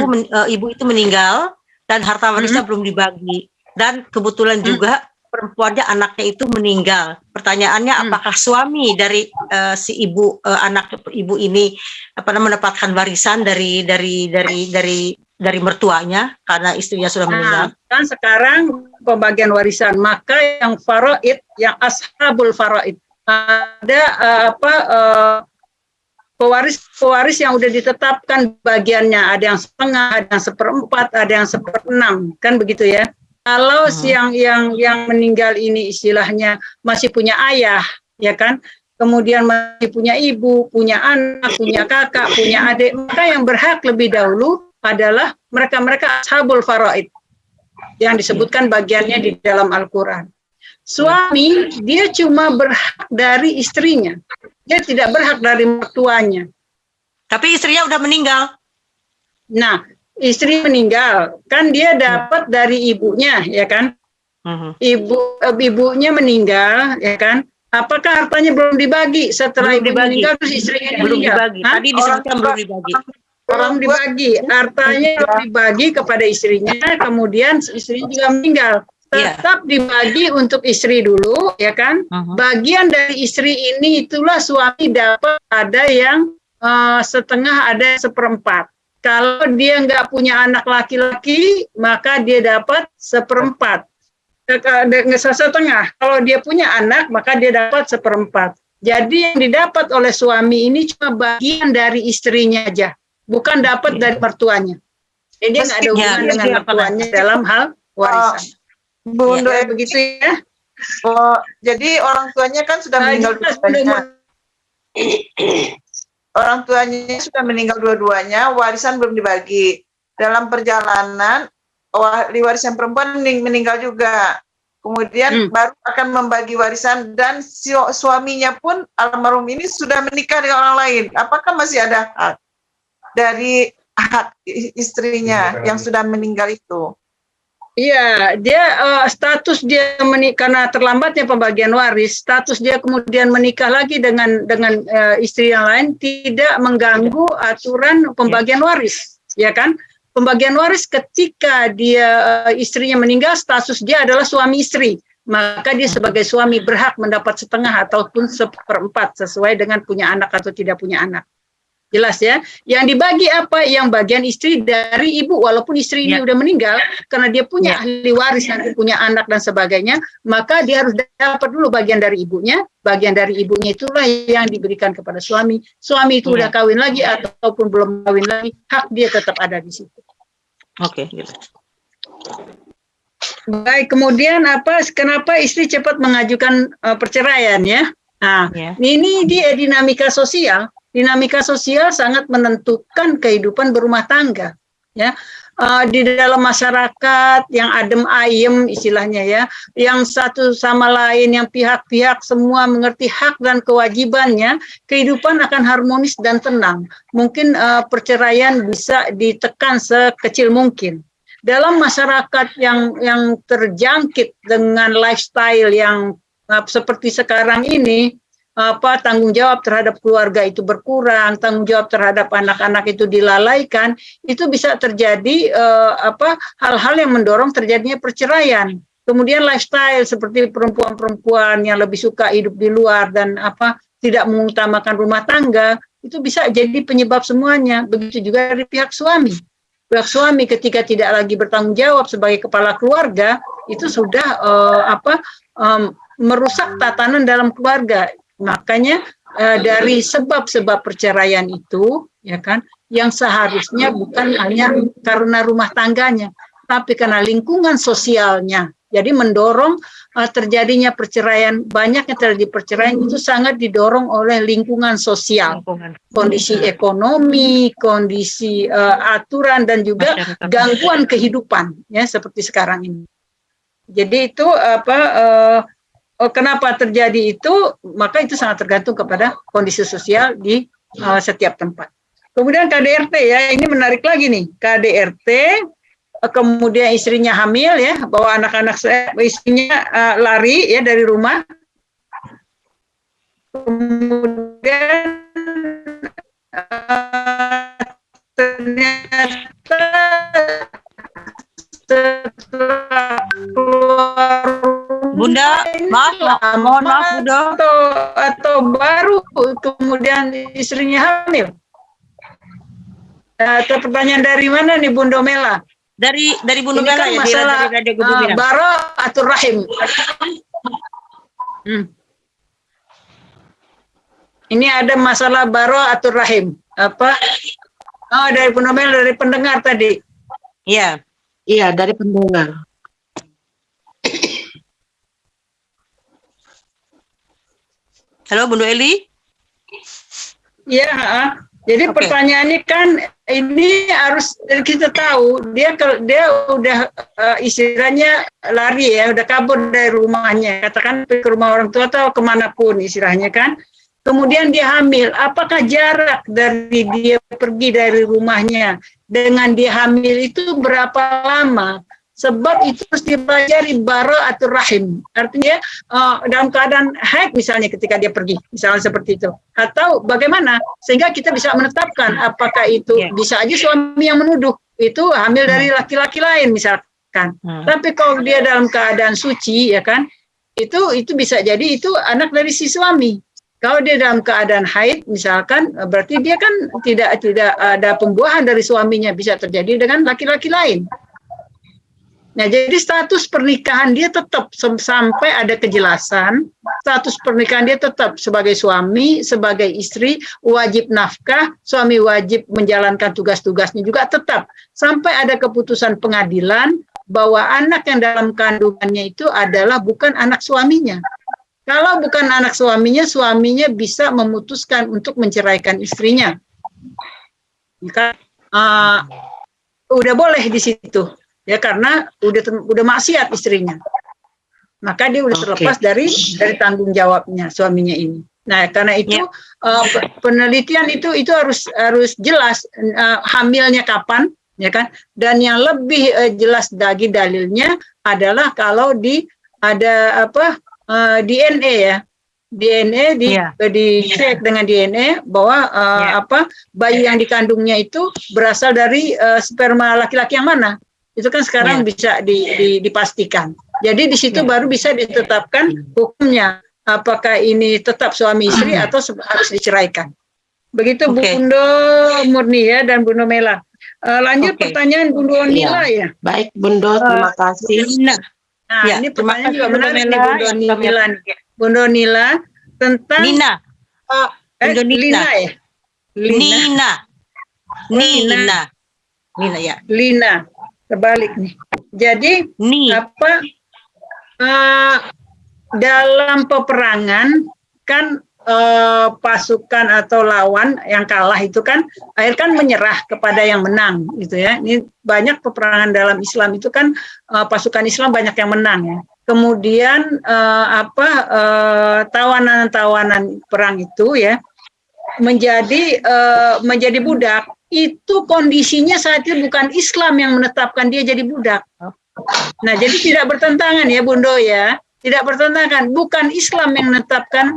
B: ibu itu meninggal dan harta warisan belum dibagi, dan kebetulan juga perempuannya anaknya itu meninggal. Pertanyaannya apakah suami dari si ibu anak ibu ini mendapatkan warisan dari mertuanya karena istrinya sudah meninggal?
D: Kan sekarang pembagian warisan, maka yang faraid, yang ashabul faraid ada pewaris yang udah ditetapkan bagiannya, ada yang setengah, ada yang seperempat, ada yang seperenam, kan begitu ya. Kalau yang meninggal ini istilahnya masih punya ayah, ya kan, kemudian masih punya ibu, punya anak, punya kakak, punya adik, maka yang berhak lebih dahulu adalah mereka-mereka ashabul faraid yang disebutkan bagiannya di dalam Al-Quran. Suami, dia cuma berhak dari istrinya. Dia tidak berhak dari mertuanya.
B: Tapi istrinya udah meninggal.
D: Nah, istri meninggal, kan dia dapat dari ibunya, ya kan? Ibunya meninggal, ya kan? Apakah hartanya belum dibagi setelah ibu meninggal terus istrinya
B: belum
D: meninggal?
B: dibagi? Tadi disebutkan belum dibagi.
D: Belum dibagi, hartanya belum dibagi kepada istrinya, kemudian istrinya juga meninggal. Tetap dibagi untuk istri dulu, ya kan? Bagian dari istri ini itulah suami dapat, ada yang setengah, ada yang seperempat. Kalau dia nggak punya anak laki-laki, maka dia dapat seperempat. Setengah. Kalau dia punya anak, maka dia dapat seperempat. Jadi yang didapat oleh suami ini cuma bagian dari istrinya aja, bukan dapat dari mertuanya. Jadi dia nggak ada hubungan dengan mertuanya dalam hal warisan.
H: Bunda,
D: begitu ya.
H: Jadi orang tuanya kan sudah meninggal dua-duanya. Orang tuanya sudah meninggal dua-duanya, warisan belum dibagi. Dalam perjalanan, warisan perempuan meninggal juga. Kemudian baru akan membagi warisan, dan suaminya pun almarhum ini sudah menikah dengan orang lain. Apakah masih ada hak dari hak istrinya yang sudah meninggal itu?
D: Iya, dia status dia karena terlambatnya pembagian waris, status dia kemudian menikah lagi dengan istri yang lain tidak mengganggu aturan pembagian waris, ya kan? Pembagian waris ketika dia istrinya meninggal, status dia adalah suami istri, maka dia sebagai suami berhak mendapat setengah ataupun seperempat sesuai dengan punya anak atau tidak punya anak. Jelas ya, yang dibagi apa? Yang bagian istri dari ibu, walaupun istri ini udah meninggal, karena dia punya ahli waris, nanti punya anak dan sebagainya, maka dia harus dapat dulu bagian dari ibunya. Bagian dari ibunya itulah yang diberikan kepada suami. Suami itu udah kawin lagi ataupun belum kawin lagi, hak dia tetap ada di situ.
B: Oke.
D: Baik, kemudian kenapa istri cepat mengajukan perceraian ya? Nah, ini dia dinamika sosial. Dinamika sosial sangat menentukan kehidupan berumah tangga, ya. Di dalam masyarakat yang adem ayem istilahnya ya, yang satu sama lain, yang pihak-pihak semua mengerti hak dan kewajibannya, kehidupan akan harmonis dan tenang. Mungkin perceraian bisa ditekan sekecil mungkin. Dalam masyarakat yang terjangkit dengan lifestyle yang seperti sekarang ini, tanggung jawab terhadap keluarga itu berkurang, tanggung jawab terhadap anak-anak itu dilalaikan, itu bisa terjadi hal-hal yang mendorong terjadinya perceraian. Kemudian lifestyle seperti perempuan-perempuan yang lebih suka hidup di luar dan tidak mengutamakan rumah tangga, itu bisa jadi penyebab semuanya. Begitu juga dari pihak suami. Pihak suami ketika tidak lagi bertanggung jawab sebagai kepala keluarga, itu sudah merusak tatanan dalam keluarga. Makanya dari sebab-sebab perceraian itu, ya kan, yang seharusnya bukan hanya karena rumah tangganya, tapi karena lingkungan sosialnya. Jadi mendorong terjadinya perceraian, banyaknya terjadi perceraian itu sangat didorong oleh lingkungan sosial, kondisi ekonomi, kondisi aturan dan juga gangguan kehidupan, ya seperti sekarang ini. Jadi itu kenapa terjadi itu, maka itu sangat tergantung kepada kondisi sosial di setiap tempat. Kemudian KDRT ya, ini menarik lagi nih, KDRT, kemudian istrinya hamil ya, bawa anak-anak istrinya lari ya dari rumah, kemudian ternyata setelah keluar
B: mohon maaf Budo.
D: Atau baru kemudian istrinya hamil. Atau pertanyaan dari mana nih Bunda Mela?
B: Dari Bunda Mela
D: kan
B: ya,
D: masalah
B: dari Radio Gubumina.
D: bara'atul rahim. Ini ada masalah bara'atul rahim. Apa? Oh, dari Bunda Mela, dari pendengar tadi.
B: Iya.
A: Iya, dari pendengar.
B: Halo Bunda Eli.
D: Iya, jadi pertanyaannya kan ini harus kita tahu dia udah istilahnya lari ya, udah kabur dari rumahnya, katakan ke rumah orang tua atau kemanapun istilahnya kan. Kemudian dia hamil, apakah jarak dari dia pergi dari rumahnya dengan dia hamil itu berapa lama? Sebab itu harus dipelajari bara'atul rahim. Artinya dalam keadaan haid misalnya ketika dia pergi, misalnya seperti itu. Atau bagaimana? Sehingga kita bisa menetapkan apakah itu bisa aja suami yang menuduh itu hamil dari laki-laki lain misalkan. Tapi kalau dia dalam keadaan suci ya kan, itu bisa jadi itu anak dari si suami. Kalau dia dalam keadaan haid misalkan, berarti dia kan tidak ada pembuahan dari suaminya, bisa terjadi dengan laki-laki lain. Nah, jadi status pernikahan dia tetap sampai ada kejelasan, status pernikahan dia tetap sebagai suami, sebagai istri, wajib nafkah, suami wajib menjalankan tugas-tugasnya juga tetap, sampai ada keputusan pengadilan bahwa anak yang dalam kandungannya itu adalah bukan anak suaminya. Kalau bukan anak suaminya, suaminya bisa memutuskan untuk menceraikan istrinya. Maka udah boleh di situ. Ya karena udah maksiat istrinya, maka dia udah terlepas dari tanggung jawabnya suaminya ini. Nah karena itu penelitian itu harus jelas hamilnya kapan, ya kan? Dan yang lebih jelas lagi dalilnya adalah kalau ada DNA ya, DNA dicek dengan DNA bahwa bayi yang dikandungnya itu berasal dari sperma laki-laki yang mana. Itu kan sekarang bisa dipastikan. Jadi di situ baru bisa ditetapkan hukumnya. Apakah ini tetap suami istri atau harus diceraikan. Begitu Bunda Murni ya dan Bunda Mela. Lanjut pertanyaan Bunda Nila ya.
A: Baik Bunda, terima kasih.
D: Nah ini pertanyaan juga menarik nih Bunda Nila. Bunda Nila tentang
B: Nina.
D: Lina ya. Nina ya. Lina. Terbalik nih. Jadi dalam peperangan kan pasukan atau lawan yang kalah itu kan akhirnya kan menyerah kepada yang menang gitu ya. Ini banyak peperangan dalam Islam itu kan pasukan Islam banyak yang menang ya. Kemudian tawanan-tawanan perang itu ya menjadi budak. Itu kondisinya saat itu bukan Islam yang menetapkan dia jadi budak. Nah, jadi tidak bertentangan ya, Bundo ya. Tidak bertentangan. Bukan Islam yang menetapkan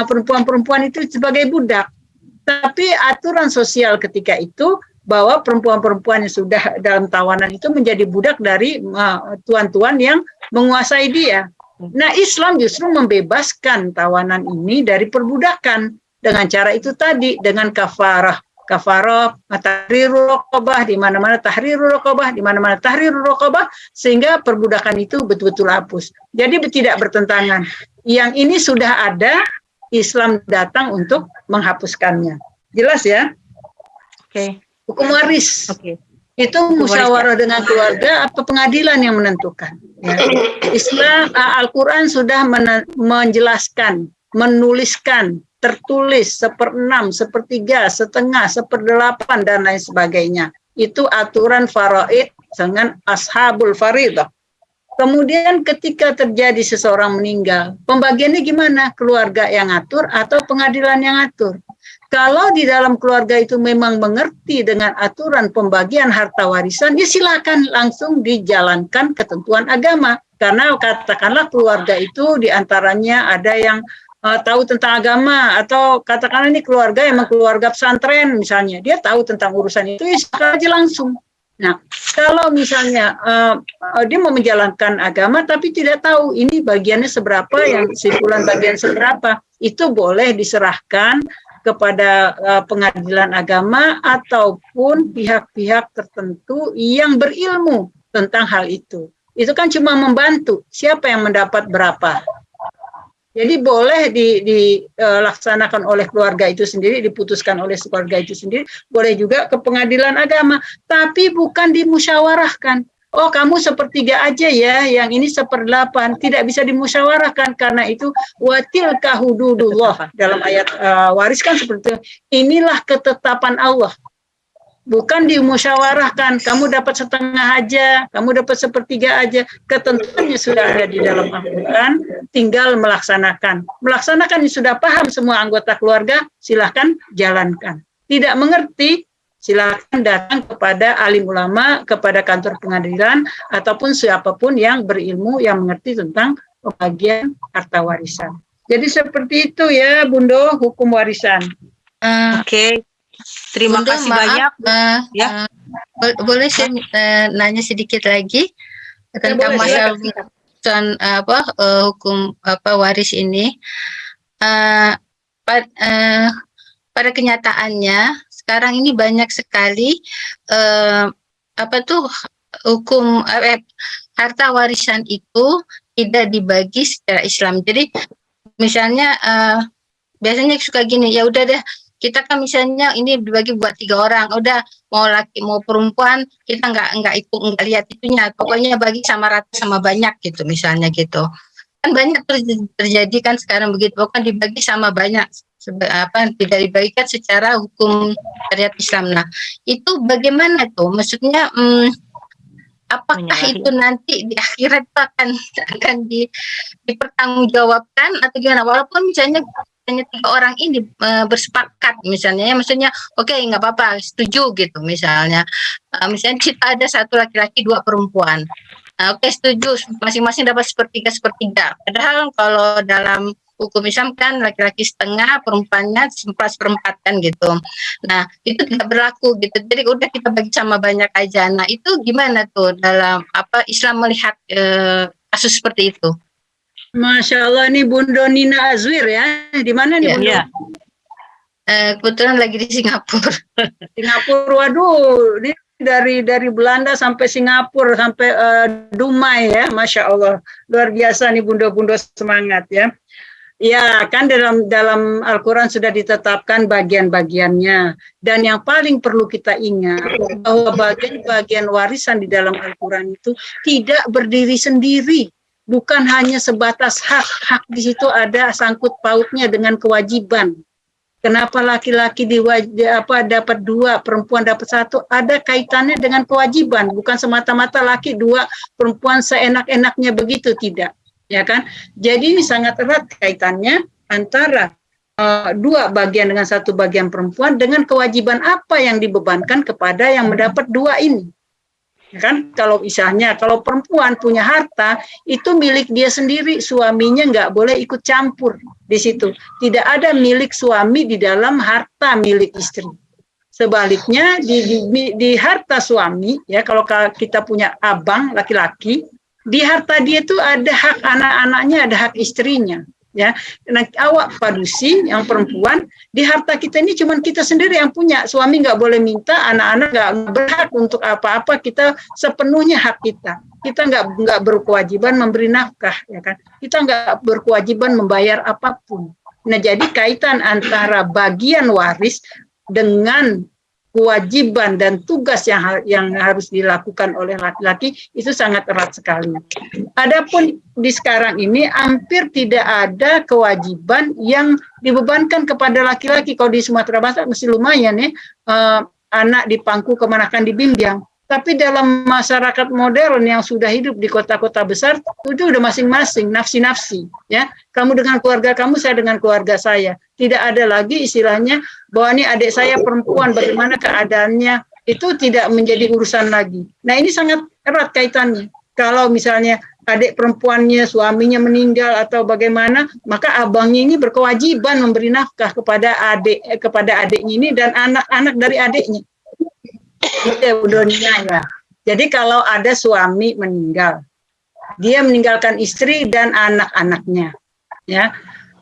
D: perempuan-perempuan itu sebagai budak. Tapi aturan sosial ketika itu bahwa perempuan-perempuan yang sudah dalam tawanan itu menjadi budak dari tuan-tuan yang menguasai dia. Nah, Islam justru membebaskan tawanan ini dari perbudakan dengan cara itu tadi, dengan kafarah, tahrirul raqabah, di mana-mana tahrirul raqabah, di mana-mana tahrirul raqabah, sehingga perbudakan itu betul-betul hapus. Jadi tidak bertentangan. Yang ini sudah ada, Islam datang untuk menghapuskannya. Jelas ya? Oke. Hukum waris. Oke. Itu musyawarah dengan keluarga atau pengadilan yang menentukan. Ya. Islam, Al-Quran sudah menjelaskan, menuliskan, tertulis 1/6, 1/3, 1/2, 1/8 dan lain sebagainya. Itu aturan faraid dengan ashabul faridah. Kemudian ketika terjadi seseorang meninggal, pembagiannya gimana? Keluarga yang ngatur atau pengadilan yang ngatur? Kalau di dalam keluarga itu memang mengerti dengan aturan pembagian harta warisan, ya silakan langsung dijalankan ketentuan agama. Karena katakanlah keluarga itu diantaranya ada yang tahu tentang agama, atau katakanlah ini keluarga emang keluarga pesantren misalnya, dia tahu tentang urusan itu, ya aja langsung. Nah, Kalau misalnya dia mau menjalankan agama tapi tidak tahu ini bagiannya seberapa, yang si fulan bagian seberapa, itu boleh diserahkan kepada pengadilan agama ataupun pihak-pihak tertentu yang berilmu tentang hal itu. Itu kan cuma membantu, siapa yang mendapat berapa. Jadi boleh dilaksanakan oleh keluarga itu sendiri, diputuskan oleh keluarga itu sendiri, boleh juga ke pengadilan agama, tapi bukan dimusyawarahkan. Oh, kamu sepertiga aja ya, yang ini 1/8, tidak bisa dimusyawarahkan karena itu watilka hududullah dalam ayat waris kan seperti itu. Inilah ketetapan Allah. Bukan dimusyawarahkan, kamu dapat setengah aja, kamu dapat 1/3 aja. Ketentuannya sudah ada di dalam Al-Quran, tinggal melaksanakan. Melaksanakan sudah paham semua anggota keluarga, silahkan jalankan. Tidak mengerti, silahkan datang kepada alim ulama, kepada kantor pengadilan, ataupun siapapun yang berilmu, yang mengerti tentang pembagian harta warisan. Jadi seperti itu ya, Bundo, hukum warisan.
B: Oke. Terima
C: Bunda,
B: kasih
C: maaf,
B: banyak.
C: Boleh saya nanya sedikit lagi tentang masalah hukum waris ini. Pada kenyataannya sekarang ini banyak sekali hukum harta warisan itu tidak dibagi secara Islam. Jadi misalnya biasanya suka gini, ya udah deh, kita kan misalnya ini dibagi buat 3 orang, udah mau laki mau perempuan kita nggak lihat itunya, pokoknya bagi sama rata sama banyak gitu, misalnya gitu kan banyak terjadi kan sekarang begitu, bukan dibagi sama banyak, tidak dibagikan secara hukum syariat Islam. Nah itu bagaimana tuh, maksudnya apakah itu nanti di akhirat akan dipertanggungjawabkan atau gimana, walaupun misalnya hanya 3 orang ini bersepakat misalnya, ya maksudnya oke, nggak apa-apa, setuju gitu misalnya, misalnya kita ada 1 laki-laki 2 perempuan, oke setuju, masing-masing dapat 1/3, padahal kalau dalam hukum Islam kan laki-laki setengah, perempuannya 1/4 kan gitu. Nah itu tidak berlaku gitu, jadi udah kita bagi sama banyak aja. Nah itu gimana tuh dalam Islam melihat kasus seperti itu?
D: Masya Allah, ini Bundo Nina Azwir ya. Di mana nih, Bundo?
B: Ya.
C: Kebetulan lagi di Singapura.
D: Singapura, waduh, ini dari Belanda sampai Singapura, sampai Dumai ya, Masya Allah. Luar biasa nih Bundo-Bundo, semangat ya. Ya, kan dalam Al-Quran sudah ditetapkan bagian-bagiannya. Dan yang paling perlu kita ingat, bahwa bagian-bagian warisan di dalam Al-Quran itu tidak berdiri sendiri. Bukan hanya sebatas hak di situ ada sangkut pautnya dengan kewajiban. Kenapa laki-laki dapat 2, perempuan dapat 1? Ada kaitannya dengan kewajiban, bukan semata-mata laki 2, perempuan seenak-enaknya begitu, tidak, ya kan? Jadi ini sangat erat kaitannya antara 2 bagian dengan 1 bagian perempuan dengan kewajiban apa yang dibebankan kepada yang mendapat 2 ini. Kan kalau misalnya kalau perempuan punya harta itu milik dia sendiri, suaminya nggak boleh ikut campur di situ. Tidak ada milik suami di dalam harta milik istri. Sebaliknya di harta suami ya, kalau kita punya abang laki-laki, di harta dia itu ada hak anak-anaknya, ada hak istrinya. Ya, nah, awak padusi yang perempuan, di harta kita ini cuman kita sendiri yang punya, suami nggak boleh minta, anak-anak nggak berhak untuk apa-apa, kita sepenuhnya hak kita. Kita nggak berkewajiban memberi nafkah, ya kan? Kita nggak berkewajiban membayar apapun. Nah, jadi kaitan antara bagian waris dengan kewajiban dan tugas yang harus dilakukan oleh laki-laki itu sangat erat sekali. Adapun di sekarang ini hampir tidak ada kewajiban yang dibebankan kepada laki-laki. Kalau di Sumatera Barat masih lumayan ya, anak dipangku kemanakan dibimbing. Tapi dalam masyarakat modern yang sudah hidup di kota-kota besar, itu udah masing-masing, nafsi-nafsi. Ya, kamu dengan keluarga kamu, saya dengan keluarga saya. Tidak ada lagi istilahnya bahwa ini adik saya perempuan, bagaimana keadaannya, itu tidak menjadi urusan lagi. Nah ini sangat erat kaitannya. Kalau misalnya adik perempuannya, suaminya meninggal atau bagaimana, maka abangnya ini berkewajiban memberi nafkah kepada adiknya ini dan anak-anak dari adiknya. Ya, Budoninya ya. Jadi kalau ada suami meninggal, dia meninggalkan istri dan anak-anaknya, ya.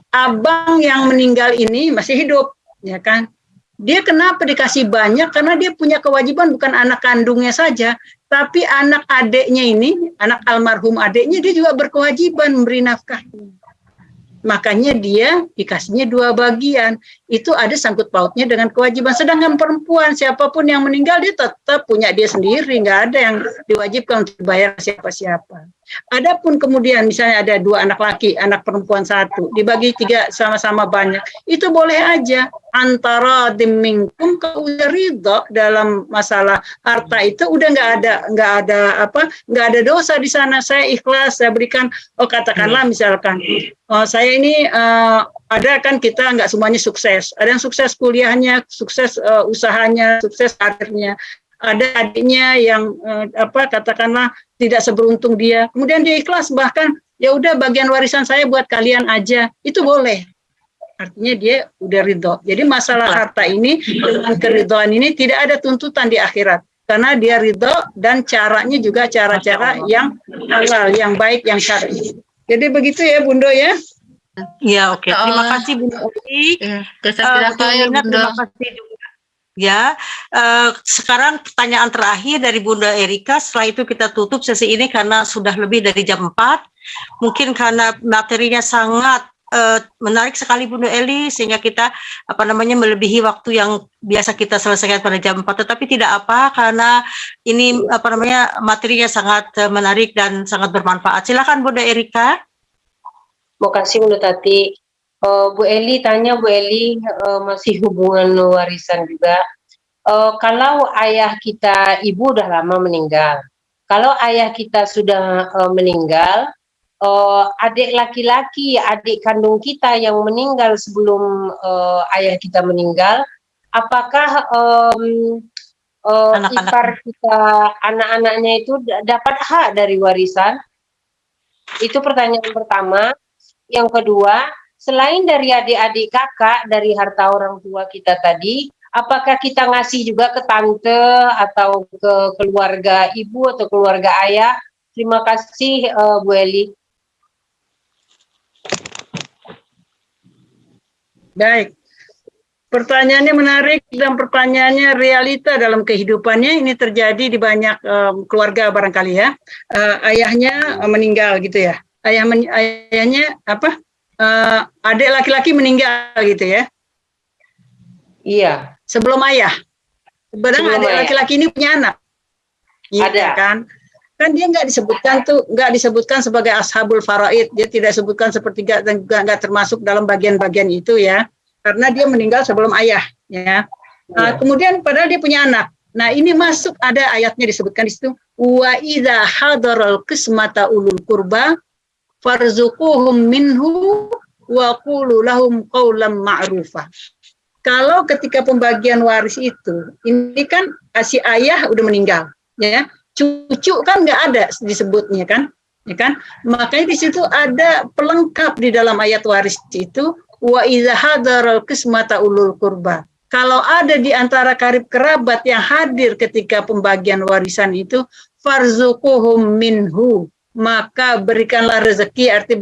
D: Abang yang meninggal ini masih hidup, ya kan? Dia kenapa dikasih banyak? Karena dia punya kewajiban bukan anak kandungnya saja, tapi anak adiknya ini, anak almarhum adiknya dia juga berkewajiban memberi nafkah. Makanya dia dikasihnya 2 bagian. Itu ada sangkut pautnya dengan kewajiban. Sedangkan perempuan, siapapun yang meninggal dia tetap punya dia sendiri, nggak ada yang diwajibkan untuk bayar siapa-siapa. Adapun kemudian misalnya ada 2 anak laki, anak perempuan 1, dibagi 3 sama-sama banyak, itu boleh aja. Antara dimingkum ridho dalam masalah harta itu udah nggak ada dosa di sana. Saya ikhlas, saya berikan. Katakanlah misalkan, saya ini ada kan kita nggak semuanya sukses. Ada yang sukses kuliahnya, sukses usahanya, sukses karirnya. Ada adiknya yang katakanlah tidak seberuntung dia. Kemudian dia ikhlas, bahkan ya udah bagian warisan saya buat kalian aja. Itu boleh. Artinya dia udah ridho. Jadi masalah harta ini dengan keridhoan ini tidak ada tuntutan di akhirat. Karena dia ridho dan caranya juga cara-cara yang halal, yang baik, yang syar'i. Jadi begitu ya Bundo ya.
B: Ya, oke. Terima kasih Bunda Eli. Terima kasih juga. Ya, sekarang pertanyaan terakhir dari Bunda Erika. Setelah itu kita tutup sesi ini karena sudah lebih dari jam 4. Mungkin karena materinya sangat menarik sekali Bunda Eli, sehingga kita melebihi waktu yang biasa kita selesaikan pada jam 4. Tetapi tidak apa, karena ini materinya sangat menarik dan sangat bermanfaat. Silakan Bunda Erika.
I: Terima kasih Bunda Tati. Bu Eli tanya, Bu Eli masih hubungan warisan juga. Kalau ayah kita, ibu udah lama meninggal. Kalau ayah kita sudah meninggal, adik laki-laki, adik kandung kita yang meninggal sebelum ayah kita meninggal, apakah ipar kita, anak-anaknya itu dapat hak dari warisan? Itu pertanyaan pertama. Yang kedua, selain dari adik-adik kakak, dari harta orang tua kita tadi, apakah kita ngasih juga ke tante atau ke keluarga ibu atau keluarga ayah? Terima kasih Bu Eli.
D: Baik, pertanyaannya menarik dan pertanyaannya realita dalam kehidupannya. Ini terjadi di banyak keluarga barangkali ya. Ayahnya meninggal gitu ya. Ayahnya adik laki-laki meninggal gitu ya.
I: Iya.
D: Sebelum ayah. Sebenarnya adik laki-laki ini punya anak.
I: Ada
D: kan? Kan dia nggak disebutkan sebagai ashabul faraid, dia tidak disebutkan sepertiga dan nggak termasuk dalam bagian-bagian itu ya, karena dia meninggal sebelum ayah ya. Kemudian padahal dia punya anak. Nah ini masuk, ada ayatnya disebutkan di situ, wa idza hadaral qismata ulul qurba farzuquhum minhu wa qulu lahum qawlan ma'rufa. Kalau ketika pembagian waris itu, ini kan si ayah udah meninggal ya. Cucu kan nggak ada disebutnya kan, ya kan? Makanya di situ ada pelengkap di dalam ayat waris itu, wa idza hadaral qismata ulul qurba. Kalau ada di antara karib kerabat yang hadir ketika pembagian warisan itu, farzuquhum minhu, maka berikanlah rezeki, arti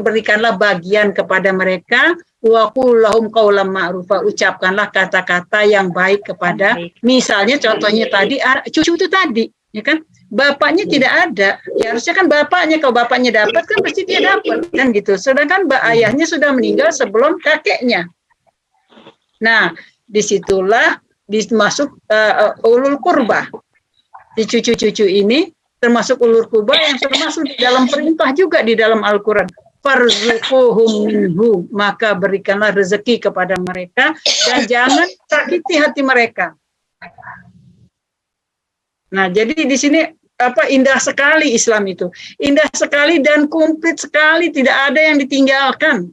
D: berikanlah bagian kepada mereka, wa qul lahum qawlan ma'rufa, ucapkanlah kata-kata yang baik kepada, misalnya contohnya tadi cucu itu tadi, ya kan, bapaknya tidak ada, ya harusnya kan bapaknya, kalau bapaknya dapat kan pasti dia dapat kan gitu, sedangkan ayahnya sudah meninggal sebelum kakeknya. Nah disitulah masuk ulul qurba, di cucu-cucu ini termasuk ulul qurba yang termasuk di dalam perintah juga di dalam Al-Quran, farzuquhum minhu, maka berikanlah rezeki kepada mereka dan jangan sakiti hati mereka. Nah, jadi di sini indah sekali Islam itu. Indah sekali dan komplit sekali, tidak ada yang ditinggalkan.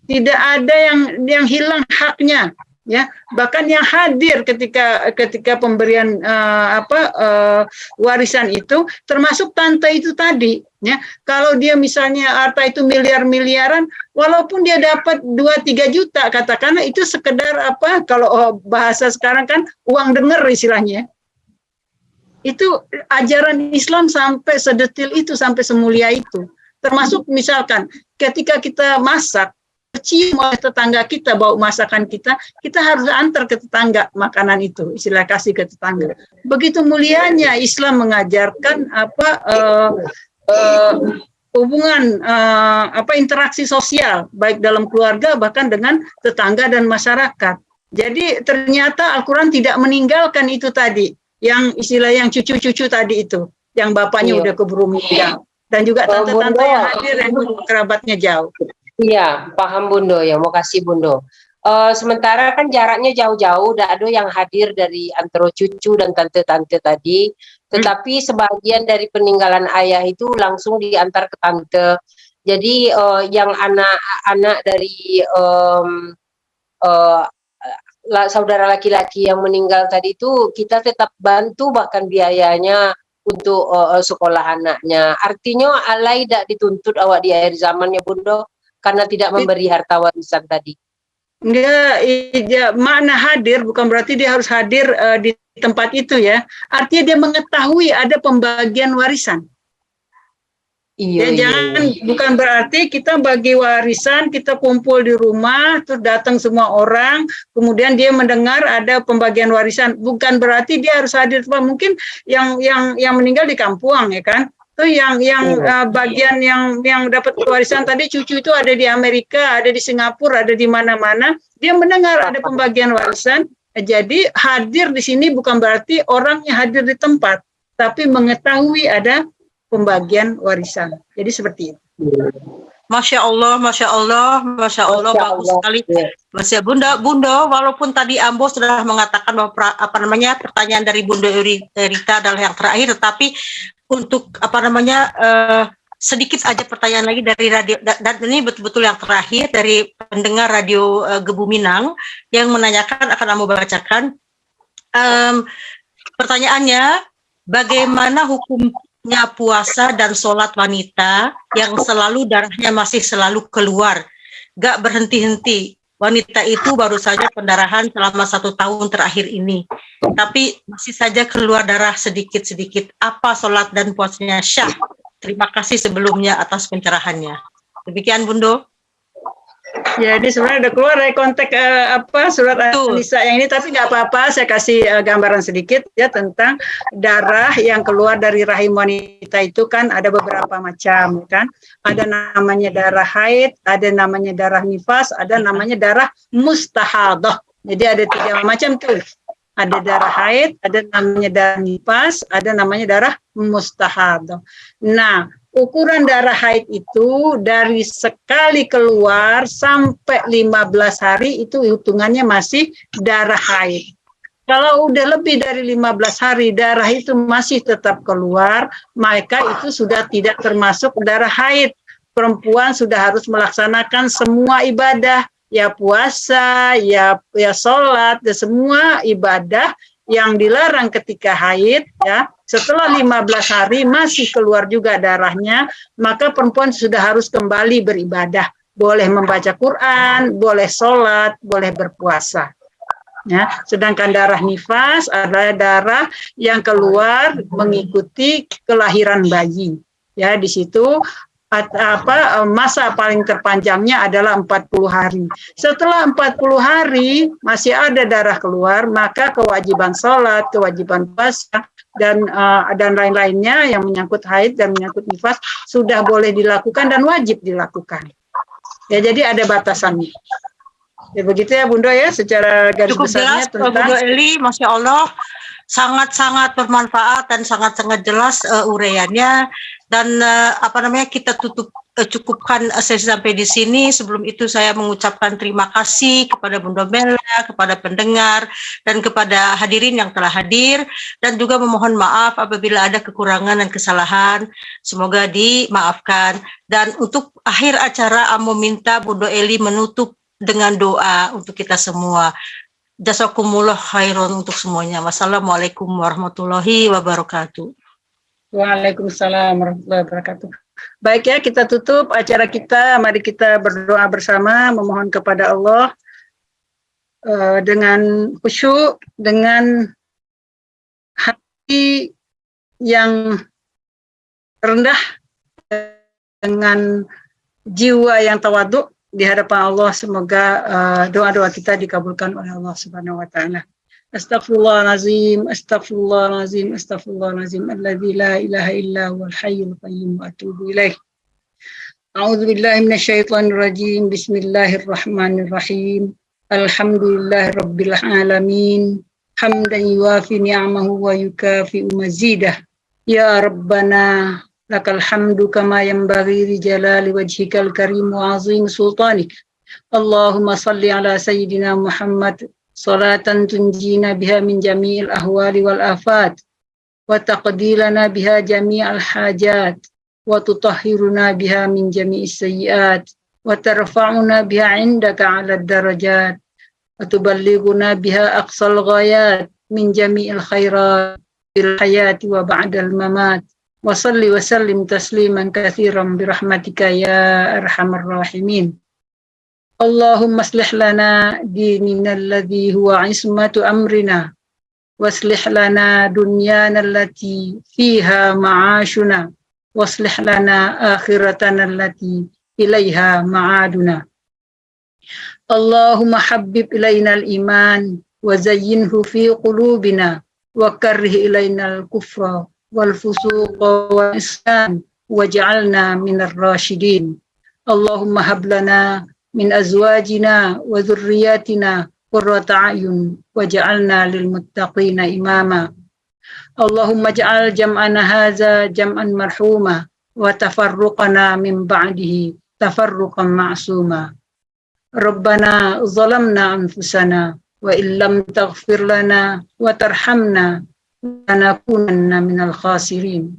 D: Tidak ada yang hilang haknya, ya. Bahkan yang hadir ketika pemberian warisan itu termasuk tante itu tadi, ya. Kalau dia misalnya harta itu miliar-miliaran, walaupun dia dapat 2-3 juta katakanlah, itu sekedar kalau bahasa sekarang kan uang denger istilahnya. Itu ajaran Islam sampai sedetil itu, sampai semulia itu. Termasuk misalkan ketika kita masak, cium oleh tetangga kita bau masakan kita, kita harus antar ke tetangga makanan itu, istilah kasih ke tetangga. Begitu mulianya Islam mengajarkan hubungan interaksi sosial baik dalam keluarga bahkan dengan tetangga dan masyarakat. Jadi ternyata Al-Quran tidak meninggalkan itu tadi, yang istilah yang cucu-cucu tadi itu, yang bapaknya udah keburu meninggal, dan juga tante-tante yang hadir yang kerabatnya jauh.
I: Iya, paham Bundo ya, mau kasih Bundo. Sementara kan jaraknya jauh-jauh, udah ada yang hadir dari antara cucu dan tante-tante tadi, tetapi sebagian dari peninggalan ayah itu langsung diantar ke tante. Jadi yang anak-anak dari saudara laki-laki yang meninggal tadi itu kita tetap bantu bahkan biayanya untuk sekolah anaknya. Artinya alai tidak dituntut awak di akhir zaman ya Bundo, karena tidak memberi harta warisan tadi.
D: Enggak, makna hadir bukan berarti dia harus hadir di tempat itu ya. Artinya dia mengetahui ada pembagian warisan.
I: Iya,
D: jangan bukan berarti kita bagi warisan, kita kumpul di rumah, terus datang semua orang, kemudian dia mendengar ada pembagian warisan. Bukan berarti dia harus hadir. Mungkin yang meninggal di kampung ya kan. Itu yang bagian yang dapat warisan tadi cucu itu ada di Amerika, ada di Singapura, ada di mana-mana. Dia mendengar ada pembagian warisan. Jadi hadir di sini bukan berarti orangnya hadir di tempat, tapi mengetahui ada pembagian warisan. Jadi seperti itu.
B: Masya Allah, Masya Allah, Masya Allah, bagus sekali. Masya Bunda, walaupun tadi Ambo sudah mengatakan bahwa pertanyaan dari Bunda Rita adalah yang terakhir, tetapi untuk sedikit aja pertanyaan lagi dari radio, dan ini betul-betul yang terakhir dari pendengar radio Gebuminang yang menanyakan, akan Ambo bacakan. Pertanyaannya, bagaimana hukumnya puasa dan sholat wanita yang selalu darahnya masih selalu keluar, gak berhenti-henti? Wanita itu baru saja pendarahan selama 1 tahun terakhir ini, tapi masih saja keluar darah sedikit-sedikit. Apa sholat dan puasanya syah? Terima kasih sebelumnya atas pencerahannya. Demikian Bundo.
D: Jadi sebenarnya udah keluar dari konteks surat An-Nisa yang ini, tapi nggak apa-apa, saya kasih gambaran sedikit ya tentang darah yang keluar dari rahim wanita itu kan ada beberapa macam kan. Ada namanya darah haid, ada namanya darah nifas, ada namanya darah mustahadah. Jadi ada 3 macam tuh. Ada darah haid, ada namanya darah nifas, ada namanya darah mustahadah. Nah, ukuran darah haid itu dari sekali keluar sampai 15 hari itu hitungannya masih darah haid. Kalau udah lebih dari 15 hari darah itu masih tetap keluar, maka itu sudah tidak termasuk darah haid. Perempuan sudah harus melaksanakan semua ibadah, ya puasa, ya sholat, dan semua ibadah yang dilarang ketika haid ya. Setelah 15 hari masih keluar juga darahnya, maka perempuan sudah harus kembali beribadah. Boleh membaca Quran, boleh sholat, boleh berpuasa. Ya, sedangkan darah nifas adalah darah yang keluar mengikuti kelahiran bayi. Ya, di situ masa paling terpanjangnya adalah 40 hari. Setelah 40 hari masih ada darah keluar, maka kewajiban sholat, kewajiban puasa, dan lain-lainnya yang menyangkut haid dan menyangkut nifas sudah boleh dilakukan dan wajib dilakukan. Ya, jadi ada batasannya. Ya, begitu ya Bunda ya, secara garis
B: cukup
D: besarnya
B: jelas,
D: tentang
B: Bunda Eli, Masya Allah, sangat-sangat bermanfaat dan sangat-sangat jelas uraiannya. Dan kita cukupkan sesi sampai di sini. Sebelum itu saya mengucapkan terima kasih kepada Bunda Bella, kepada pendengar, dan kepada hadirin yang telah hadir, dan juga memohon maaf apabila ada kekurangan dan kesalahan. Semoga dimaafkan. Dan untuk akhir acara, Ambo minta Bunda Eli menutup dengan doa untuk kita semua. Jazakumullah khairan untuk semuanya. Wassalamualaikum warahmatullahi wabarakatuh.
D: Waalaikumsalam warahmatullahi wabarakatuh. Baik ya, kita tutup acara kita. Mari kita berdoa bersama, memohon kepada Allah dengan khusyuk, dengan hati yang rendah dengan jiwa yang tawadhu di hadapan Allah. Semoga doa-doa kita dikabulkan oleh Allah Subhanahu wa taala. Astaghfirullahalazim, astaghfirullahalazim, astaghfirullahalazim alladzi la ilaha illa huwal hayyul qayyum wa atubu ilaih. A'udzu billahi minasyaitonir rajim. Bismillahirrahmanirrahim. Alhamdulillahi rabbil alamin. Hamdan yuwafi ni'amahu wa yukafi'u mazidah. Ya Rabbana lakal hamdu kama yanbaghi li jalali wajhikal karim wa azim sultanik. Allahumma salli ala sayyidina Muhammad salatan tunjina biha min jami'il ahwali wal afat wa taqdilana biha jami'al hajat wa tutahhiruna biha min jami'is sayyiat wa tarfa'una biha 'indaka 'ala darajat wa tuballighuna biha aqsal ghayat min jami'il khairat fil hayati wa ba'dal mamat. Wa salli wa sallim tasliman katsiran bi rahmatika ya arhamar rahimin. Allahumma aslih lana dinina alladhi huwa ismatu amrina waslih lana dunyana allati fiha ma'ashuna waslih lana akhiratana allati ilaiha ma'aduna. Allahumma habbib ilaina al-iman wa zayyinhu fi qulubina wa karrih ilaina al-kufra wal fusuqa wal isyan waj'alna minar rasyidin. Allahumma hab lana min azwajina wa dhurriyyatina qurrata a'yun waj'alna lil muttaqina imama. Allahumma ij'al jam'ana hadza jam'an marhuma wa tafarruqana min ba'dihi tafarruqan ma'suma. Rabbana zalamna anfusana wa illam taghfir lana wa tarhamna lanakunanna minal khasirin.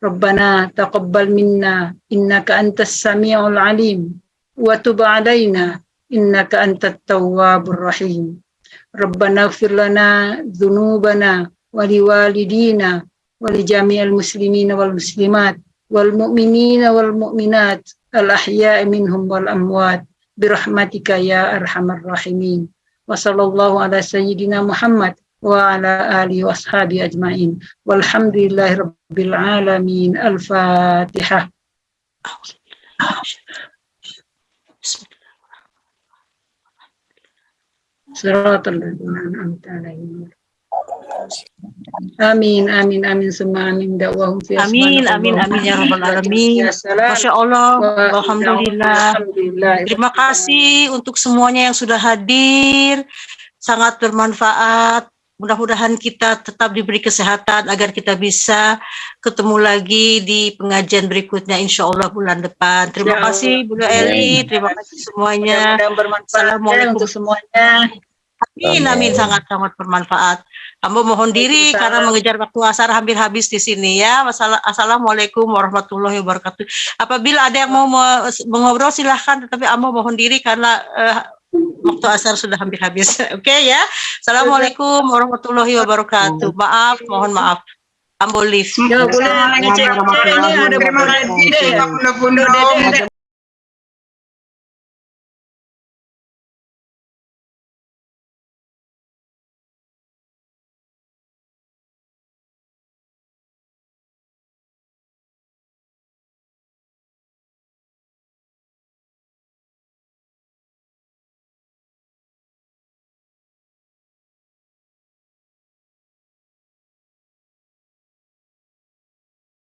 D: Rabbana taqabbal minna innaka antas sami'ul alim wa tub 'alaina innaka antat tawwabur rahim. Rabbana ighfir lana dzunubana wa liwalidina wa li jami'il muslimina wal muslimat wal mu'minina wal mu'minat al ahya'i minhum wal amwat bi rahmatika ya arhamar rahimin. Wa sallallahu ala sayyidina Muhammad wa ala alihi wa ashabihi ajma'in. Walhamdulillahi rabbil alamin. Al-Fatihah. Siratal ladzina an'amta 'alaihim. Amin, amin, amin, semua amin. Dakwahum fi
B: Amin, amin, amin ya rabbal alamin. Masya Allah, alhamdulillah. Terima kasih untuk semuanya yang sudah hadir, sangat bermanfaat. Mudah-mudahan kita tetap diberi kesehatan agar kita bisa ketemu lagi di pengajian berikutnya insya Allah bulan depan. Terima kasih Bu Eli, terima kasih semuanya. Assalamualaikum
D: untuk semuanya.
B: Amin, amin, sangat-sangat bermanfaat. Hamba mohon diri karena mengejar waktu asar hampir habis di sini ya. Assalamualaikum warahmatullahi wabarakatuh. Apabila ada yang mau mengobrol silahkan, tetapi hamba mohon diri karena waktu asar sudah hampir habis. Oke ya. Assalamualaikum warahmatullahi wabarakatuh. Maaf, mohon maaf. Ambo live.
F: Ya, boleh ngecek. Ini ada beberapa